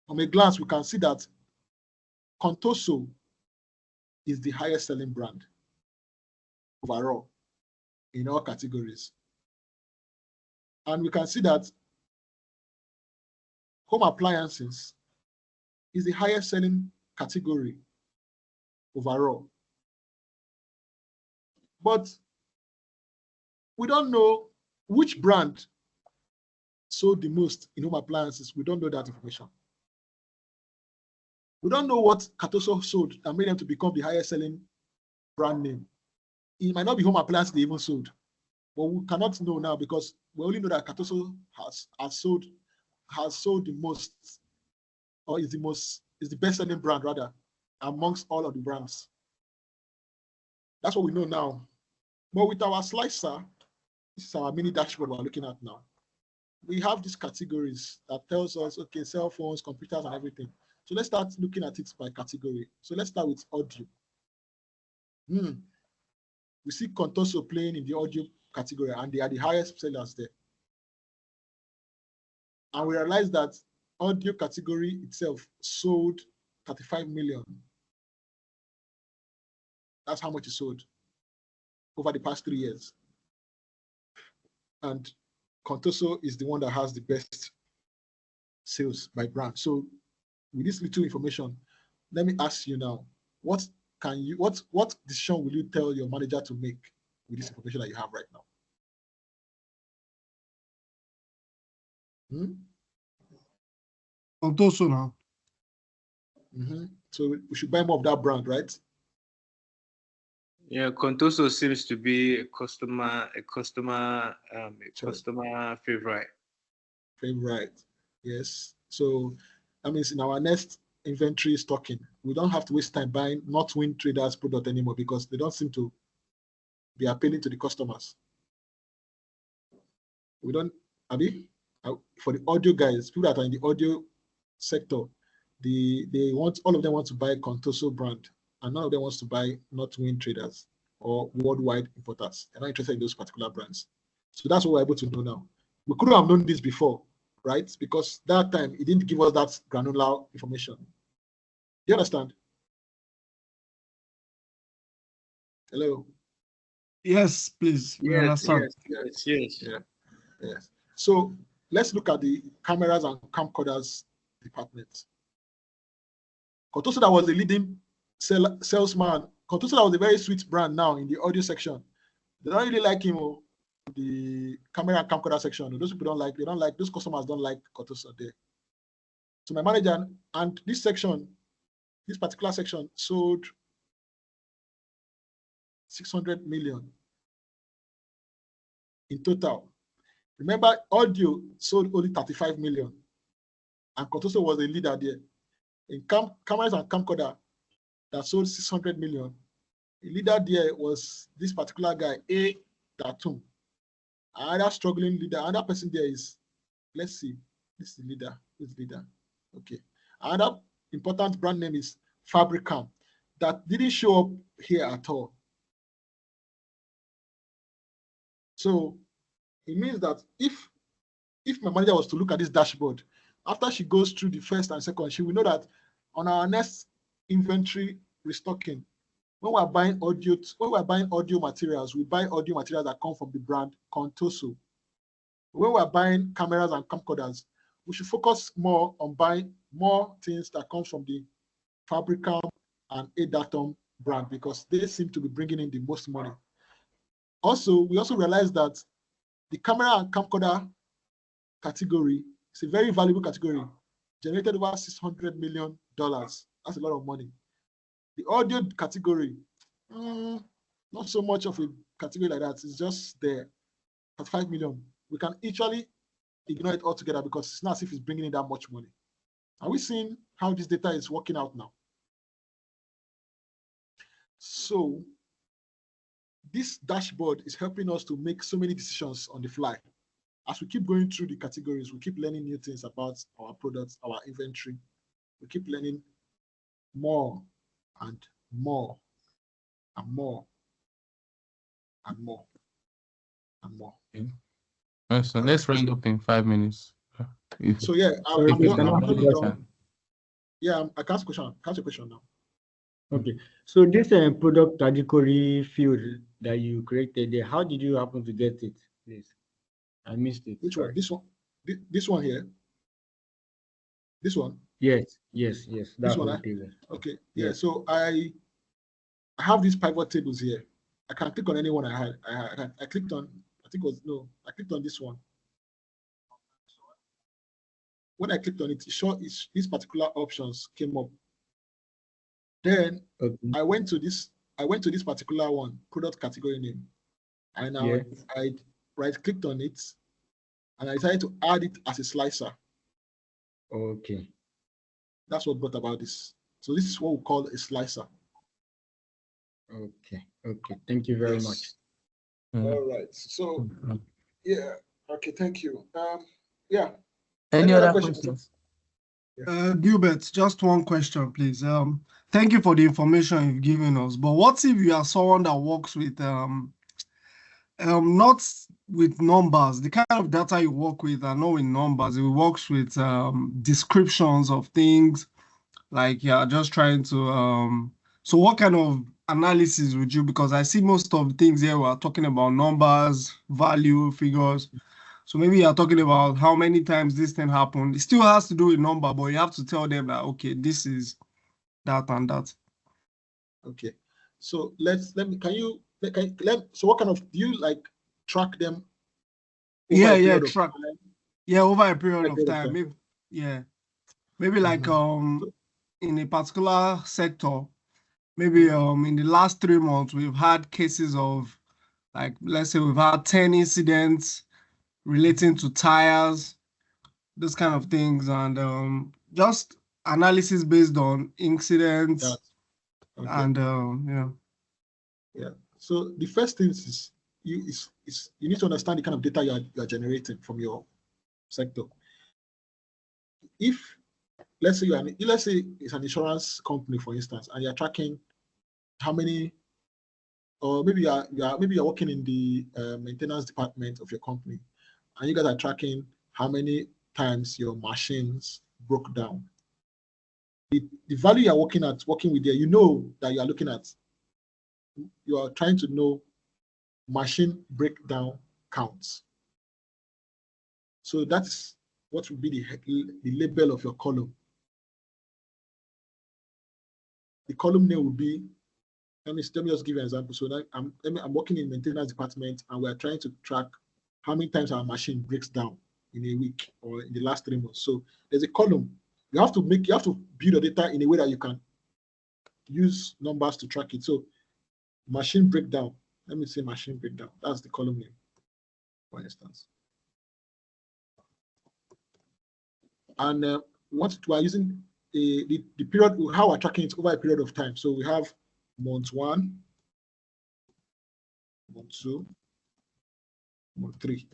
S1: from a glance we can see that Contoso is the highest selling brand overall in all categories. And we can see that home appliances is the highest selling category overall. But we don't know which brand sold the most in home appliances. We don't know that information. We don't know what Contoso sold and made them to become the highest selling brand name. It might not be home appliances they even sold, but we cannot know now because we only know that Contoso has sold the most, or is the best selling brand rather amongst all of the brands. That's what we know now. But with our slicer, this is our mini dashboard we're looking at now. We have these categories that tells us, okay, cell phones, computers, and everything. So let's start looking at it by category. So let's start with audio. We see Contoso playing in the audio category, and they are the highest sellers there. And we realize that audio category itself sold 35 million. That's how much it sold over the past 3 years. And Contoso is the one that has the best sales by brand. So with this little information, let me ask you now, what can you what decision will you tell your manager to make with this information that you have right now?
S16: Contoso now.
S1: So we should buy more of that brand, right?
S5: Yeah, Contoso seems to be a customer favorite.
S1: Favorite, yes. So that means in our next inventory stocking, we don't have to waste time buying not win traders product anymore because they don't seem to be appealing to the customers. We don't, Abi, for the audio guys, people that are in the audio sector, they want, all of them want to buy Contoso brand, and none of them wants to buy not win traders or worldwide importers. They're not interested in those particular brands. So that's what we're able to know now. We couldn't have known this before, right? Because that time it didn't give us that granular information. Do you understand? Hello.
S16: Yes, please. We understand.
S1: Yes. So let's look at the cameras and camcorders department. Contoso that was the leading salesman. Contoso that was a very sweet brand now in the audio section. They don't really like him. The camera and camcorder section. Those people don't like. They don't like. Those customers don't like Contoso there. So my manager and this section, this particular section, sold 600 million in total. Remember, audio sold only 35 million, and Contoso was the leader there. In cameras and camcorder that sold 600 million, the leader there was this particular guy, A. Datum. Another struggling leader, another person there is, let's see, this is the leader. Who's the leader? Okay. Another important brand name is Fabricam that didn't show up here at all. So it means that if my manager was to look at this dashboard, after she goes through the first and second, she will know that on our next inventory restocking, when we're buying audio materials, we buy audio materials that come from the brand Contoso. When we're buying cameras and camcorders, we should focus more on buying more things that come from the Fabricam and A-Datum brand because they seem to be bringing in the most money. Also, we also realized that the camera and camcorder category is a very valuable category, generated over $600 million. That's a lot of money. The audio category, not so much of a category like that. It's just there, 35 million. We can actually ignore it altogether because it's not as if it's bringing in that much money. Are we seeing how this data is working out now? So this dashboard is helping us to make so many decisions on the fly. As we keep going through the categories, we keep learning new things about our products, our inventory. We keep learning more and more and more and more and more.
S17: Okay. So let's round up in 5 minutes.
S1: So yeah, I'm done. Yeah, I can't question. Answer question now.
S18: Okay, so this product category field that you created there, how did you happen to get it, please? I missed it.
S1: Which one? This one? This one here? This one?
S18: Yes.
S1: This one. Okay. Yeah. So I have these pivot tables here. I can click on any one I had. I clicked on. I think it was no. I clicked on this one. When I clicked on it, these particular options came up. Then I went to this particular one, product category name, and now I right-clicked on it, and I decided to add it as a slicer.
S18: Okay.
S1: That's what brought about this. So this is what we call a slicer.
S18: Okay. Thank you very much.
S1: All right. So yeah. Okay. Thank you. Yeah.
S17: Any other questions?
S16: Gilbert, just one question, please. Thank you for the information you've given us. But what if you are someone that works with not with numbers, the kind of data you work with are not with numbers, it works with descriptions of things, like you're just trying to so what kind of analysis would you, because I see most of the things here we're talking about numbers, value, figures. So maybe you're talking about how many times this thing happened. It still has to do with number, but you have to tell them that, okay, this is that and that.
S1: Okay. So so what kind of, do you like track them over
S16: Yeah,
S1: a period of
S16: track.
S1: time?
S16: Yeah, over a period of time. Maybe, yeah. Maybe like in a particular sector, maybe in the last 3 months, we've had cases of, like, let's say we've had 10 incidents relating to tires, those kind of things, and just analysis based on incidents.
S1: Okay.
S16: And
S1: yeah. So the first thing is you need to understand the kind of data you are generating from your sector. If let's say it's an insurance company, for instance, and you're tracking how many, or maybe you're working in the maintenance department of your company, and you guys are tracking how many times your machines broke down. The value you're working with there, you know that you are looking at, you are trying to know machine breakdown counts. So that's what will be the label of your column. The column name will be, let me just give you an example. So that I'm working in maintenance department, and we are trying to track how many times our machine breaks down in a week or in the last 3 months. So there's a column. You have to build your data in a way that you can use numbers to track it. So machine breakdown. Let me say machine breakdown. That's the column name, for instance. And once we are using the period, how we're tracking it over a period of time. So we have month 1, month 2, month 3.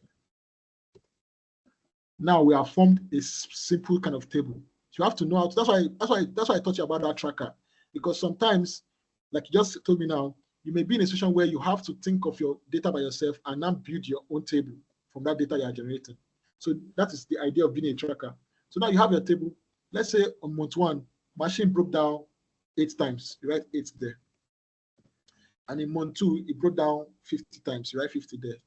S1: Now we have formed a simple kind of table. So you have to know how to, that's why I taught you about that tracker, because sometimes, like you just told me now, you may be in a situation where you have to think of your data by yourself and now build your own table from that data you are generating. So that is the idea of being a tracker. So now you have your table. Let's say on month 1, machine broke down 8 times. You write 8 there. And in month 2, it broke down 50 times. You write 50 there.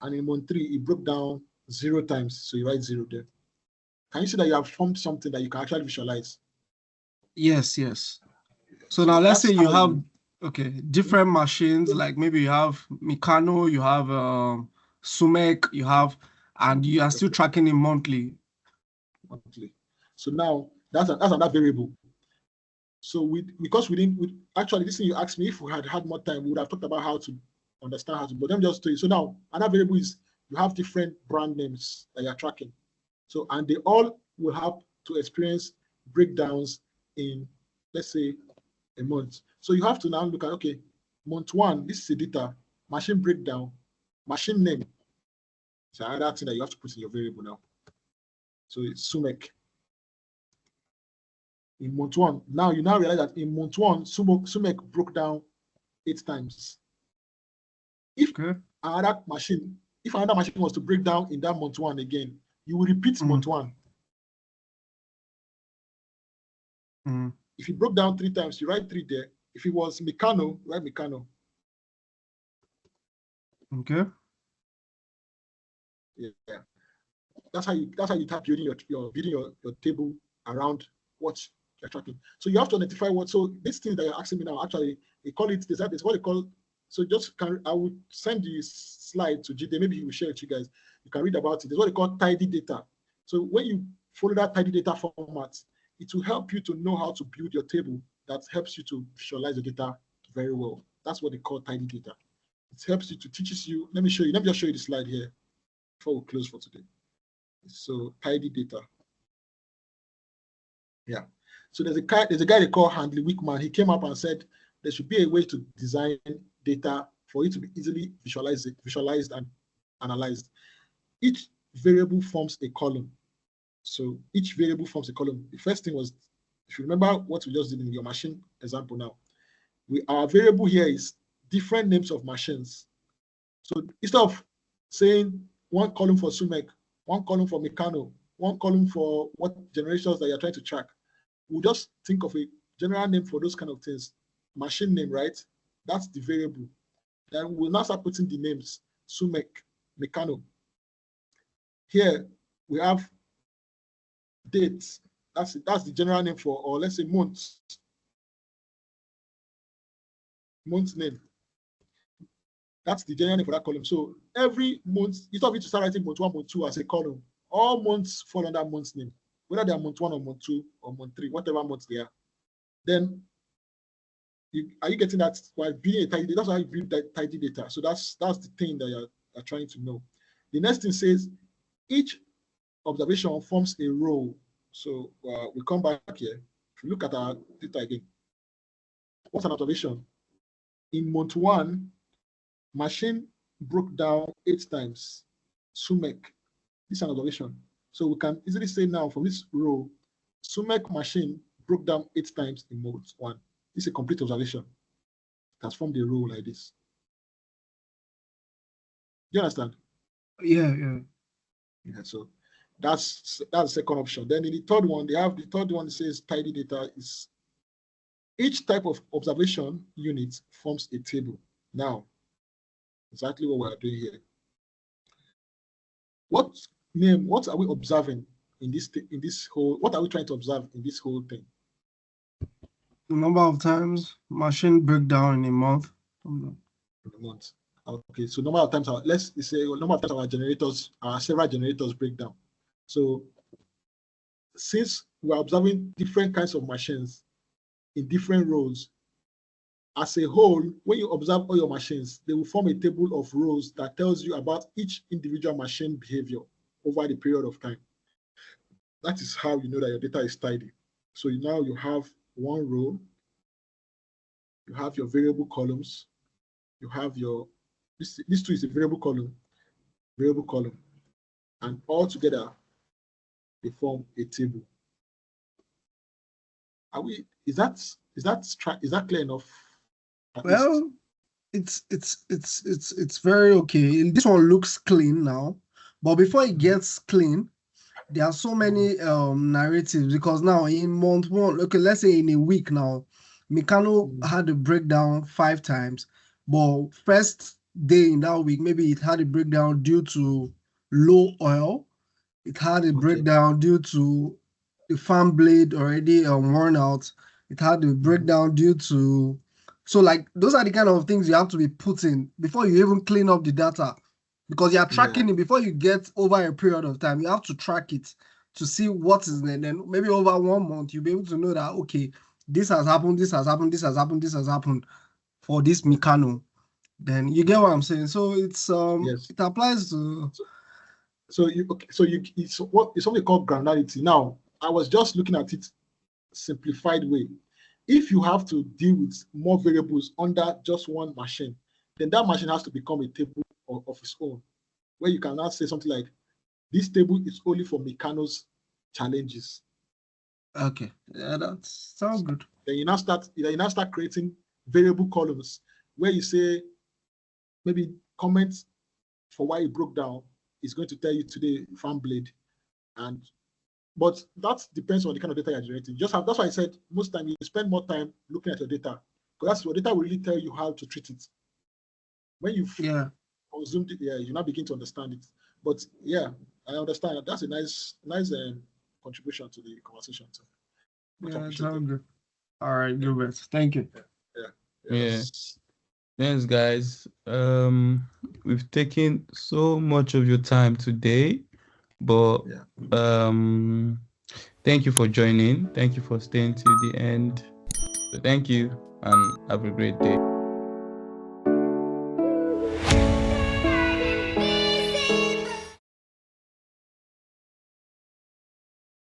S1: And in month 3, it broke down 0 times. So you write 0 there. Can you see that you have formed something that you can actually visualize?
S16: Yes. So now let's say you have different machines, like maybe you have Meccano, you have Sumek, and you are still tracking it monthly.
S1: So now that's another variable. So because we didn't actually, this thing you asked me, if we had more time, we would have talked about how to understand how to, but let me just tell you. So now another variable is you have different brand names that you're tracking. So, and they all will have to experience breakdowns in, let's say, a month. So you have to now look at, okay, month 1, this is the data, machine breakdown, machine name. So another thing that you have to put in your variable now. So it's Sumek. In month 1, now you realize that in month 1, Sumek broke down 8 times. If another machine was to break down in that month 1 again, you will repeat month 1. If it broke down 3 times, you write 3 there. If it was Meccano, write Meccano.
S16: Okay.
S1: Yeah. That's how you start building your table around what you're tracking. So you have to identify what. So this thing that you're asking me now, actually, they call it, it's what they call. So I will send the slide to Jide. Maybe he will share it to you guys. You can read about it. It's what they call tidy data. So when you follow that tidy data format, it will help you to know how to build your table that helps you to visualize the data very well. That's what they call tidy data. It helps you, teaches you. Let me show you. Let me just show you the slide here before we close for today. So tidy data. Yeah. So there's a guy they call Handley Wickman. He came up and said there should be a way to design data for it to be easily visualized and analyzed. Each variable forms a column. So each variable forms a column. The first thing was, if you remember what we just did in your machine example now, our variable here is different names of machines. So instead of saying one column for Sumek, one column for Meccano, one column for what generations that you're trying to track, we'll just think of a general name for those kind of things. Machine name, right? That's the variable. Then we'll now start putting the names, Sumek, Meccano. Here we have dates. That's the general name for, or let's say months. month name. That's the general name for that column. So every month, instead of you to start writing month 1, month 2 as a column, all months fall under month's name, whether they are month 1 or month 2 or month 3, whatever month they are. Then are you getting that? While building a tidy data, that's how you build that tidy data. So that's the thing that you're trying to know. The next thing says each observation forms a row. So we come back here. If you look at our data again, what's an observation? In month 1, machine broke down 8 times. Sumek, this is an observation. So we can easily say now from this row, Sumek machine broke down 8 times in month 1. This is a complete observation. It has formed a row like this. Do you understand?
S16: Yeah.
S1: So that's the second option. Then in the third one, they have the third one that says tidy data is each type of observation unit forms a table. Now, exactly what we are doing here. What are we observing in this whole? What are we trying to observe in this whole thing?
S16: The number of times machine breakdown in a month.
S1: In a month. Okay, so number of times let's say number of times our several generators break down. So since we're observing different kinds of machines in different rows, as a whole, when you observe all your machines, they will form a table of rows that tells you about each individual machine behavior over the period of time. That is how you know that your data is tidy. So now you have one row, you have your variable columns, you have your, this two is a variable column, and all together they form a table. Is that clear enough?
S16: Well, it's very okay. This one looks clean now, but before it gets clean, there are so many narratives, because now in month 1, okay, let's say in a week now, Meccano had a breakdown 5 times, but first day in that week, maybe it had a breakdown due to low oil. It had a breakdown due to the fan blade already worn out. It had a breakdown due to, so like those are the kind of things you have to be putting before you even clean up the data, because you are tracking it before you get over a period of time. You have to track it to see what is there. Then maybe over 1 month you'll be able to know that okay, this has happened, this has happened, this has happened, this has happened for this Meccano. Then you get what I'm saying. So it's it applies to.
S1: It's something called granularity. Now, I was just looking at it simplified way. If you have to deal with more variables under just one machine, then that machine has to become a table of its own, where you can now say something like, this table is only for Meccano's challenges.
S16: Okay, yeah, that sounds good.
S1: Then you now start creating variable columns where you say maybe comments for why it broke down is going to tell you today fan blade, but that depends on the kind of data you're generating. That's why I said most time you spend more time looking at your data, because that's your data will really tell you how to treat it. When you've consumed it, you now begin to understand it. But yeah, I understand that. That's a nice contribution to the conversation too.
S16: Yeah, it's all good. All right, Gilbert. Thank you.
S17: Yeah. Thanks, guys. We've taken so much of your time today, but thank you for joining. Thank you for staying till the end. So thank you and have a great day.